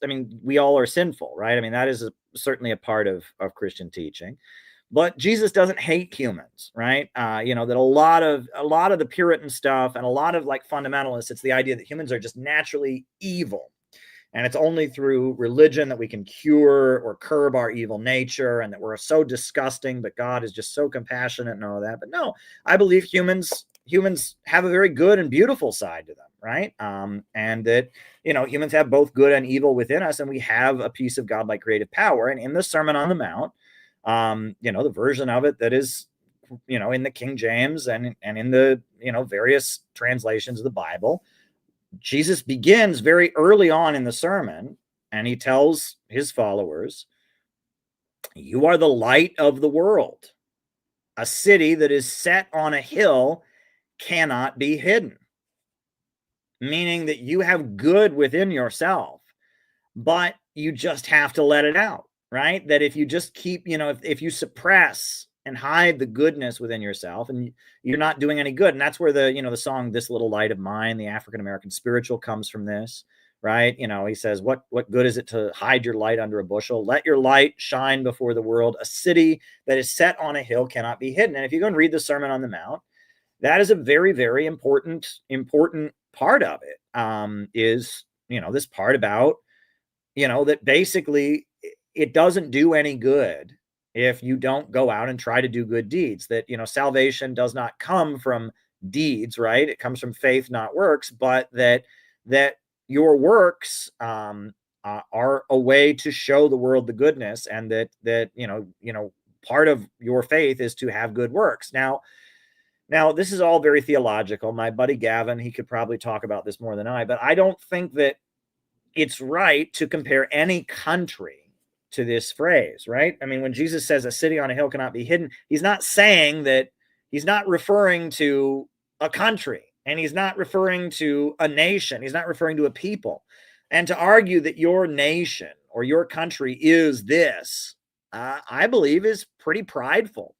mean, we all are sinful, right? I mean, that is certainly a part of Christian teaching. But Jesus doesn't hate humans, right? You know, that a lot of the Puritan stuff and a lot of like fundamentalists, it's the idea that humans are just naturally evil. And it's only through religion that we can cure or curb our evil nature, and that we're so disgusting, but God is just so compassionate and all that. But no, I believe humans have a very good and beautiful side to them, right? And that, you know, humans have both good and evil within us, and we have a piece of godlike creative power. And in the Sermon on the Mount, you know, the version of it that is, you know, in the King James and in the, you know, various translations of the Bible, Jesus begins very early on in the sermon, and he tells his followers, "You are the light of the world. A city that is set on a hill cannot be hidden." Meaning that you have good within yourself, but you just have to let it out, right? That if you just keep, you know, if you suppress and hide the goodness within yourself, and you're not doing any good. And that's where the, you know, the song "This Little Light of Mine," the African-American spiritual, comes from this, right? You know, he says, what good is it to hide your light under a bushel? Let your light shine before the world. A city that is set on a hill cannot be hidden. And if you go and read the Sermon on the Mount, that is a very, very important part of it, is, you know, this part about, you know, that basically it doesn't do any good if you don't go out and try to do good deeds. That, you know, salvation does not come from deeds, right? It comes from faith, not works, but that your works are a way to show the world the goodness, and that you know part of your faith is to have good works. Now this is all very theological. My buddy Gavin, he could probably talk about this more than I, but I don't think that it's right to compare any country to this phrase, right? I mean, when Jesus says a city on a hill cannot be hidden, he's not saying that, he's not referring to a country, and he's not referring to a nation. He's not referring to a people. And to argue that your nation or your country is this, I believe is pretty prideful.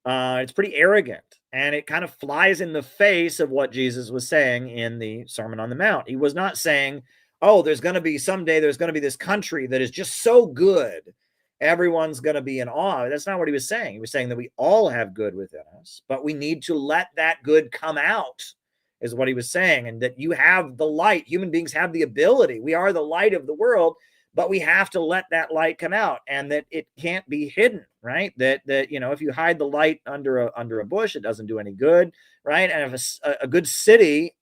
It's pretty arrogant, and it kind of flies in the face of what Jesus was saying in the Sermon on the Mount. He was not saying, oh, someday there's going to be this country that is just so good, everyone's going to be in awe. That's not what he was saying. He was saying that we all have good within us, but we need to let that good come out, is what he was saying. And that you have the light. Human beings have the ability. We are the light of the world, but we have to let that light come out, and that it can't be hidden, right? That you know, if you hide the light under a bush, it doesn't do any good, right? And if a good city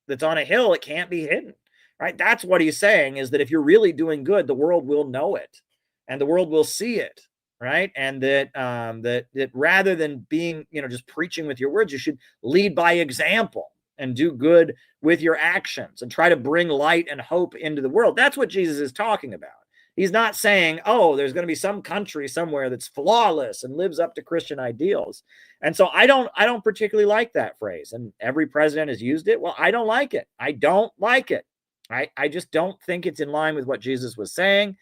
that's on a hill, it can't be hidden. Right? That's what he's saying, is that if you're really doing good, the world will know it, and the world will see it, right? And that that rather than being, you know, just preaching with your words, you should lead by example and do good with your actions and try to bring light and hope into the world. That's what Jesus is talking about. He's not saying, oh, there's going to be some country somewhere that's flawless and lives up to Christian ideals. And so I don't particularly like that phrase. And every president has used it. Well, I don't like it. I don't like it. I just don't think it's in line with what Jesus was saying.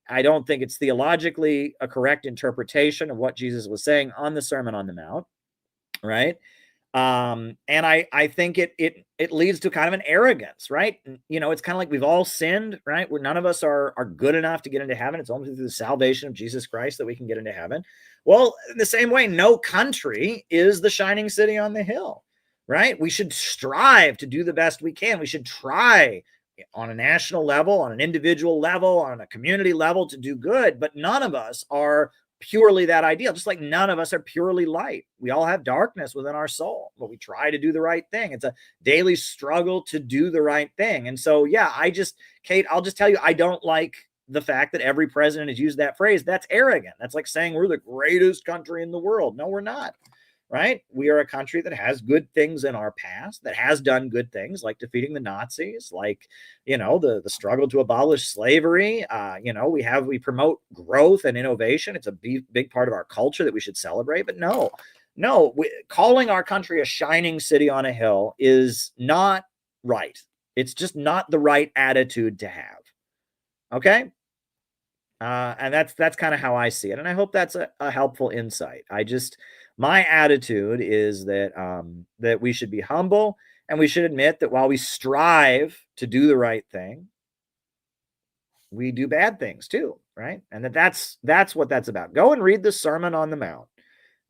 I don't think it's theologically a correct interpretation of what Jesus was saying on the Sermon on the Mount, right? And I think it leads to kind of an arrogance, right? You know, it's kind of like we've all sinned, right? Where none of us are good enough to get into heaven. It's only through the salvation of Jesus Christ that we can get into heaven. Well, in the same way, no country is the shining city on the hill, right? We should strive to do the best we can. We should try on a national level, on an individual level, on a community level to do good, but none of us are purely that ideal, just like none of us are purely light. We all have darkness within our soul, but we try to do the right thing. It's a daily struggle to do the right thing. And so, yeah, Kate, I'll just tell you, I don't like the fact that every president has used that phrase. That's arrogant. That's like saying we're the greatest country in the world. No, we're not. Right? We are a country that has good things in our past, that has done good things like defeating the Nazis, like, you know, the struggle to abolish slavery. You know, we promote growth and innovation. It's a big part of our culture that we should celebrate. But calling our country a shining city on a hill is not right. It's just not the right attitude to have. Okay? And that's kind of how I see it. And I hope that's a helpful insight. My attitude is that we should be humble, and we should admit that while we strive to do the right thing, we do bad things too, right? And that's what that's about. Go and read the Sermon on the Mount.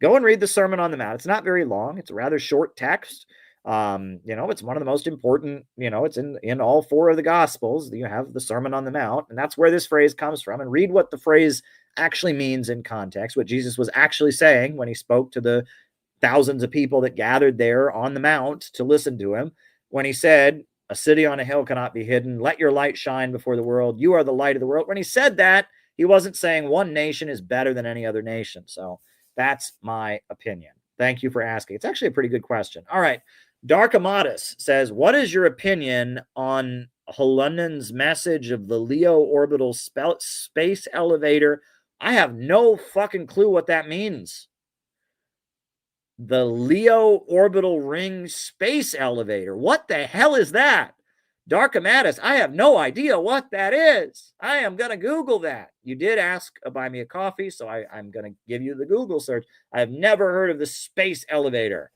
Go and read the Sermon on the Mount. It's not very long. It's a rather short text. You know, it's one of the most important, you know, it's in all four of the Gospels. You have the Sermon on the Mount, and that's where this phrase comes from. And read what the phrase actually means in context, what Jesus was actually saying when he spoke to the thousands of people that gathered there on the Mount to listen to him, when he said, "A city on a hill cannot be hidden. Let your light shine before the world. You are the light of the world." When he said that, he wasn't saying one nation is better than any other nation. So that's my opinion. Thank you for asking. It's actually a pretty good question. All right. Dark Amatus says, what is your opinion on Hulunan's message of the Leo orbital space elevator? I have no fucking clue what that means. The Leo orbital ring space elevator. What the hell is that? Dark Amatus, I have no idea what that is. I am going to Google that. You did ask buy me a coffee, so I'm going to give you the Google search. I have never heard of the space elevator.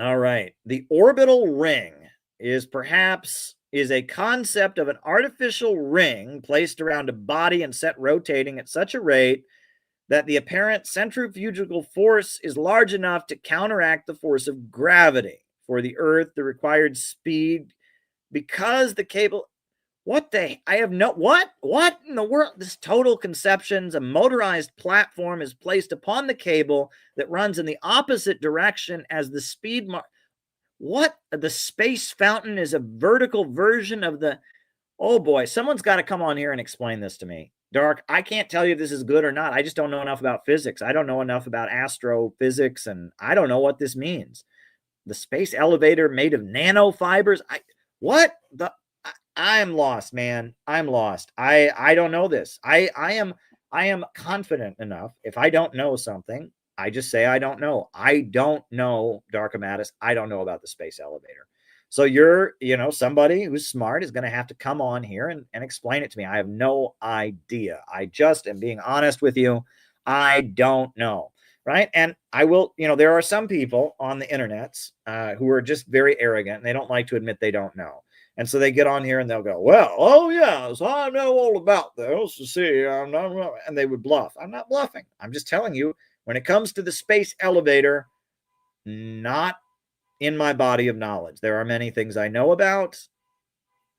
All right. The orbital ring is a concept of an artificial ring placed around a body and set rotating at such a rate that the apparent centrifugal force is large enough to counteract the force of gravity. For the Earth, the required speed, because the cable... What in the world? This total conceptions, a motorized platform is placed upon the cable that runs in the opposite direction as the speed. What? The space fountain is a vertical version of the... Oh boy, someone's got to come on here and explain this to me. Dark, I can't tell you if this is good or not. I just don't know enough about physics. I don't know enough about astrophysics, and I don't know what this means. The space elevator made of nanofibers. I'm lost, man. I'm lost. I don't know this. I am confident enough. If I don't know something, I just say I don't know. I don't know, Dark Amatus. I don't know about the space elevator. So somebody who's smart is going to have to come on here and explain it to me. I have no idea. I just am being honest with you. I don't know. Right. And I will, there are some people on the internets who are just very arrogant and they don't like to admit they don't know. And so they get on here and they'll go, well, oh yeah, so I know all about this. See, and they would bluff. I'm not bluffing. I'm just telling you, when it comes to the space elevator, not in my body of knowledge. There are many things I know about.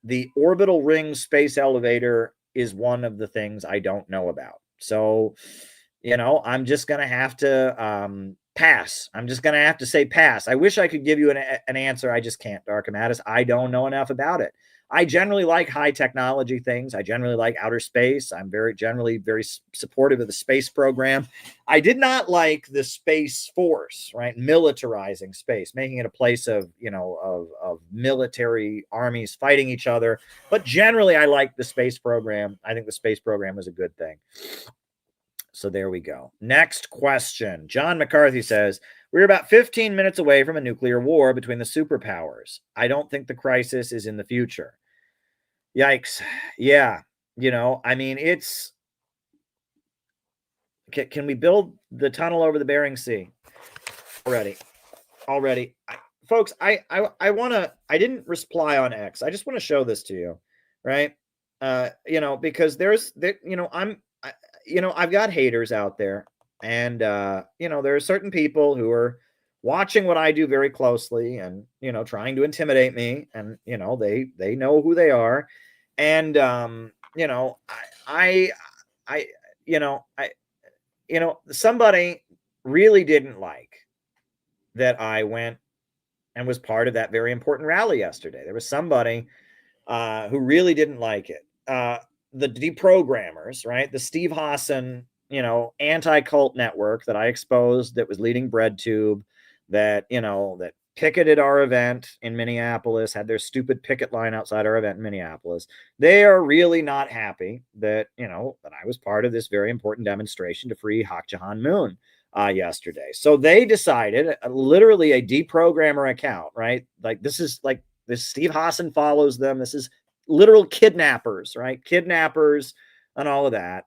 The orbital ring space elevator is one of the things I don't know about. So, I'm just going to have to pass. I'm just going to have to say pass. I wish I could give you an answer. I just can't, Dark Amatus. I don't know enough about it. I generally like high technology things. I generally like outer space. I'm generally very supportive of the space program. I did not like the Space Force, right? Militarizing space, making it a place of military armies fighting each other. But generally, I like the space program. I think the space program was a good thing. So there we go. Next question. John McCarthy says, we're about 15 minutes away from a nuclear war between the superpowers. I don't think the crisis is in the future. Yikes. Yeah. You know, I mean, it's, can we build the tunnel over the Bering Sea already? Folks, I want to, I didn't reply on X. I just want to show this to you, right? You know, because you know, you know, I've got haters out there, and you know, there are certain people who are watching what I do very closely and, you know, trying to intimidate me, and, you know, they know who they are. And you know, I you know, you know, somebody really didn't like that I went and was part of that very important rally yesterday. There was somebody who really didn't like it. The deprogrammers, right? The Steve Hassan, you know, anti-cult network that I exposed, that was leading BreadTube, that, you know, that picketed our event in Minneapolis, had their stupid picket line outside our event in Minneapolis. They are really not happy that, you know, that I was part of this very important demonstration to free Hak Jahan Moon yesterday. So they decided, literally a deprogrammer account, right? Like, this is like, this Steve Hassan follows them. This is literal kidnappers, right? Kidnappers and all of that.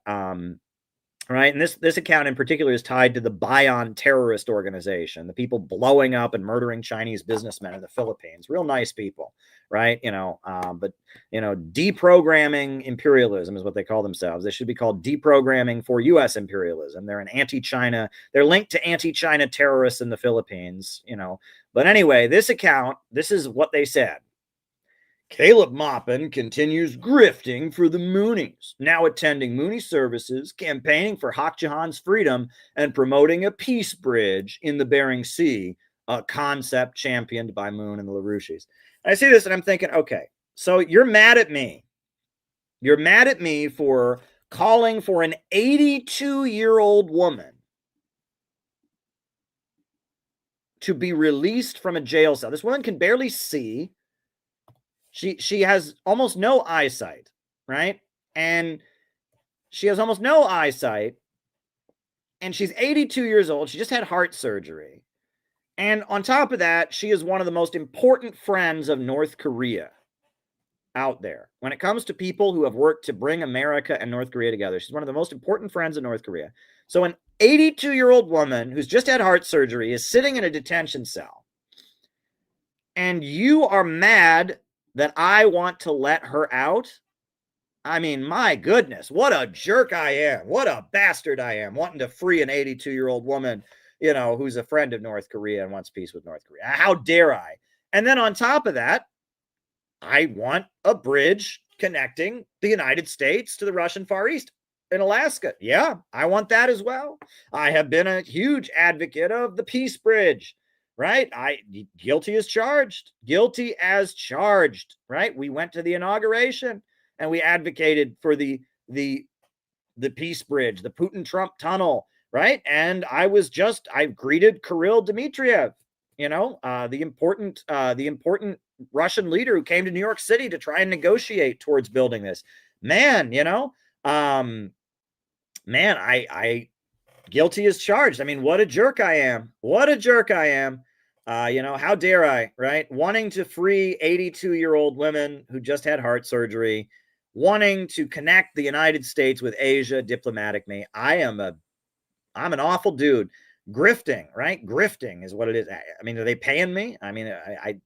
Right. And this account in particular is tied to the Bayon terrorist organization, the people blowing up and murdering Chinese businessmen in the Philippines. Real nice people, right? You know, but, you know, deprogramming imperialism is what they call themselves. They should be called deprogramming for US imperialism. They're an anti-China, they're linked to anti-China terrorists in the Philippines, you know. But anyway, this account, this is what they said. Caleb Maupin continues grifting for the Moonies, now attending Mooney services, campaigning for Hak Jahan's freedom, and promoting a peace bridge in the Bering Sea, a concept championed by Moon and the LaRouches. I see this and I'm thinking, okay, so you're mad at me. You're mad at me for calling for an 82-year-old woman to be released from a jail cell. This woman can barely see. She has almost no eyesight, right? And she has almost no eyesight. And she's 82 years old. She just had heart surgery. And on top of that, she is one of the most important friends of North Korea out there. When it comes to people who have worked to bring America and North Korea together, she's one of the most important friends of North Korea. So an 82-year-old woman who's just had heart surgery is sitting in a detention cell. And you are mad that I want to let her out? I mean, my goodness, what a jerk I am. What a bastard I am, wanting to free an 82-year-old woman, you know, who's a friend of North Korea and wants peace with North Korea. How dare I? And then on top of that, I want a bridge connecting the United States to the Russian Far East in Alaska. Yeah, I want that as well. I have been a huge advocate of the peace bridge. Right? Guilty as charged. Guilty as charged. Right? We went to the inauguration and we advocated for the peace bridge, the Putin-Trump tunnel, right? And I greeted Kirill Dmitriev, you know, the important Russian leader who came to New York City to try and negotiate towards building this. Man, you know, man, I guilty as charged. I mean, what a jerk I am. What a jerk I am. You know, how dare I, right? Wanting to free 82-year-old women who just had heart surgery, wanting to connect the United States with Asia, diplomatic me. I'm an awful dude. Grifting, right? Grifting is what it is. I mean, are they paying me? I mean,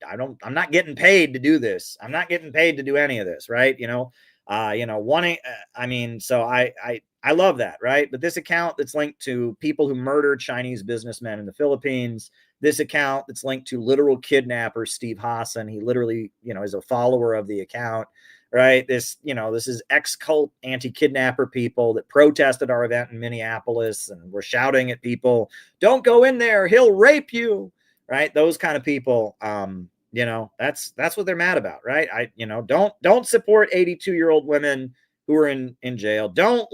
I'm not getting paid to do this. I'm not getting paid to do any of this, right? You know, wanting, I mean, so I love that, right? But this account that's linked to people who murdered Chinese businessmen in the Philippines, this account that's linked to literal kidnapper Steve Hassan, he literally, you know, is a follower of the account, right? This, you know, this is ex-cult anti-kidnapper people that protested our event in Minneapolis and were shouting at people, don't go in there, he'll rape you, right? Those kind of people, you know, that's what they're mad about, right? You know, don't support 82-year-old women who are in jail. Don't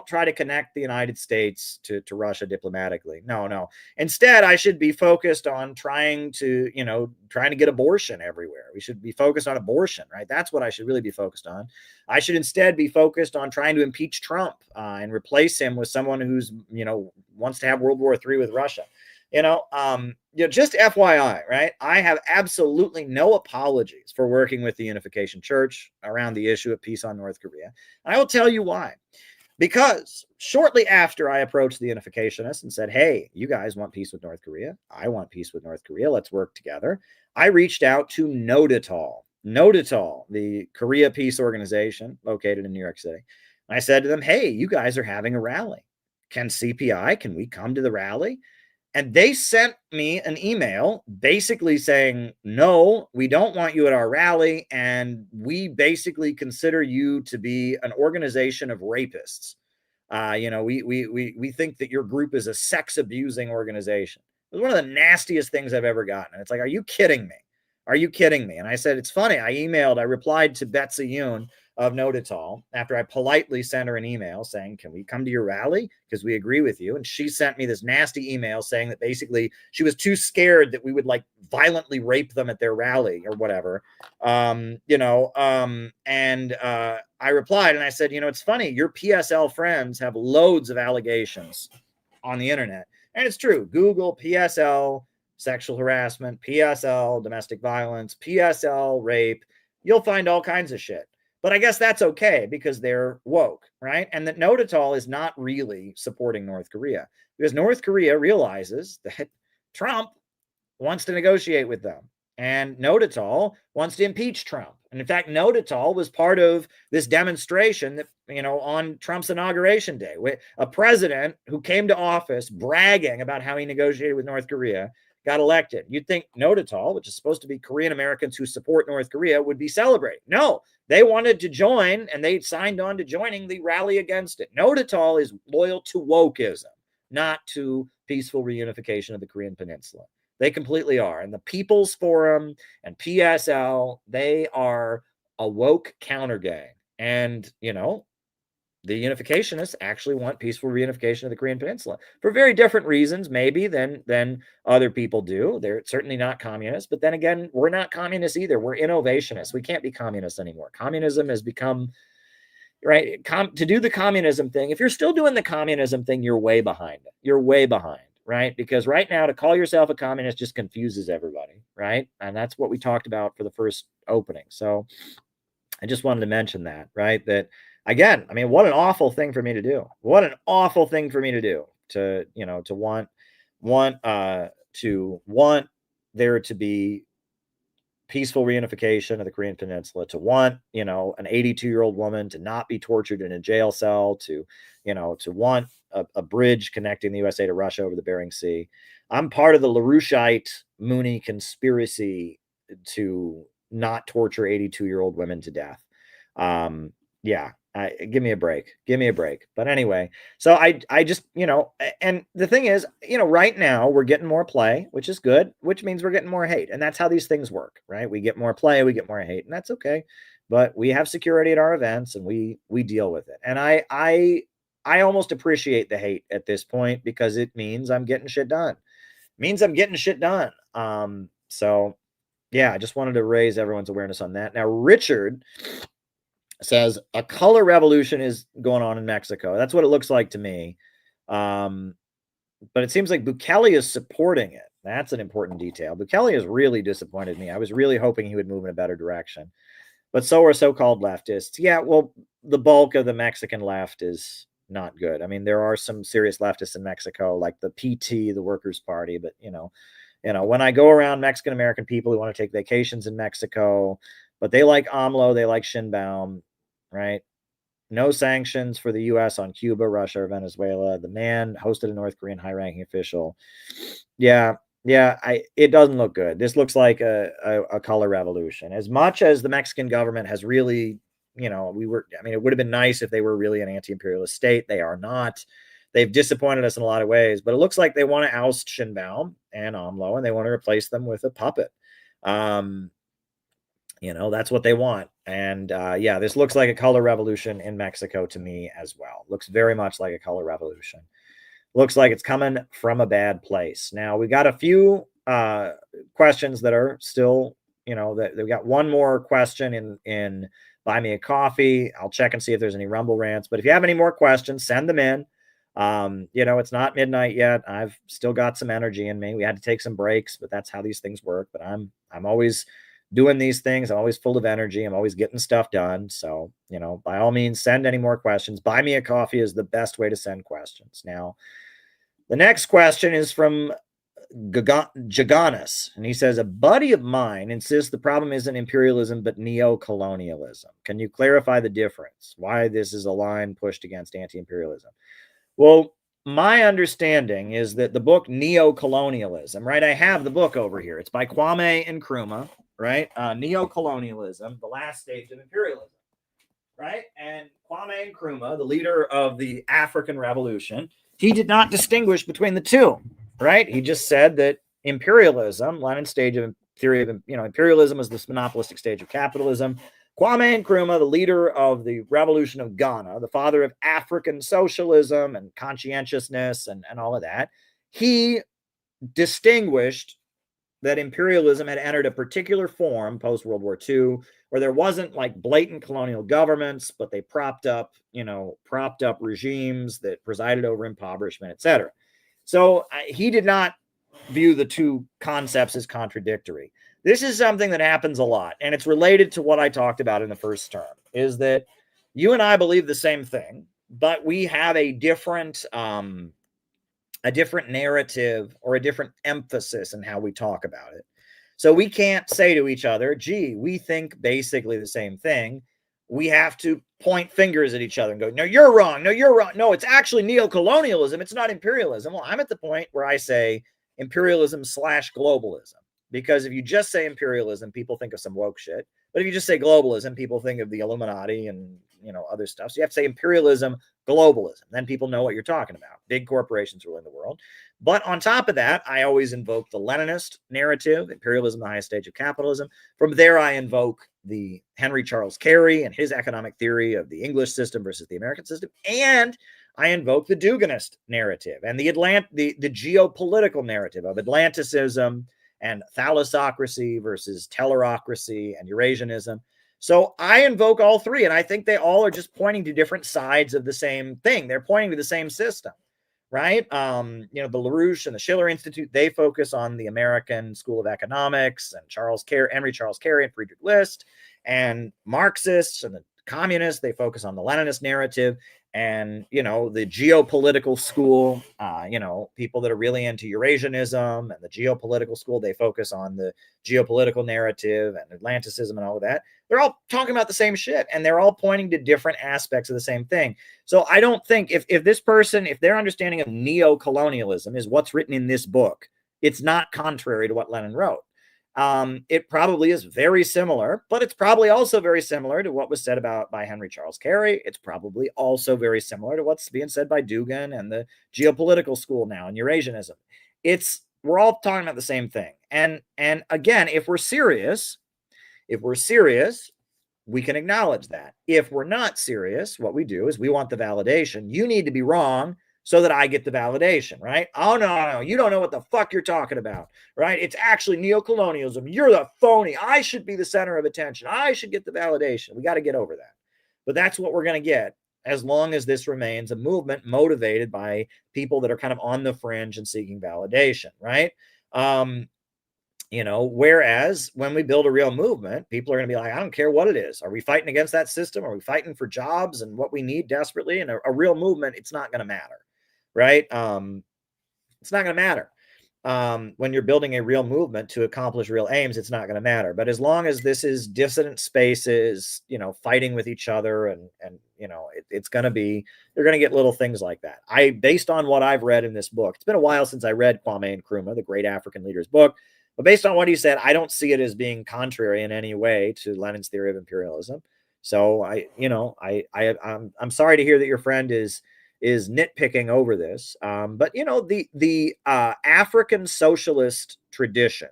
try to connect the United States to Russia diplomatically. No. Instead, I should be focused on trying to get abortion everywhere. We should be focused on abortion, right? That's what I should really be focused on. I should instead be focused on trying to impeach Trump and replace him with someone who's, you know, wants to have World War III with Russia. Just FYI, right? I have absolutely no apologies for working with the Unification Church around the issue of peace on North Korea. And I will tell you why. Because shortly after I approached the Unificationists and said, hey, you guys want peace with North Korea? I want peace with North Korea. Let's work together. I reached out to Notital, the Korea Peace Organization located in New York City. And I said to them, hey, you guys are having a rally. Can we come to the rally? And they sent me an email basically saying, no, we don't want you at our rally. And we basically consider you to be an organization of rapists. We think that your group is a sex abusing organization. It was one of the nastiest things I've ever gotten. And it's like, are you kidding me? Are you kidding me? And I said, it's funny. I replied to Betsy Yoon of Notital after I politely sent her an email saying, can we come to your rally? Because we agree with you. And she sent me this nasty email saying that basically she was too scared that we would like violently rape them at their rally or whatever. I replied and I said, it's funny. Your PSL friends have loads of allegations on the internet. And it's true. Google PSL, sexual harassment, PSL, domestic violence, PSL, rape. You'll find all kinds of shit. But I guess that's okay because they're woke, right? And that Notital is not really supporting North Korea because North Korea realizes that Trump wants to negotiate with them. And Notital wants to impeach Trump. And in fact, Notital was part of this demonstration that, on Trump's inauguration day, a president who came to office bragging about how he negotiated with North Korea got elected. You'd think Notital, which is supposed to be Korean Americans who support North Korea, would be celebrating. No, they wanted to join and they signed on to joining the rally against it. Notital is loyal to wokeism, not to peaceful reunification of the Korean Peninsula. They completely are. And the People's Forum and PSL, they are a woke counter gang. And, the unificationists actually want peaceful reunification of the Korean Peninsula for very different reasons, maybe than other people do. They're certainly not communists, but then again, we're not communists either. We're innovationists. We can't be communists anymore. Communism has become, right, to do the communism thing. If you're still doing the communism thing, you're way behind it. You're way behind, right? Because right now, to call yourself a communist just confuses everybody, right? And that's what we talked about for the first opening. So I just wanted to mention that, right? That again, I mean, what an awful thing for me to do. What an awful thing for me to do to want there to be peaceful reunification of the Korean Peninsula, to want, an 82-year-old woman to not be tortured in a jail cell, to want a bridge connecting the USA to Russia over the Bering Sea. I'm part of the LaRoucheite Mooney conspiracy to not torture 82-year-old women to death. Give me a break. But anyway, so I just, and the thing is, right now we're getting more play, which is good, which means we're getting more hate. And that's how these things work, right? We get more play, we get more hate, and that's okay. But we have security at our events and we deal with it. And I almost appreciate the hate at this point because it means I'm getting shit done. So yeah, I just wanted to raise everyone's awareness on that. Now, Richard says a color revolution is going on in Mexico. That's what it looks like to me. But it seems like Bukele is supporting it. That's an important detail. Bukele has really disappointed me. I was really hoping he would move in a better direction. But so are so-called leftists. Yeah, well, the bulk of the Mexican left is not good. I mean, there are some serious leftists in Mexico, like the PT, the Workers' Party. But, when I go around Mexican-American people who want to take vacations in Mexico, but they like AMLO, they like Sheinbaum, right? No sanctions for the U.S. on Cuba, Russia, or Venezuela. The man hosted a North Korean high-ranking official. Yeah, it doesn't look good. This looks like a color revolution. As much as the Mexican government has really, it would have been nice if they were really an anti-imperialist state. They are not. They've disappointed us in a lot of ways, but it looks like they want to oust Sheinbaum and AMLO, and they want to replace them with a puppet. That's what they want. And this looks like a color revolution in Mexico to me as well. Looks very much like a color revolution. Looks like it's coming from a bad place. Now, we got a few questions that are still, that we got one more question in Buy Me a Coffee. I'll check and see if there's any Rumble rants. But if you have any more questions, send them in. It's not midnight yet. I've still got some energy in me. We had to take some breaks, but that's how these things work. But I'm always doing these things. I'm always full of energy. I'm always getting stuff done. So, by all means, send any more questions. Buy me a coffee is the best way to send questions. Now, the next question is from Jaganis, and he says, a buddy of mine insists the problem isn't imperialism, but neo-colonialism. Can you clarify the difference? Why this is a line pushed against anti-imperialism? Well, my understanding is that the book Neocolonialism, right? I have the book over here. It's by Kwame Nkrumah, right? Neocolonialism, the last stage of imperialism, right? And Kwame Nkrumah, the leader of the African Revolution, he did not distinguish between the two, right? He just said that imperialism, Lenin's stage of theory of, imperialism was this monopolistic stage of capitalism. Kwame Nkrumah, the leader of the revolution of Ghana, the father of African socialism and conscientiousness and all of that, he distinguished that imperialism had entered a particular form post-World War II, where there wasn't like blatant colonial governments, but they propped up regimes that presided over impoverishment, etc. So he did not view the two concepts as contradictory. This is something that happens a lot, and it's related to what I talked about in the first term, is that you and I believe the same thing, but we have a different narrative or a different emphasis in how we talk about it. So we can't say to each other, gee, we think basically the same thing. We have to point fingers at each other and go, no, you're wrong. No, you're wrong. No, it's actually neocolonialism. It's not imperialism. Well, I'm at the point where I say imperialism / globalism. Because if you just say imperialism, people think of some woke shit. But if you just say globalism, people think of the Illuminati and, other stuff. So you have to say imperialism, globalism. Then people know what you're talking about. Big corporations ruling the world. But on top of that, I always invoke the Leninist narrative, imperialism, the highest stage of capitalism. From there, I invoke the Henry Charles Carey and his economic theory of the English system versus the American system. And I invoke the Duginist narrative and the geopolitical narrative of Atlanticism and thalassocracy versus tellerocracy and Eurasianism. So I invoke all three, and I think they all are just pointing to different sides of the same thing. They're pointing to the same system, right? The LaRouche and the Schiller Institute, they focus on the American School of Economics, and Henry Charles Carey and Friedrich List, and Marxists and the communists, they focus on the Leninist narrative. And, the geopolitical school, people that are really into Eurasianism and the geopolitical school, they focus on the geopolitical narrative and Atlanticism and all of that. They're all talking about the same shit, and they're all pointing to different aspects of the same thing. So I don't think if their understanding of neo-colonialism is what's written in this book, it's not contrary to what Lenin wrote. It probably is very similar, but it's probably also very similar to what was said by Henry Charles Carey. It's probably also very similar to what's being said by Dugin and the geopolitical school now and Eurasianism. We're all talking about the same thing. And again, if we're serious, we can acknowledge that. If we're not serious, what we do is we want the validation. You need to be wrong so that I get the validation, right? Oh, no, you don't know what the fuck you're talking about, right? It's actually neocolonialism. You're the phony. I should be the center of attention. I should get the validation. We got to get over that. But that's what we're going to get as long as this remains a movement motivated by people that are kind of on the fringe and seeking validation, right? Whereas when we build a real movement, people are going to be like, I don't care what it is. Are we fighting against that system? Are we fighting for jobs and what we need desperately? And a real movement, it's not going to matter. Right? It's not going to matter. When you're building a real movement to accomplish real aims, it's not going to matter. But as long as this is dissident spaces, fighting with each other and it's going to be, you're going to get little things like that. Based on what I've read in this book, it's been a while since I read Kwame Nkrumah, the great African leader's book, but based on what he said, I don't see it as being contrary in any way to Lenin's theory of imperialism. So I'm sorry to hear that your friend is nitpicking over this. But the African socialist tradition,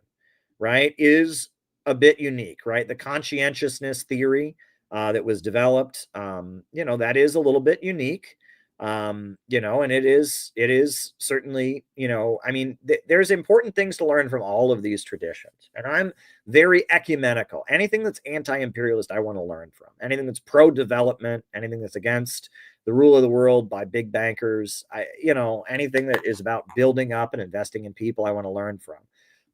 right, is a bit unique, right? The conscientiousness theory that was developed, that is a little bit unique. You know, and it is certainly, you know, I mean, there's important things to learn from all of these traditions. And I'm very ecumenical. Anything that's anti-imperialist, I want to learn from. Anything that's pro-development, anything that's against the rule of the world by big bankers, you know, anything that is about building up and investing in people, I want to learn from.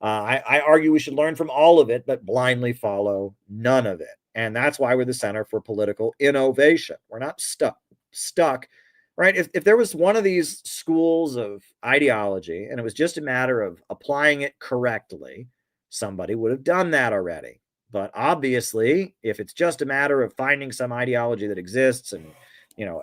I argue we should learn from all of it, but blindly follow none of it. And that's why we're the Center for Political Innovation. We're not stuck, right? If there was one of these schools of ideology and it was just a matter of applying it correctly, somebody would have done that already. But obviously, if it's just a matter of finding some ideology that exists and, you know,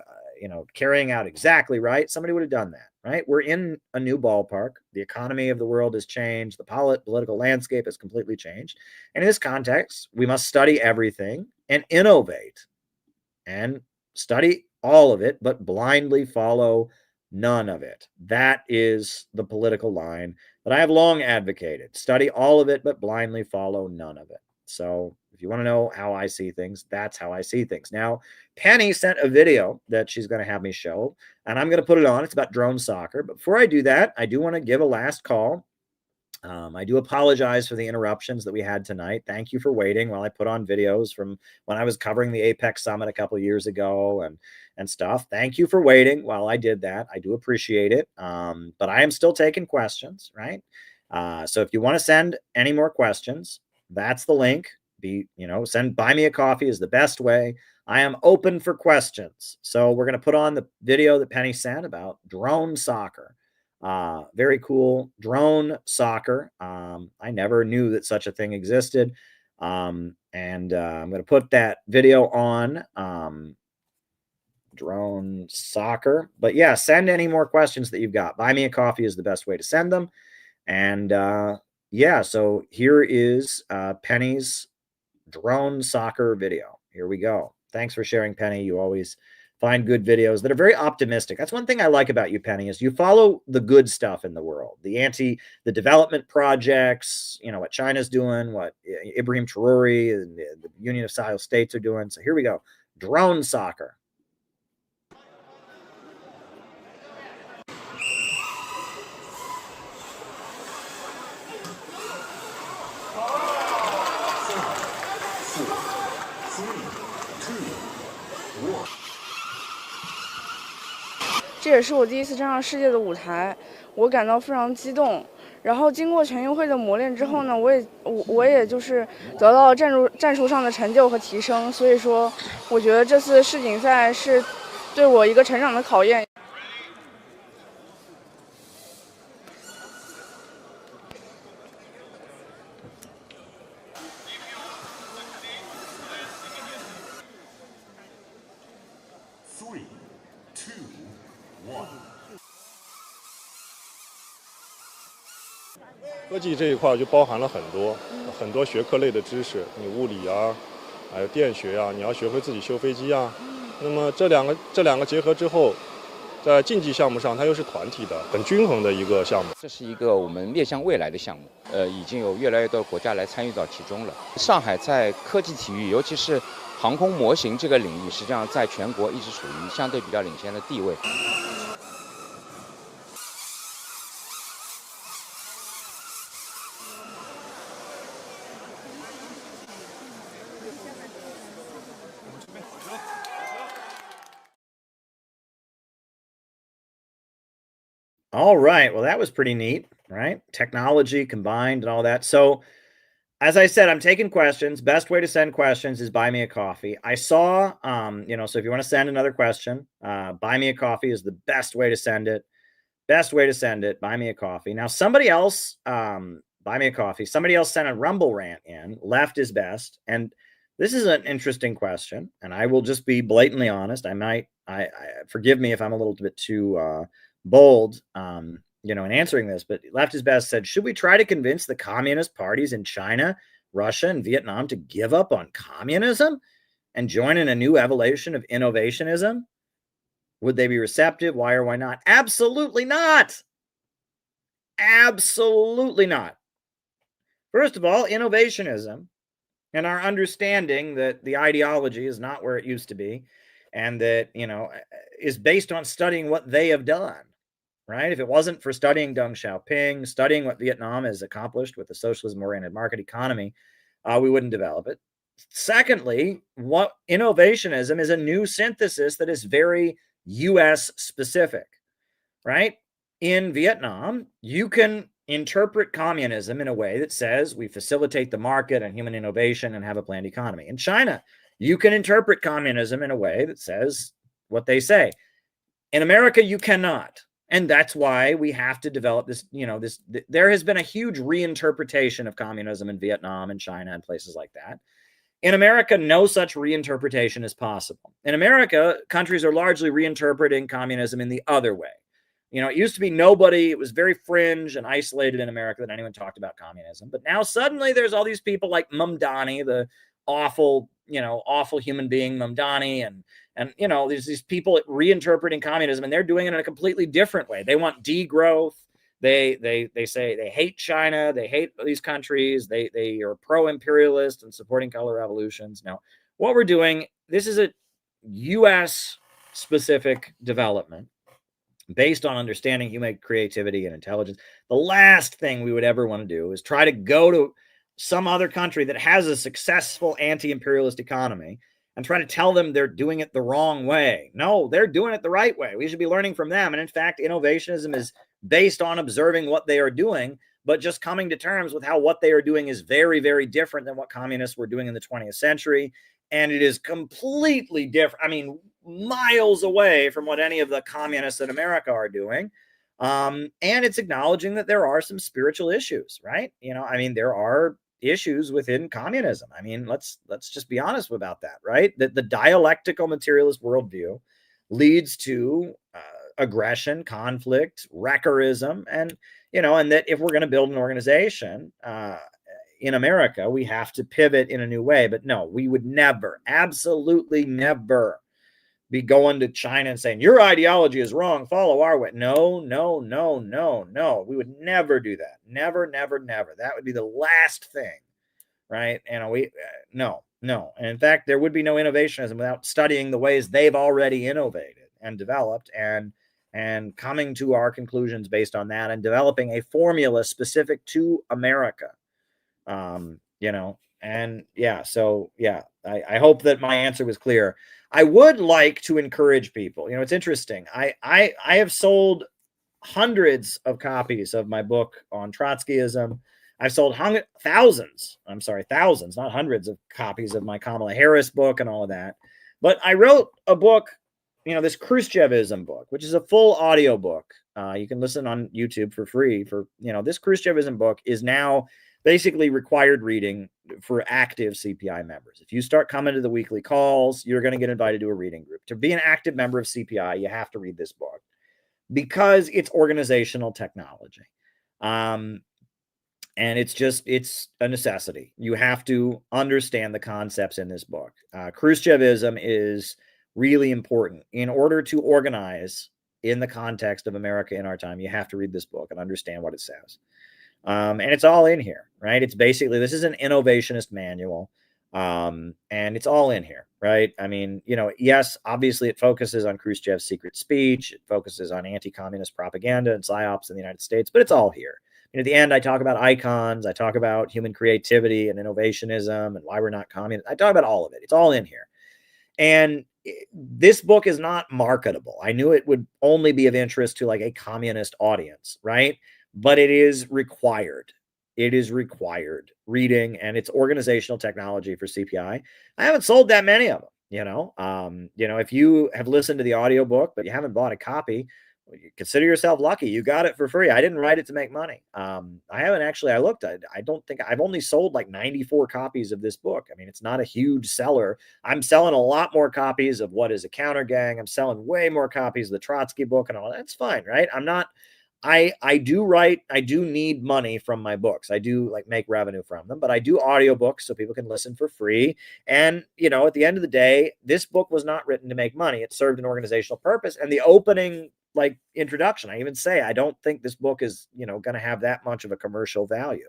carrying out exactly right, somebody would have done that, right? We're in a new ballpark. The economy of the world has changed. The political landscape has completely changed. And in this context, we must study everything and innovate and study all of it, but blindly follow none of it. That is the political line that I have long advocated. Study all of it, but blindly follow none of it. So if you want to know how I see things, that's how I see things. Now, Penny sent a video that she's going to have me show, and I'm going to put it on. It's about drone soccer. But before I do that, I do want to give a last call. I do apologize for the interruptions that we had tonight. Thank you for waiting while I put on videos from when I was covering the Apex Summit a couple of years ago and stuff. Thank you for waiting while I did that. I do appreciate it. But I am still taking questions, right? So if you want to send any more questions, that's the link. Buy me a coffee is the best way. I am open for questions. So we're going to put on the video that Penny sent about drone soccer. Very cool. Drone soccer. I never knew that such a thing existed. I'm going to put that video on drone soccer. But yeah, send any more questions that you've got. Buy me a coffee is the best way to send them. And yeah, so here is Penny's drone soccer video. Here we go. Thanks for sharing, Penny. You always find good videos that are very optimistic. That's one thing I like about you, Penny, is you follow the good stuff in the world, the development projects, you know, what China's doing, what Ibrahim Traore and the Union of Sahel States are doing. So here we go. Drone soccer. Three, two, one. 这也是我第一次站上世界的舞台，我感到非常激动。然后经过全运会的磨练之后呢，我也就是得到了战术上的成就和提升。所以说，我觉得这次世锦赛是对我一个成长的考验。Three, two, one. 科技这一块就包含了很多学科类的知识，你物理啊，还有电学啊，你要学会自己修飞机啊。那么这两个结合之后，在竞技项目上，它又是团体的、很均衡的一个项目。这是一个我们面向未来的项目，已经有越来越多的国家来参与到其中了。上海在科技体育，尤其是航空模型这个领域，实际上在全国一直处于相对比较领先的地位。All right. Well, that was pretty neat, right? Technology combined and all that. So, as I said, I'm taking questions. Best way to send questions is buy me a coffee. I saw, so if you want to send another question, buy me a coffee is the best way to send it. Best way to send it, buy me a coffee. Now, somebody else, buy me a coffee. Somebody else sent a Rumble rant in, left is best. And this is an interesting question. And I will just be blatantly honest. I forgive me if I'm a little bit too bold, in answering this, but Left is Best said, should we try to convince the communist parties in China, Russia, and Vietnam to give up on communism and join in a new evolution of innovationism? Would they be receptive? Why or why not? Absolutely not. Absolutely not. First of all, innovationism and our understanding that the ideology is not where it used to be and that, is based on studying what they have done, right? If it wasn't for studying Deng Xiaoping, studying what Vietnam has accomplished with the socialism-oriented market economy, we wouldn't develop it. Secondly, what innovationism is a new synthesis that is very US specific, right? In Vietnam, you can interpret communism in a way that says we facilitate the market and human innovation and have a planned economy. In China, you can interpret communism in a way that says what they say. In America, you cannot. And that's why we have to develop this, there has been a huge reinterpretation of communism in Vietnam and China and places like that. In America, no such reinterpretation is possible. In America, countries are largely reinterpreting communism in the other way. It used to be it was very fringe and isolated in America that anyone talked about communism. But now suddenly there's all these people like Mamdani, the awful human being Mamdani, and there's these people reinterpreting communism, and they're doing it in a completely different way. They want degrowth. They say they hate China, they hate these countries, they are pro-imperialist and supporting color revolutions. Now, what we're doing, this is a US specific development based on understanding human creativity and intelligence. The last thing we would ever want to do is try to go to some other country that has a successful anti-imperialist economy and try to tell them they're doing it the wrong way. No, they're doing it the right way. We should be learning from them. And in fact, innovationism is based on observing what they are doing, but just coming to terms with how what they are doing is very, very different than what communists were doing in the 20th century. And it is completely different. I mean, miles away from what any of the communists in America are doing. And it's acknowledging that there are some spiritual issues, right? There are issues within communism. Let's just be honest about that, right? That the dialectical materialist worldview leads to aggression, conflict, wreckerism, and that if we're going to build an organization in America, we have to pivot in a new way. But no, we would never, absolutely never be going to China and saying, your ideology is wrong, follow our way. No. We would never do that. Never. That would be the last thing, right? No. And in fact, there would be no innovationism without studying the ways they've already innovated and developed and coming to our conclusions based on that and developing a formula specific to America. I hope that my answer was clear. I would like to encourage people. It's interesting. I have sold hundreds of copies of my book on Trotskyism. I've sold thousands, not hundreds of copies of my Kamala Harris book and all of that. But I wrote a book, this Khrushchevism book, which is a full audio book. You can listen on YouTube for free. This Khrushchevism book is now basically required reading for active CPI members. If you start coming to the weekly calls, you're going to get invited to a reading group. To be an active member of CPI, you have to read this book because it's organizational technology. And it's a necessity. You have to understand the concepts in this book. Khrushchevism is really important. In order to organize in the context of America in our time, you have to read this book and understand what it says. And it's all in here, right? It's basically, this is an innovationist manual. And it's all in here, right? Yes, obviously it focuses on Khrushchev's secret speech. It focuses on anti-communist propaganda and psyops in the United States, but it's all here. At the end, I talk about icons. I talk about human creativity and innovationism and why we're not communist. I talk about all of it. It's all in here. And this book is not marketable. I knew it would only be of interest to like a communist audience, right? But it is required. It is required reading, and it's organizational technology for CPI. I haven't sold that many of them, if you have listened to the audiobook, but you haven't bought a copy, you consider yourself lucky. You got it for free. I didn't write it to make money. I looked, I don't think I've only sold like 94 copies of this book. It's not a huge seller. I'm selling a lot more copies of What is a Counter Gang. I'm selling way more copies of the Trotsky book and all that. That's fine, right? I do need money from my books. I do make revenue from them, but I do audiobooks so people can listen for free. And, at the end of the day, this book was not written to make money. It served an organizational purpose. And the opening introduction, I even say, I don't think this book is, going to have that much of a commercial value.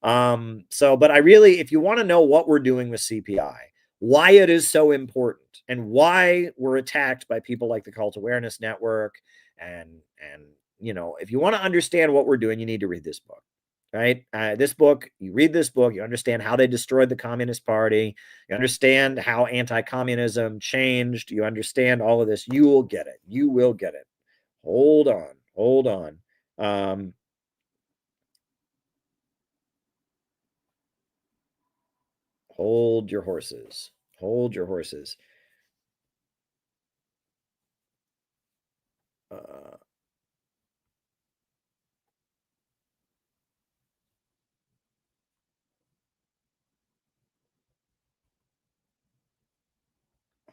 But if you want to know what we're doing with CPI, why it is so important and why we're attacked by people like the Cult Awareness Network. And you know, if you want to understand what we're doing, you need to read this book, right? This book, you read this book, you understand how they destroyed the Communist Party. You understand how anti-communism changed. You understand all of this. You will get it. You will get it. Hold on. Hold on. Hold your horses. Hold your horses.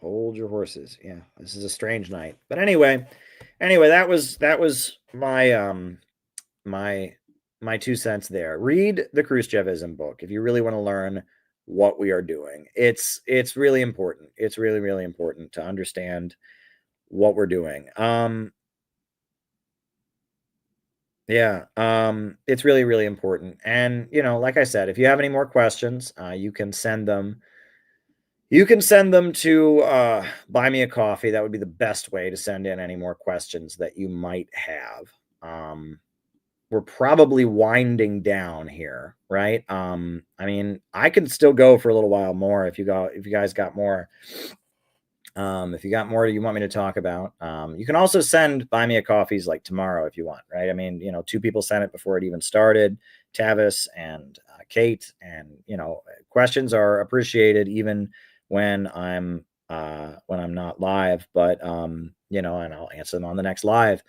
Hold your horses. Yeah, this is a strange night. But anyway, that was my my 2 cents there. Read the Khrushchevism book if you really want to learn what we are doing. It's really important. It's really, really important to understand what we're doing. Yeah, it's really, really important. And, you know, like I said, if you have any more questions, you can send them. You can send them to Buy Me a Coffee. That would be the best way to send in any more questions that you might have. We're probably winding down here, right? I mean, I can still go for a little while more if you guys got more. If you got more you want me to talk about, you can also send Buy Me a Coffees like tomorrow if you want, right? I mean, you know, 2 people sent it before it even started, Tavis and Kate, and you know, questions are appreciated even when I'm not live, but you know, and I'll answer them on the next live.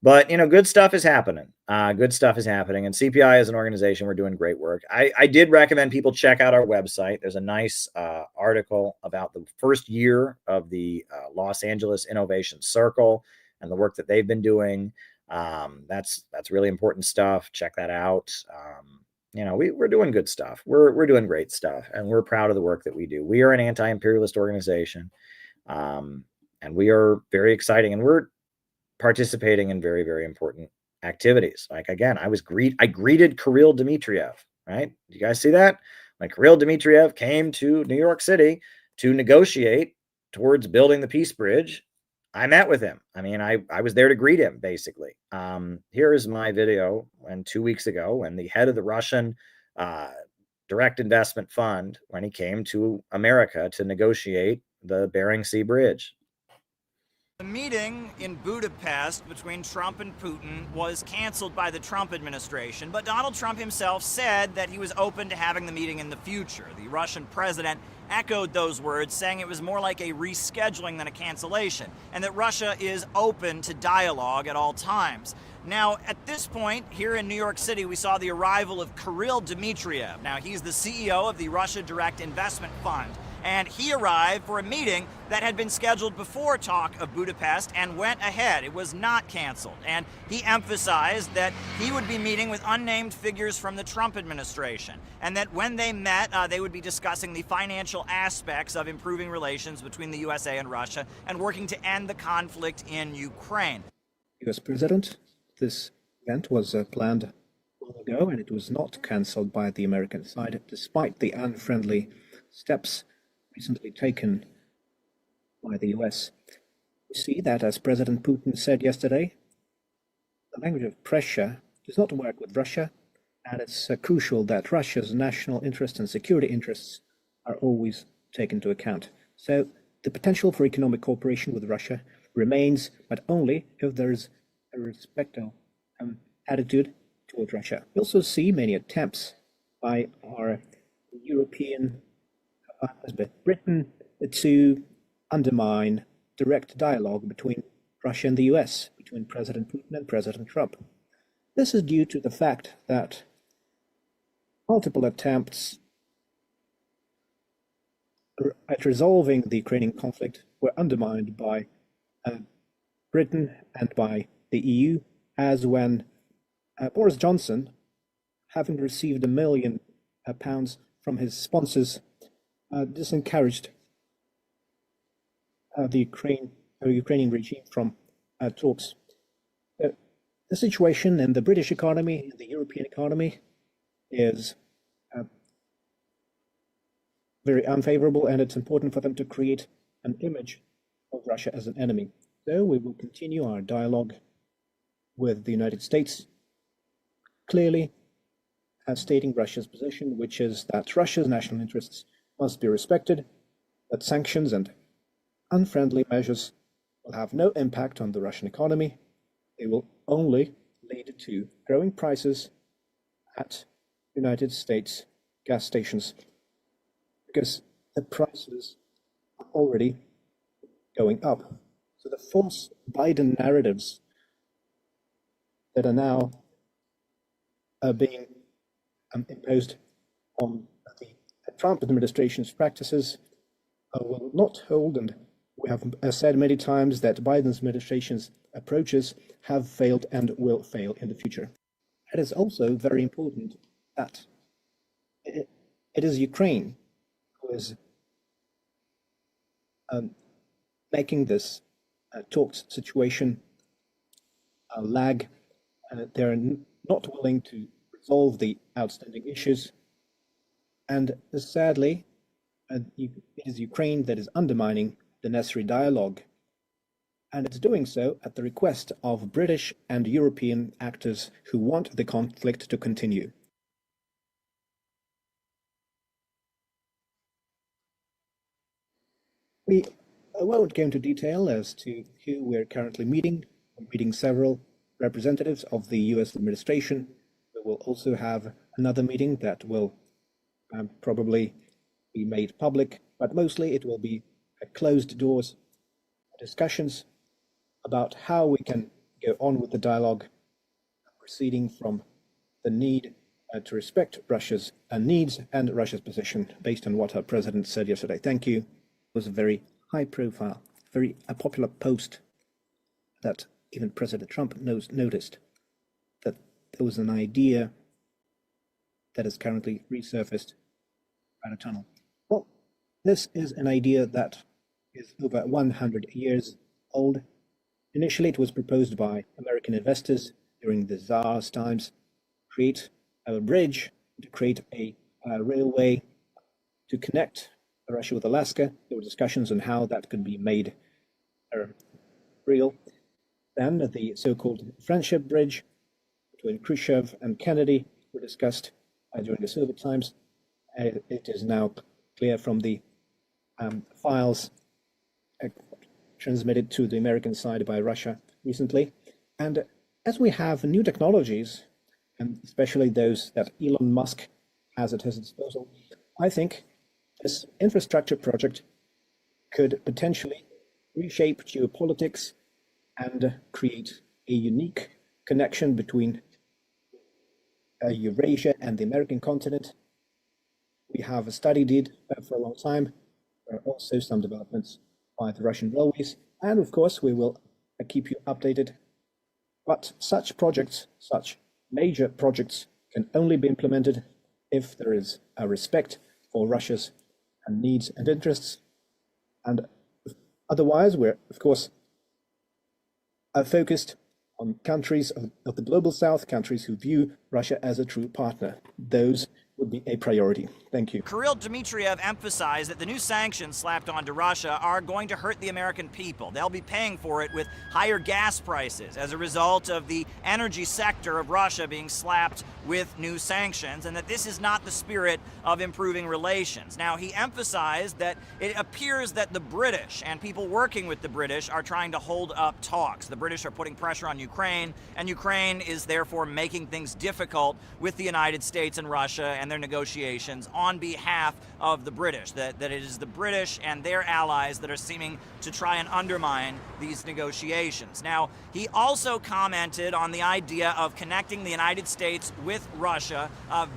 But, you know, good stuff is happening. Good stuff is happening. And CPI as an organization, we're doing great work. I did recommend people check out our website. There's a nice article about the first year of the Los Angeles Innovation Circle and the work that they've been doing. That's really important stuff. Check that out. You know, we're doing good stuff. We're doing great stuff. And we're proud of the work that we do. We are an anti-imperialist organization. And we are very exciting. And we're participating in very, very important activities. Like, again, I greeted Kirill Dmitriev, right? You guys see that? When Kirill Dmitriev came to New York City to negotiate towards building the Peace Bridge, I met with him. I mean, I was there to greet him, basically. Here is my video when 2 weeks ago, when the head of the Russian Direct Investment Fund, when he came to America to negotiate the Bering Sea Bridge. The meeting in Budapest between Trump and Putin was canceled by the Trump administration, but Donald Trump himself said that he was open to having the meeting in the future. The Russian president echoed those words, saying it was more like a rescheduling than a cancellation, and that Russia is open to dialogue at all times. Now, at this point, here in New York City, we saw the arrival of Kirill Dmitriev. Now, he's the CEO of the Russia Direct Investment Fund. And he arrived for a meeting that had been scheduled before talk of Budapest and went ahead. It was not canceled. And he emphasized that he would be meeting with unnamed figures from the Trump administration, and that when they met, they would be discussing the financial aspects of improving relations between the USA and Russia and working to end the conflict in Ukraine. US President, this event was planned long ago, and it was not canceled by the American side, despite the unfriendly steps recently taken by the US. We see that, as President Putin said yesterday, the language of pressure does not work with Russia, and it's crucial that Russia's national interests and security interests are always taken into account. So the potential for economic cooperation with Russia remains, but only if there's a respectful attitude toward Russia. We also see many attempts by our European Britain to undermine direct dialogue between Russia and the US, between President Putin and President Trump. This is due to the fact that multiple attempts at resolving the Ukrainian conflict were undermined by Britain and by the EU, as when Boris Johnson, having received £1 million from his sponsors, disencouraged the Ukrainian regime from talks. The situation in the British economy, in the European economy, is very unfavorable, and it's important for them to create an image of Russia as an enemy. So we will continue our dialogue with the United States, clearly stating Russia's position, which is that Russia's national interests must be respected, that sanctions and unfriendly measures will have no impact on the Russian economy. They will only lead to growing prices at United States gas stations, because the prices are already going up. So the false Biden narratives that are now being imposed on the Trump administration's practices will not hold, and we have said many times that Biden's administration's approaches have failed and will fail in the future. It is also very important that it is Ukraine who is making this talks situation lag. They're not willing to resolve the outstanding issues, and sadly, it is Ukraine that is undermining the necessary dialogue, and it's doing so at the request of British and European actors who want the conflict to continue. We won't go into detail as to who we're currently meeting. We're meeting several representatives of the US administration. We will also have another meeting that will probably be made public, but mostly it will be closed doors discussions about how we can go on with the dialogue, proceeding from the need to respect Russia's needs and Russia's position based on what our president said yesterday. Thank you. It was a very high profile, very popular post that even President Trump noticed, that there was an idea that is currently resurfaced by a tunnel. Well, this is an idea that is over 100 years old. Initially, it was proposed by American investors during the Tsar's times, create a bridge, to create a railway to connect Russia with Alaska. There were discussions on how that could be made real. Then the so-called Friendship Bridge between Khrushchev and Kennedy were discussed during the Soviet times. It is now clear from the files transmitted to the American side by Russia recently. And as we have new technologies, and especially those that Elon Musk has at his disposal, I think this infrastructure project could potentially reshape geopolitics and create a unique connection between Eurasia and the American continent. We have studied it for a long time. There are also some developments by the Russian railways, and of course we will keep you updated. But such projects, such major projects, can only be implemented if there is a respect for Russia's needs and interests, and otherwise we're of course focused on countries of the global south, countries who view Russia as a true partner. Those would be a priority. Thank you. Kirill Dmitriev emphasized that the new sanctions slapped onto Russia are going to hurt the American people. They'll be paying for it with higher gas prices as a result of the energy sector of Russia being slapped with new sanctions, and that this is not the spirit of improving relations. Now, he emphasized that it appears that the British and people working with the British are trying to hold up talks. The British are putting pressure on Ukraine, and Ukraine is therefore making things difficult with the United States and Russia and their negotiations on behalf of the British, that it is the British and their allies that are seeming to try and undermine these negotiations. Now, he also commented on the idea of connecting the United States with Russia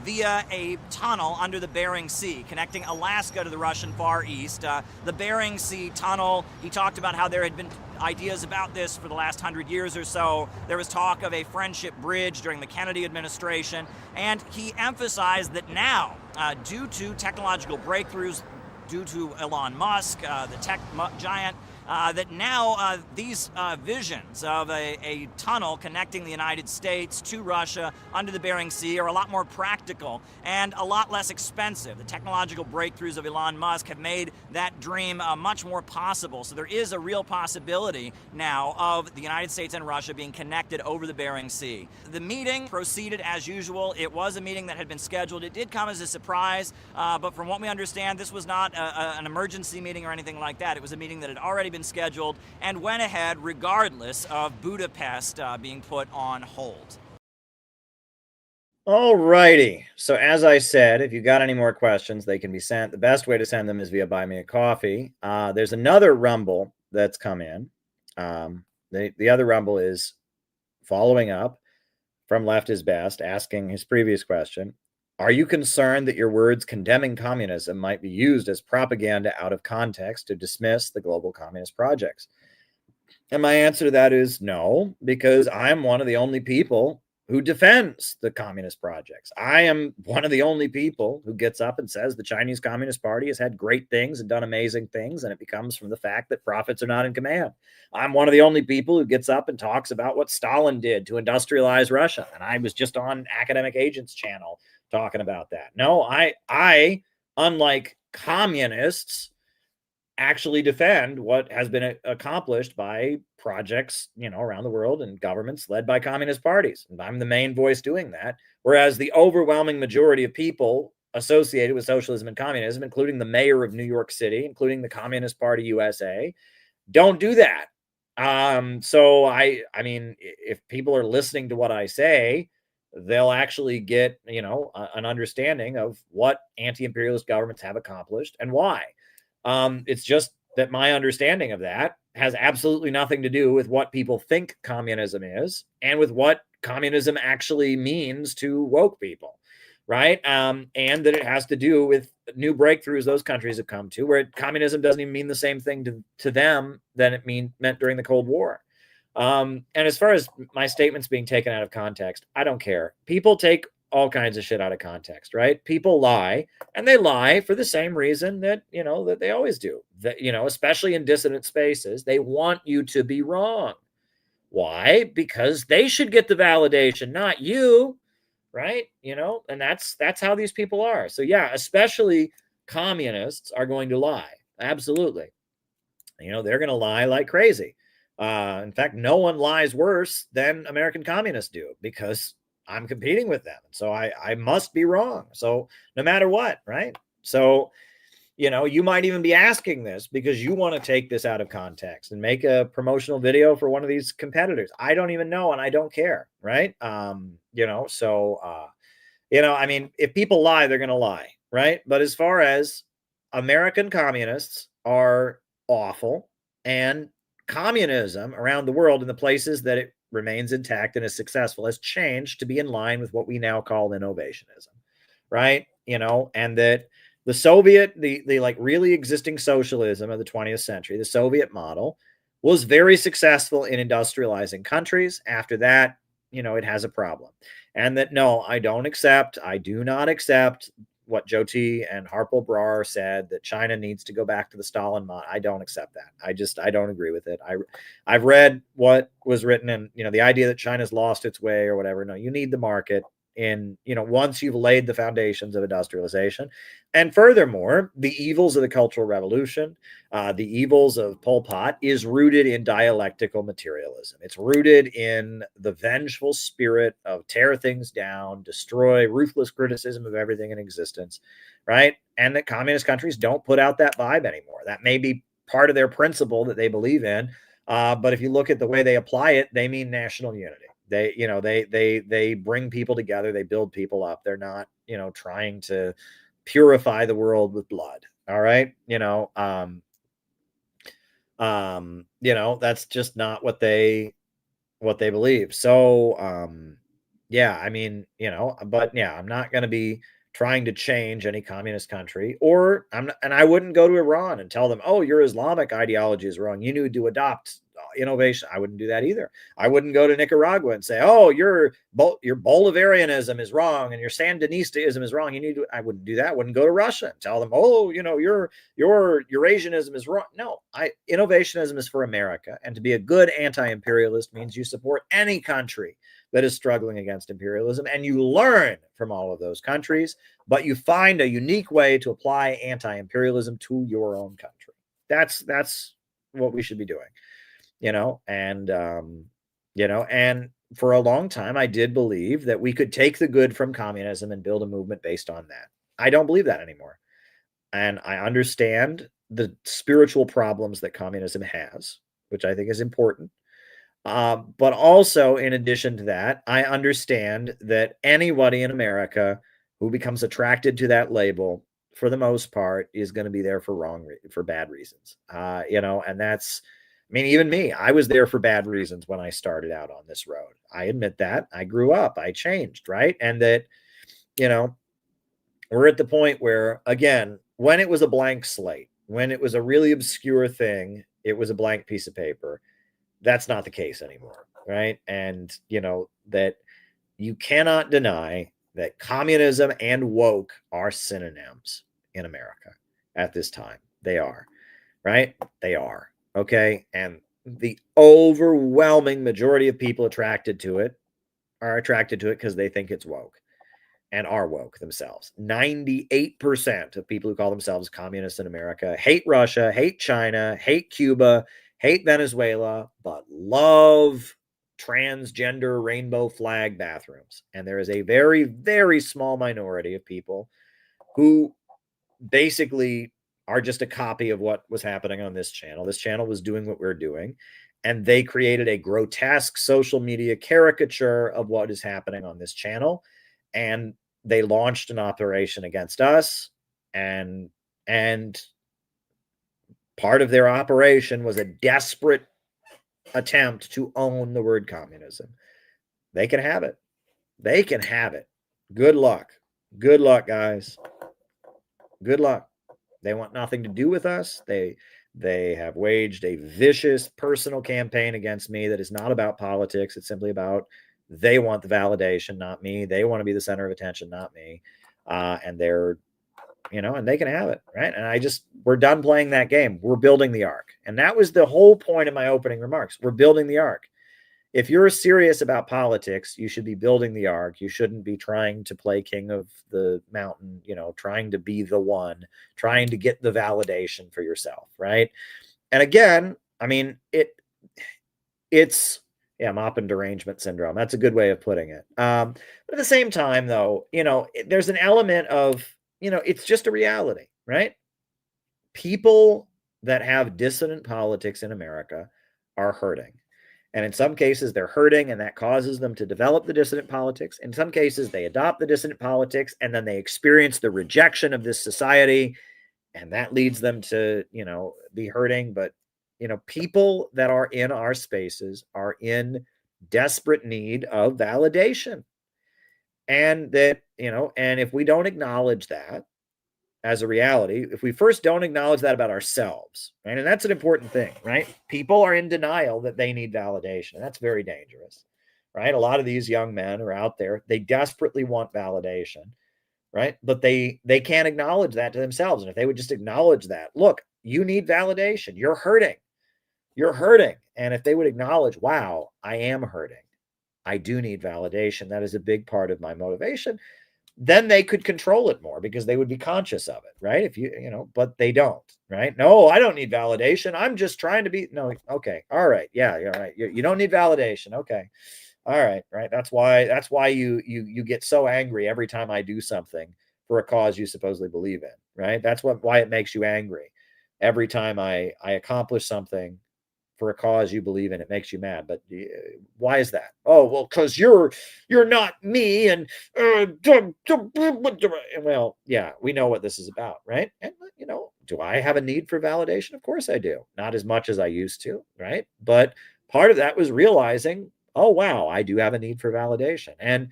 via a tunnel under the Bering Sea, connecting Alaska to the Russian Far East. The Bering Sea tunnel, he talked about how there had been ideas about this for the last 100 years or so. There was talk of a friendship bridge during the Kennedy administration, and he emphasized that now, due to technological breakthroughs, due to Elon Musk, the tech giant, that now these visions of a tunnel connecting the United States to Russia under the Bering Sea are a lot more practical and a lot less expensive. The technological breakthroughs of Elon Musk have made that dream much more possible. So there is a real possibility now of the United States and Russia being connected over the Bering Sea. The meeting proceeded as usual. It was a meeting that had been scheduled. It did come as a surprise, but from what we understand, this was not an emergency meeting or anything like that. It was a meeting that had already been scheduled and went ahead regardless of Budapest being put on hold. All righty. So as I said, if you got any more questions, they can be sent. The best way to send them is via Buy Me a Coffee. There's another rumble that's come in. The other rumble is following up from Left is Best, asking his previous question. Are you concerned that your words condemning communism might be used as propaganda out of context to dismiss the global communist projects? And my answer to that is no, because I'm one of the only people who defends the communist projects. I am one of the only people who gets up and says the Chinese Communist Party has had great things and done amazing things, and it comes from the fact that profits are not in command. I'm one of the only people who gets up and talks about what Stalin did to industrialize Russia, and I was just on Academic Agents channel talking about that. No, I unlike communists, actually defend what has been accomplished by projects, around the world and governments led by communist parties. And I'm the main voice doing that. Whereas the overwhelming majority of people associated with socialism and communism, including the mayor of New York City, including the Communist Party USA, don't do that. So I mean, if people are listening to what I say, they'll actually get, an understanding of what anti-imperialist governments have accomplished and why. It's just that my understanding of that has absolutely nothing to do with what people think communism is and with what communism actually means to woke people, right? And that it has to do with new breakthroughs those countries have come to, where communism doesn't even mean the same thing to them than it meant during the Cold War. And as far as my statements being taken out of context, I don't care. People take all kinds of shit out of context, right? People lie, and they lie for the same reason that, that they always do. That, especially in dissident spaces, they want you to be wrong. Why? Because they should get the validation, not you, right? And that's how these people are. So yeah, especially communists are going to lie. Absolutely. They're going to lie like crazy. In fact, no one lies worse than American communists do, because I'm competing with them. So I must be wrong. So no matter what, right? So, you might even be asking this because you want to take this out of context and make a promotional video for one of these competitors. I don't even know, and I don't care, right? I mean, if people lie, they're going to lie, right? But as far as American communists are awful, and communism around the world in the places that it remains intact and is successful has changed to be in line with what we now call innovationism, right? And that the Soviet, the like really existing socialism of the 20th century, the Soviet model, was very successful in industrializing countries. After that, it has a problem. And that, no, I do not accept what Jyoti and Harpal Brar said, that China needs to go back to the Stalin model. I don't accept that. I don't agree with it. I've read what was written, and the idea that China's lost its way or whatever. No, you need the market in, once you've laid the foundations of industrialization. And furthermore, the evils of the Cultural Revolution, the evils of Pol Pot is rooted in dialectical materialism. It's rooted in the vengeful spirit of tear things down, destroy, ruthless criticism of everything in existence, right? And that communist countries don't put out that vibe anymore. That may be part of their principle that they believe in. But if you look at the way they apply it, they mean national unity. They bring people together. They build people up. They're not, trying to purify the world with blood. All right. That's just not what they believe. So, yeah, I mean, but yeah, I'm not going to be trying to change any communist country, and I wouldn't go to Iran and tell them, oh, your Islamic ideology is wrong. You need to adopt innovation. I wouldn't do that either. I wouldn't go to Nicaragua and say, oh, your Bolivarianism is wrong and your Sandinistism is wrong. I wouldn't do that. I wouldn't go to Russia and tell them, oh, your Eurasianism is wrong. No, innovationism is for America. And to be a good anti-imperialist means you support any country that is struggling against imperialism, and you learn from all of those countries, but you find a unique way to apply anti-imperialism to your own country. That's what we should be doing, and for a long time, I did believe that we could take the good from communism and build a movement based on that. I don't believe that anymore. And I understand the spiritual problems that communism has, which I think is important. But also, in addition to that, I understand that anybody in America who becomes attracted to that label, for the most part, is going to be there for bad reasons. And that's, even me, I was there for bad reasons when I started out on this road. I admit that. I grew up, I changed, right? And that, we're at the point where, again, when it was a blank slate, when it was a really obscure thing, it was a blank piece of paper. That's not the case anymore, right? And, that you cannot deny that communism and woke are synonyms in America at this time. They are, right? They are, okay? And the overwhelming majority of people attracted to it are attracted to it because they think it's woke and are woke themselves. 98% of people who call themselves communists in America hate Russia, hate China, hate Cuba, hate Venezuela, but love transgender rainbow flag bathrooms. And there is a very, very small minority of people who basically are just a copy of what was happening on this channel. This channel was doing what we're doing, and they created a grotesque social media caricature of what is happening on this channel. And they launched an operation against us, and part of their operation was a desperate attempt to own the word communism. They can have it. They can have it. Good luck. Good luck, guys. Good luck. They want nothing to do with us. They have waged a vicious personal campaign against me that is not about politics. It's simply about they want the validation, not me. They want to be the center of attention, not me. And they're, and they can have it, right? And we're done playing that game. We're building the ark. And that was the whole point of my opening remarks. We're building the ark. If you're serious about politics, you should be building the ark. You shouldn't be trying to play king of the mountain, trying to be the one, trying to get the validation for yourself, right? And again, it's mop and derangement syndrome. That's a good way of putting it. But at the same time, though, there's an element of, it's just a reality, right? People that have dissident politics in America are hurting. And in some cases, they're hurting, and that causes them to develop the dissident politics. In some cases, they adopt the dissident politics, and then they experience the rejection of this society, and that leads them to, be hurting. But, people that are in our spaces are in desperate need of validation. And that, and if we don't acknowledge that as a reality, if we first don't acknowledge that about ourselves, right? And that's an important thing, right? People are in denial that they need validation. That's very dangerous, right? A lot of these young men are out there. They desperately want validation, right? But they can't acknowledge that to themselves. And if they would just acknowledge that, look, you need validation. You're hurting. You're hurting. And if they would acknowledge, wow, I am hurting. I do need validation. That is a big part of my motivation. Then they could control it more because they would be conscious of it, right? But they don't, right? No, I don't need validation. I'm just trying to be, no, okay. All right. Yeah, you're right. You don't need validation. Okay. All right. Right. That's why you get so angry every time I do something for a cause you supposedly believe in, right? That's why it makes you angry. Every time I accomplish something for a cause you believe in, it makes you mad. But why is that? Oh, well, because you're not me, and well, yeah, we know what this is about, right? And do I have a need for validation? Of course I do. Not as much as I used to, right? But part of that was realizing, oh wow, I do have a need for validation. And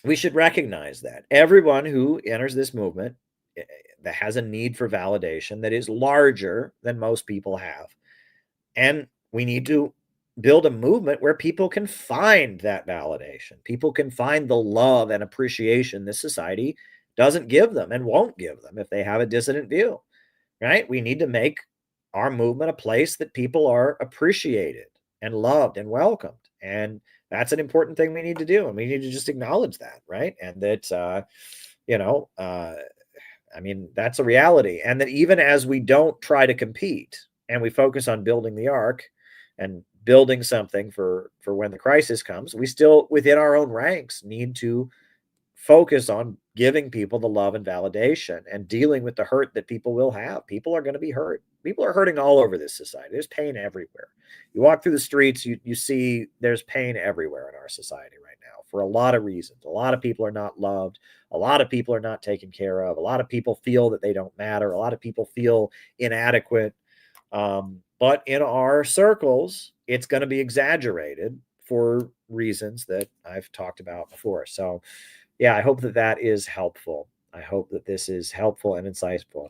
we should recognize that everyone who enters this movement that has a need for validation that is larger than most people have. And we need to build a movement where people can find that validation. People can find the love and appreciation this society doesn't give them and won't give them if they have a dissident view, right? We need to make our movement a place that people are appreciated and loved and welcomed. And that's an important thing we need to do. And we need to just acknowledge that, right? And that, I mean, that's a reality. And that even as we don't try to compete and we focus on building the arc and building something for when the crisis comes, we still, within our own ranks, need to focus on giving people the love and validation and dealing with the hurt that people will have. People are going to be hurt. People are hurting all over this society. There's pain everywhere. You walk through the streets, you see there's pain everywhere in our society right now for a lot of reasons. A lot of people are not loved. A lot of people are not taken care of. A lot of people feel that they don't matter. A lot of people feel inadequate. But in our circles, it's going to be exaggerated for reasons that I've talked about before. So, yeah, I hope that that is helpful. I hope that this is helpful and insightful.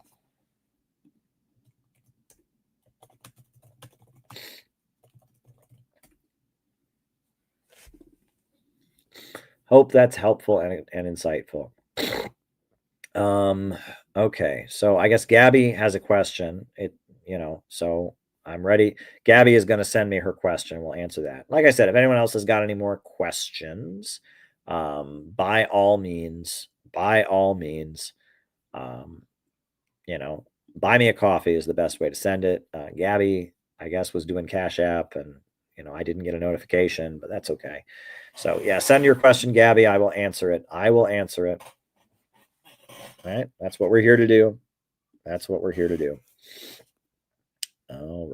Hope that's helpful and insightful. Okay, so I guess Gabby has a question. So I'm ready. Gabby is going to send me her question. We'll answer that. Like I said, if anyone else has got any more questions, by all means, buy me a coffee is the best way to send it. Gabby, I guess, was doing Cash App, and I didn't get a notification, but that's okay. So yeah, send your question, Gabby. I will answer it. All right, that's what we're here to do. All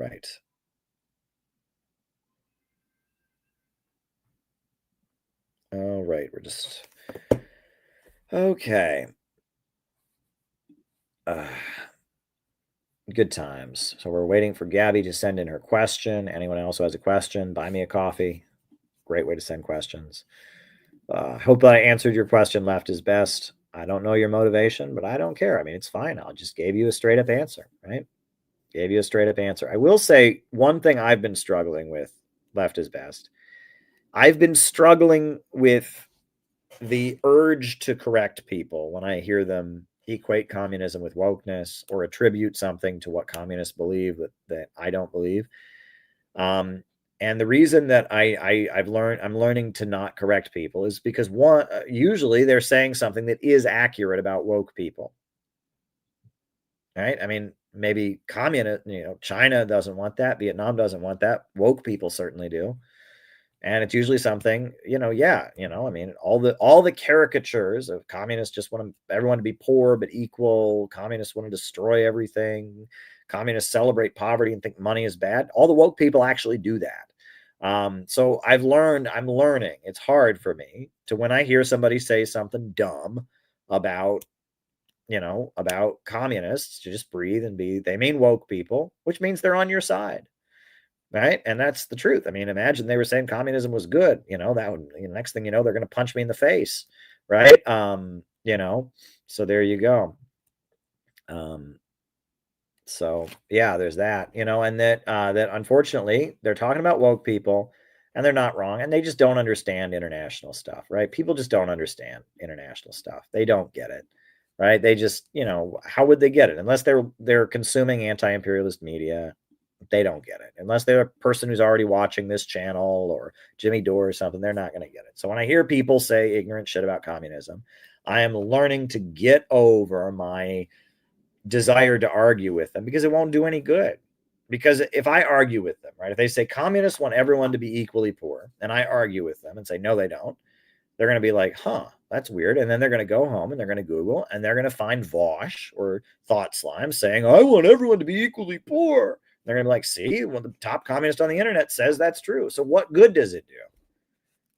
right. We're just okay. Good times. So we're waiting for Gabby to send in her question. Anyone else who has a question, buy me a coffee. Great way to send questions. Hope that I answered your question. Left is best. I don't know your motivation, but I don't care. I mean, it's fine. I'll just gave you a straight up answer, right? Gave you a straight up answer. I will say one thing I've been struggling with, left is best. I've been struggling with the urge to correct people when I hear them equate communism with wokeness or attribute something to what communists believe that I don't believe. And the reason that I'm learning to not correct people is because usually they're saying something that is accurate about woke people. Right? I mean, maybe China doesn't want that. Vietnam doesn't want that. Woke people certainly do. And it's usually something, I mean, all the caricatures of communists just want everyone to be poor but equal. Communists want to destroy everything. Communists celebrate poverty and think money is bad. All the woke people actually do that. So I'm learning. It's hard for me to, when I hear somebody say something dumb about communists, to just breathe and they mean woke people, which means they're on your side. Right. And that's the truth. I mean, imagine they were saying communism was good, that would, next thing you know, they're going to punch me in the face. Right. So there you go. So yeah, there's that, and that unfortunately they're talking about woke people and they're not wrong. And they just don't understand international stuff, right? People just don't understand international stuff. They don't get it. Right. They just, how would they get it? Unless they're consuming anti-imperialist media. They don't get it. Unless they're a person who's already watching this channel or Jimmy Dore or something, they're not going to get it. So when I hear people say ignorant shit about communism, I am learning to get over my desire to argue with them because it won't do any good. Because if I argue with them, right, if they say communists want everyone to be equally poor, and I argue with them and say, no, they don't, they're going to be like, huh, that's weird. And then they're going to go home and they're going to Google and they're going to find Vosh or Thought Slime saying, I want everyone to be equally poor. They're going to be like, see, well, the top communist on the internet says that's true. So what good does it do?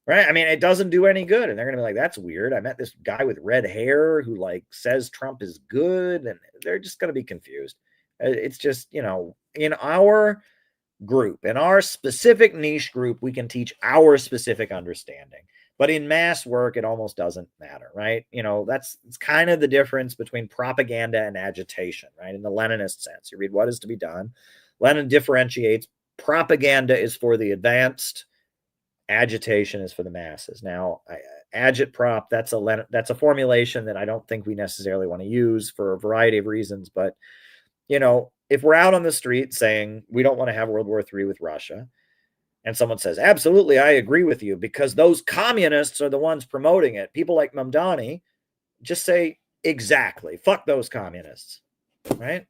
Right? I mean, it doesn't do any good. And they're going to be like, that's weird. I met this guy with red hair who says Trump is good. And they're just going to be confused. It's just, in our group, in our specific niche group, we can teach our specific understanding. But in mass work, it almost doesn't matter, right? It's kind of the difference between propaganda and agitation, right? In the Leninist sense, you read What Is to Be Done. Lenin differentiates propaganda is for the advanced, agitation is for the masses. Now, agitprop, that's a formulation that I don't think we necessarily want to use for a variety of reasons. But, you know, if we're out on the street saying we don't want to have World War III with Russia, and someone says, absolutely, I agree with you, because those communists are the ones promoting it. People like Mamdani just say, exactly, fuck those communists, right?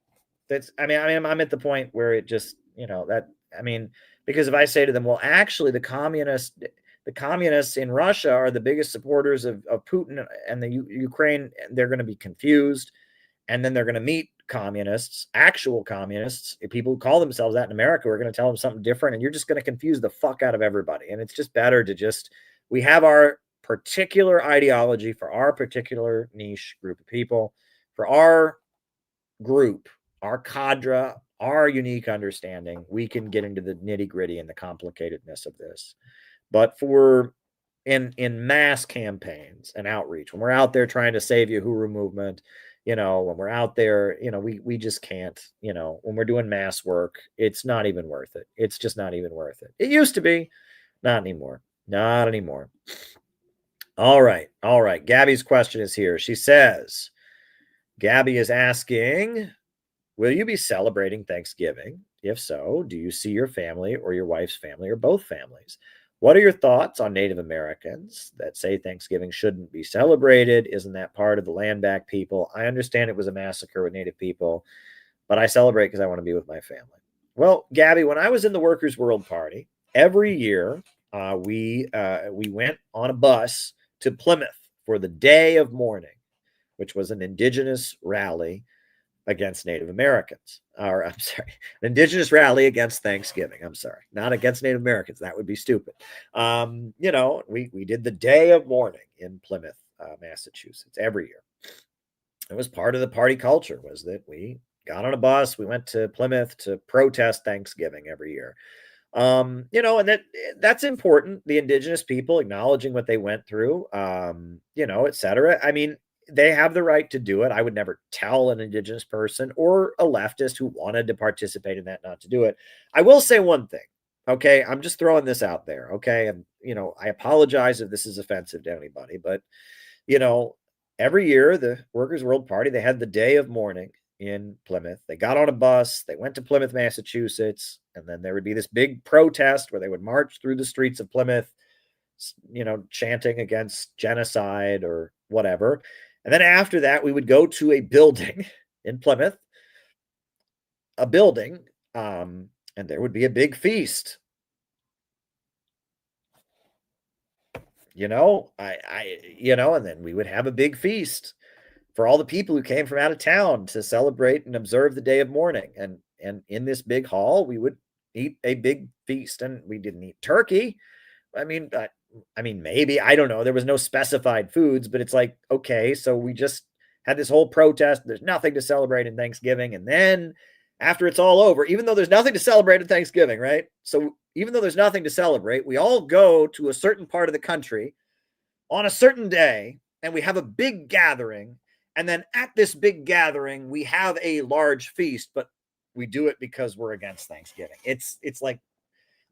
I'm at the point where it just, because if I say to them, well, actually, the communists in Russia are the biggest supporters of Putin and the Ukraine, they're going to be confused. And then they're going to meet communists, actual communists, people who call themselves that in America. We're going to tell them something different, and you're just going to confuse the fuck out of everybody. And it's just better to we have our particular ideology for our particular niche group of people, for our group, our cadre, our unique understanding. We can get into the nitty gritty and the complicatedness of this. But for in mass campaigns and outreach, when we're out there trying to save Uhuru movement, when we're out there, we just can't, when we're doing mass work, it's not even worth it. It's just not even worth it. It used to be, not anymore. Not anymore. All right. Gabby's question is here. She says, Gabby is asking, will you be celebrating Thanksgiving? If so, do you see your family or your wife's family or both families? What are your thoughts on Native Americans that say Thanksgiving shouldn't be celebrated? Isn't that part of the land back people? I understand it was a massacre with Native people, but I celebrate because I want to be with my family. Well, Gabby, when I was in the Workers' World Party, every year we went on a bus to Plymouth for the Day of Mourning, which was an indigenous rally against Native Americans, or I'm sorry, an indigenous rally against Thanksgiving. I'm sorry, not against Native Americans. That would be stupid. We did the Day of Mourning in Plymouth, Massachusetts every year. It was part of the party culture, was that we got on a bus, we went to Plymouth to protest Thanksgiving every year. And that's important. The indigenous people acknowledging what they went through, et cetera. I mean, they have the right to do it. I would never tell an indigenous person or a leftist who wanted to participate in that not to do it. I will say one thing. Okay. I'm just throwing this out there. Okay. And, I apologize if this is offensive to anybody, but, every year the Workers' World Party, they had the Day of Mourning in Plymouth. They got on a bus, they went to Plymouth, Massachusetts, and then there would be this big protest where they would march through the streets of Plymouth, chanting against genocide or whatever. And then after that, we would go to a building in Plymouth, and there would be a big feast. And then we would have a big feast for all the people who came from out of town to celebrate and observe the Day of Mourning. And in this big hall, we would eat a big feast, and we didn't eat turkey. Maybe, I don't know. There was no specified foods, but it's like, okay, so we just had this whole protest. There's nothing to celebrate in Thanksgiving. And then after it's all over, even though there's nothing to celebrate in Thanksgiving, right? So even though there's nothing to celebrate, we all go to a certain part of the country on a certain day, and we have a big gathering. And then at this big gathering, we have a large feast, but we do it because we're against Thanksgiving. It's like,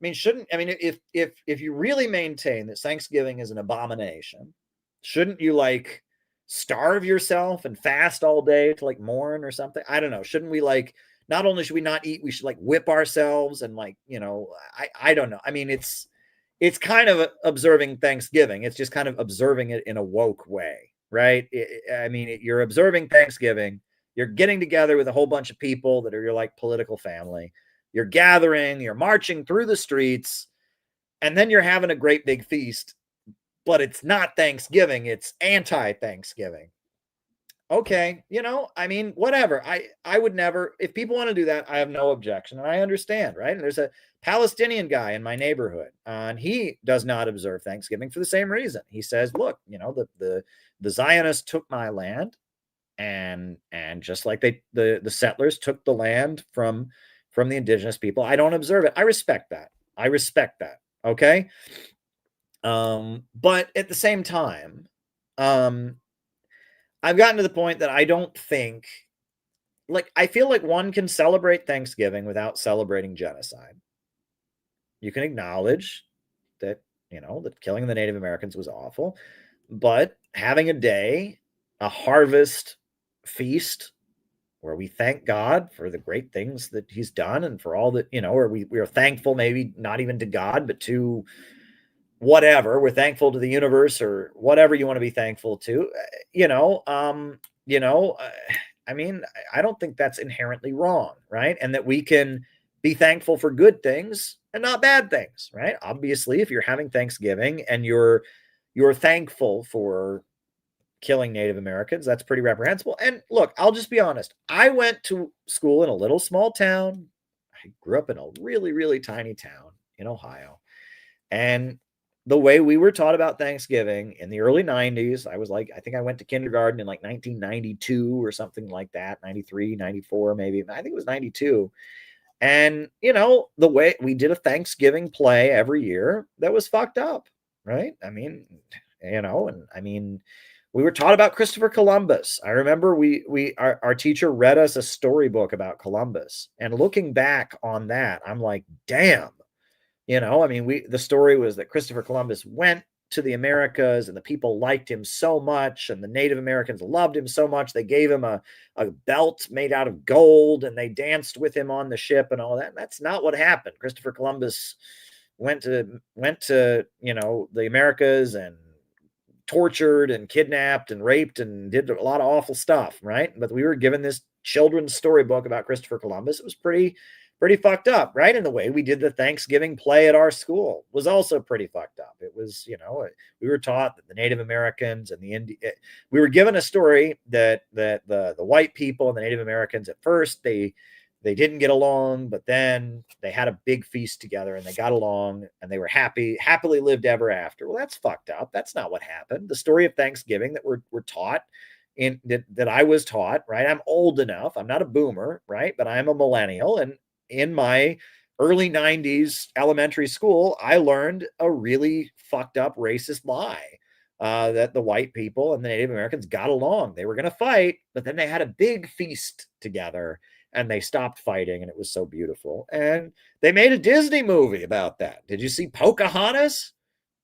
if you really maintain that Thanksgiving is an abomination, shouldn't you starve yourself and fast all day to mourn or something? I don't know. Shouldn't we not only should we not eat, we should whip ourselves and I don't know. It's kind of observing Thanksgiving. It's just kind of observing it in a woke way, right? You're observing Thanksgiving. You're getting together with a whole bunch of people that are your political family. You're gathering, you're marching through the streets, and then you're having a great big feast, but it's not Thanksgiving, it's anti-Thanksgiving. Okay, whatever. I would never, if people want to do that, I have no objection, and I understand, right? And there's a Palestinian guy in my neighborhood, and he does not observe Thanksgiving for the same reason. He says, look, the Zionists took my land, and just like the settlers took the land from the indigenous people, I don't observe it. I respect that. Okay. But at the same time, I've gotten to the point that I don't think, I feel like one can celebrate Thanksgiving without celebrating genocide. you can acknowledge that, that killing the Native Americans was awful, but having a day, a harvest feast where we thank God for the great things that he's done and for all that, or we are thankful, maybe not even to God, but to whatever, we're thankful to the universe or whatever you want to be thankful to, I mean, I don't think that's inherently wrong, right? And that we can be thankful for good things and not bad things, right? Obviously, if you're having Thanksgiving and you're thankful for killing Native Americans, that's pretty reprehensible. And look, I'll just be honest. I went to school in a little small town. I grew up in a really, really tiny town in Ohio. And the way we were taught about Thanksgiving in the early 90s, I think I went to kindergarten in like 1992 or something like that, 93, 94, maybe. I think it was 92. And, the way we did a Thanksgiving play every year that was fucked up, right? I mean, we were taught about Christopher Columbus. I remember our teacher read us a storybook about Columbus. And looking back on that, I'm like, damn. The story was that Christopher Columbus went to the Americas and the people liked him so much and the Native Americans loved him so much. They gave him a belt made out of gold and they danced with him on the ship and all that. And that's not what happened. Christopher Columbus went to, the Americas and tortured and kidnapped and raped and did a lot of awful stuff, right? But we were given this children's storybook about Christopher Columbus. It was pretty fucked up, right? And the way we did the Thanksgiving play at our school was also pretty fucked up. It was, we were taught that the Native Americans and we were given a story that the white people and the Native Americans at first, they didn't get along, but then they had a big feast together and they got along and they were happily lived ever after. Well, that's fucked up. That's not what happened. The story of Thanksgiving that we're taught that I was taught, right? I'm old enough. I'm not a boomer, right? But I'm a millennial. And in my early 90s elementary school, I learned a really fucked up racist lie that the white people and the Native Americans got along. They were going to fight, but then they had a big feast together and they stopped fighting and it was so beautiful. And they made a Disney movie about that. Did you see Pocahontas?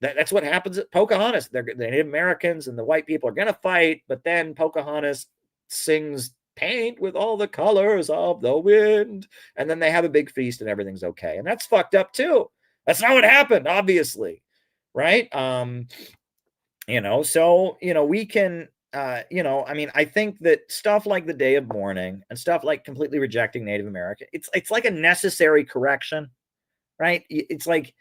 That's what happens at Pocahontas. The Native Americans and the white people are going to fight, but then Pocahontas sings paint with all the colors of the wind. And then they have a big feast and everything's okay. And that's fucked up too. That's not what happened, obviously. Right. We can, I think that stuff like the Day of Mourning and stuff like completely rejecting Native American, it's like a necessary correction, right? It's like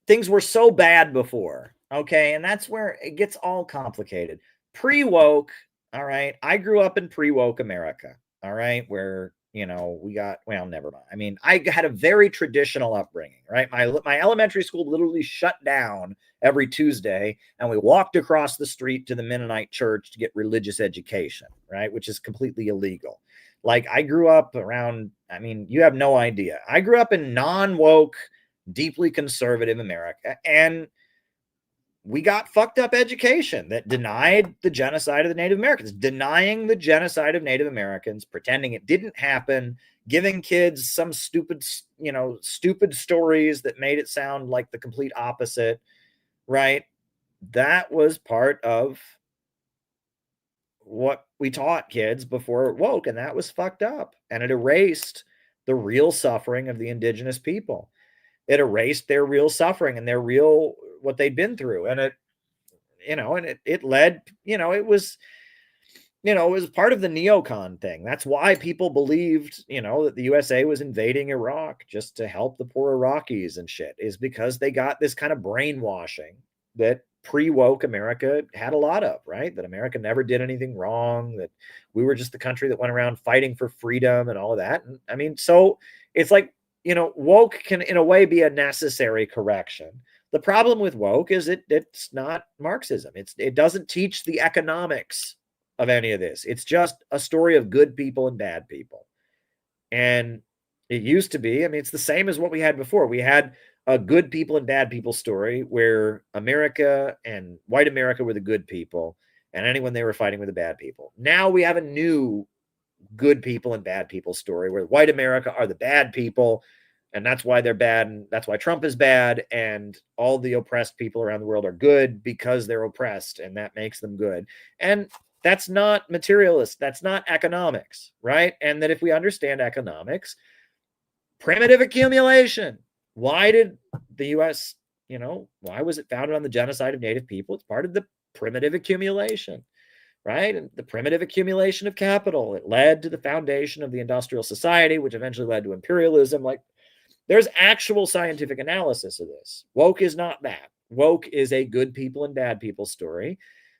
things were so bad before. Okay. And that's where it gets all complicated. Pre-woke. All right. I grew up in pre-woke America. All right. Where, never mind. I had a very traditional upbringing, right? My elementary school literally shut down every Tuesday and we walked across the street to the Mennonite church to get religious education, right? Which is completely illegal. Like I grew up around, you have no idea. I grew up in non-woke, deeply conservative America, and we got fucked up education that denied the genocide of the Native Americans, denying the genocide of Native Americans, pretending it didn't happen, giving kids some stupid stories that made it sound like the complete opposite, right? That was part of what we taught kids before it woke, and that was fucked up. And it erased the real suffering of the indigenous people. It erased their real suffering and their real what they'd been through. And it led, it was part of the neocon thing. That's why people believed, that the USA was invading Iraq just to help the poor Iraqis and shit, is because they got this kind of brainwashing that pre-woke America had a lot of, right? That America never did anything wrong, that we were just the country that went around fighting for freedom and all of that. And so it's like, woke can in a way be a necessary correction. The problem with woke is it's not Marxism. It doesn't teach the economics of any of this. It's just a story of good people and bad people. And it used to be, it's the same as what we had before. We had a good people and bad people story where America and white America were the good people and anyone they were fighting were the bad people. Now we have a new good people and bad people story where white America are the bad people and that's why they're bad, and that's why Trump is bad, and all the oppressed people around the world are good because they're oppressed, and that makes them good. And that's not materialist. That's not economics, right? And that if we understand economics, primitive accumulation. Why did the U.S., why was it founded on the genocide of Native people? It's part of the primitive accumulation, right? And the primitive accumulation of capital. It led to the foundation of the industrial society, which eventually led to imperialism. Like, there's actual scientific analysis of this. Woke is not that. Woke is a good people and bad people story.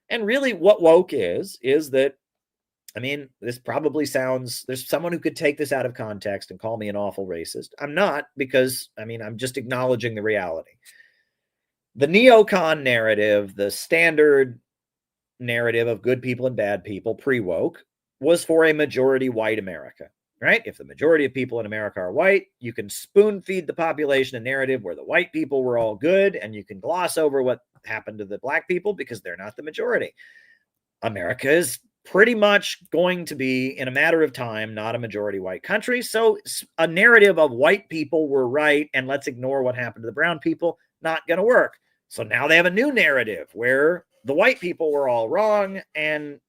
And really what woke is that, I mean, this probably sounds, there's someone who could take this out of context and call me an awful racist. I'm not, because, I mean, I'm just acknowledging the reality. The neocon narrative, the standard narrative of good people and bad people, pre-woke, was for a majority white America, right? If the majority of people in America are white, you can spoon feed the population a narrative where the white people were all good, and you can gloss over what happened to the black people because they're not the majority. America is pretty much going to be, in a matter of time, not a majority white country. So a narrative of white people were right and let's ignore what happened to the brown people, not going to work. So now they have a new narrative where the white people were all wrong. And,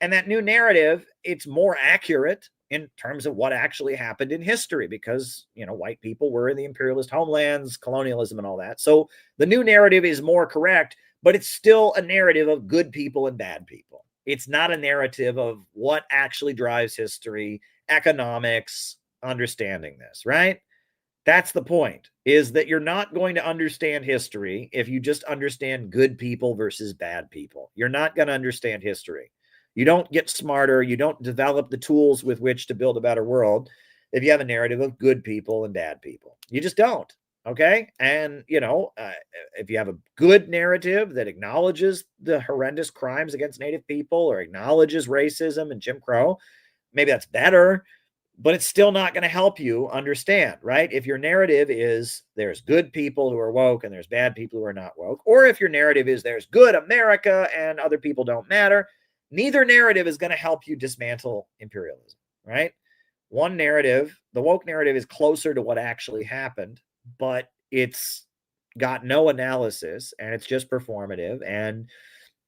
and that new narrative, it's more accurate in terms of what actually happened in history because, white people were in the imperialist homelands, colonialism and all that. So the new narrative is more correct, but it's still a narrative of good people and bad people. It's not a narrative of what actually drives history, economics, understanding this, right? That's the point, is that you're not going to understand history if you just understand good people versus bad people. You're not going to understand history. You don't get smarter. You don't develop the tools with which to build a better world if you have a narrative of good people and bad people. You just don't. Okay. And, if you have a good narrative that acknowledges the horrendous crimes against Native people or acknowledges racism and Jim Crow, maybe that's better, but it's still not going to help you understand, right? If your narrative is there's good people who are woke and there's bad people who are not woke, or if your narrative is there's good America and other people don't matter, neither narrative is going to help you dismantle imperialism, right? One narrative, the woke narrative, is closer to what actually happened, but it's got no analysis and it's just performative. And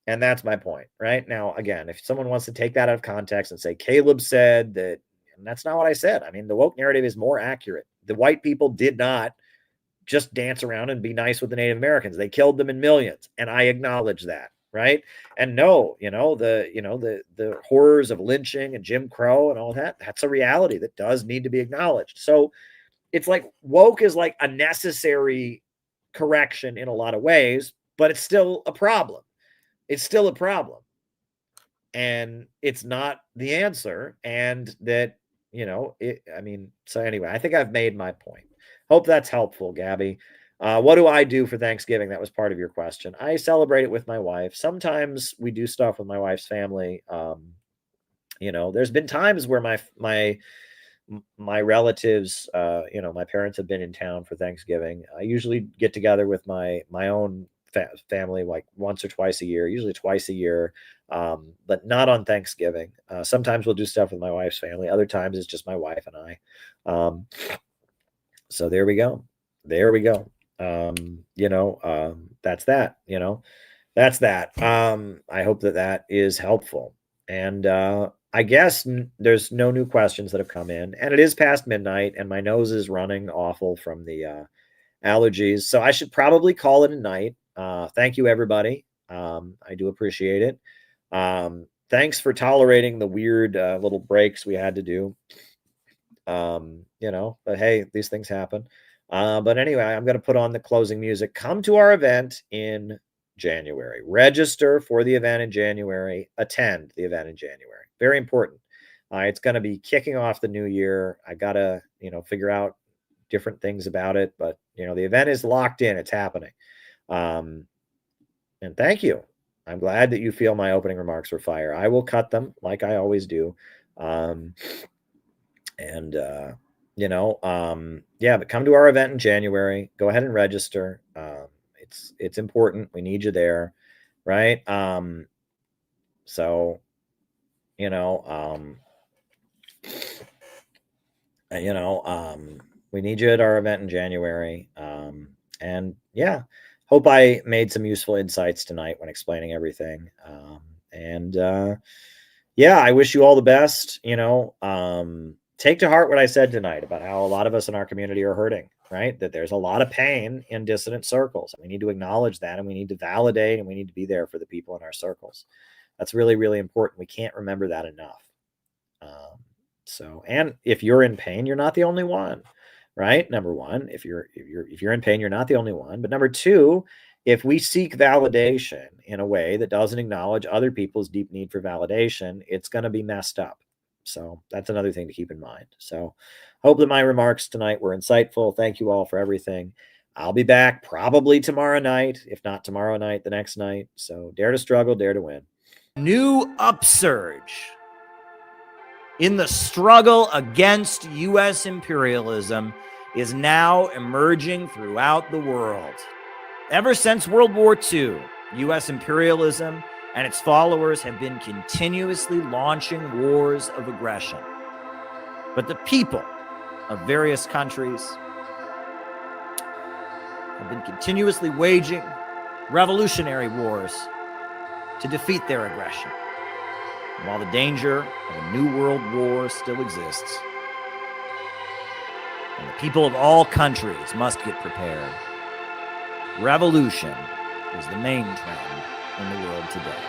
that's my point, right? Now, again, if someone wants to take that out of context and say, Caleb said that, and that's not what I said. I mean, the woke narrative is more accurate. The white people did not just dance around and be nice with the Native Americans. They killed them in millions. And I acknowledge that, right? And no, the horrors of lynching and Jim Crow and all that, that's a reality that does need to be acknowledged. So it's like woke is like a necessary correction in a lot of ways, but it's still a problem. It's still a problem. And it's not the answer. And that, so anyway, I think I've made my point. Hope that's helpful, Gabby. What do I do for Thanksgiving? That was part of your question. I celebrate it with my wife. Sometimes we do stuff with my wife's family. There's been times where my relatives, my parents have been in town for Thanksgiving. I usually get together with my own family like once or twice a year, usually twice a year, but not on Thanksgiving. Sometimes we'll do stuff with my wife's family. Other times it's just my wife and I. So there we go. That's that, that's that. I hope that is helpful. And I guess there's no new questions that have come in, and it is past midnight and my nose is running awful from the allergies. So I should probably call it a night. Thank you, everybody. I do appreciate it. Thanks for tolerating the weird little breaks we had to do. But hey, these things happen. But anyway, I'm going to put on the closing music. Come to our event in January. Register for the event in January. Attend the event in January. Very important. It's going to be kicking off the new year. I got to, figure out different things about it, but the event is locked in. It's happening. And thank you. I'm glad that you feel my opening remarks were fire. I will cut them like I always do. But come to our event in January. Go ahead and register. It's important. We need you there. Right. We need you at our event in January. And yeah, hope I made some useful insights tonight when explaining everything. Yeah, I wish you all the best. Take to heart what I said tonight about how a lot of us in our community are hurting, right? That there's a lot of pain in dissident circles. We need to acknowledge that, and we need to validate, and we need to be there for the people in our circles. That's really, really important. We can't remember that enough. And if you're in pain, you're not the only one, right? Number one, if you're in pain, you're not the only one. But number two, if we seek validation in a way that doesn't acknowledge other people's deep need for validation, it's going to be messed up. So that's another thing to keep in mind. So hope that my remarks tonight were insightful. Thank you all for everything. I'll be back probably tomorrow night, if not tomorrow night, the next night. So dare to struggle, dare to win. New upsurge in the struggle against U.S. imperialism is now emerging throughout the world. Ever since World War II, U.S. imperialism and its followers have been continuously launching wars of aggression. But the people of various countries have been continuously waging revolutionary wars to defeat their aggression. And while the danger of a new world war still exists, and the people of all countries must get prepared, revolution is the main trend in the world today.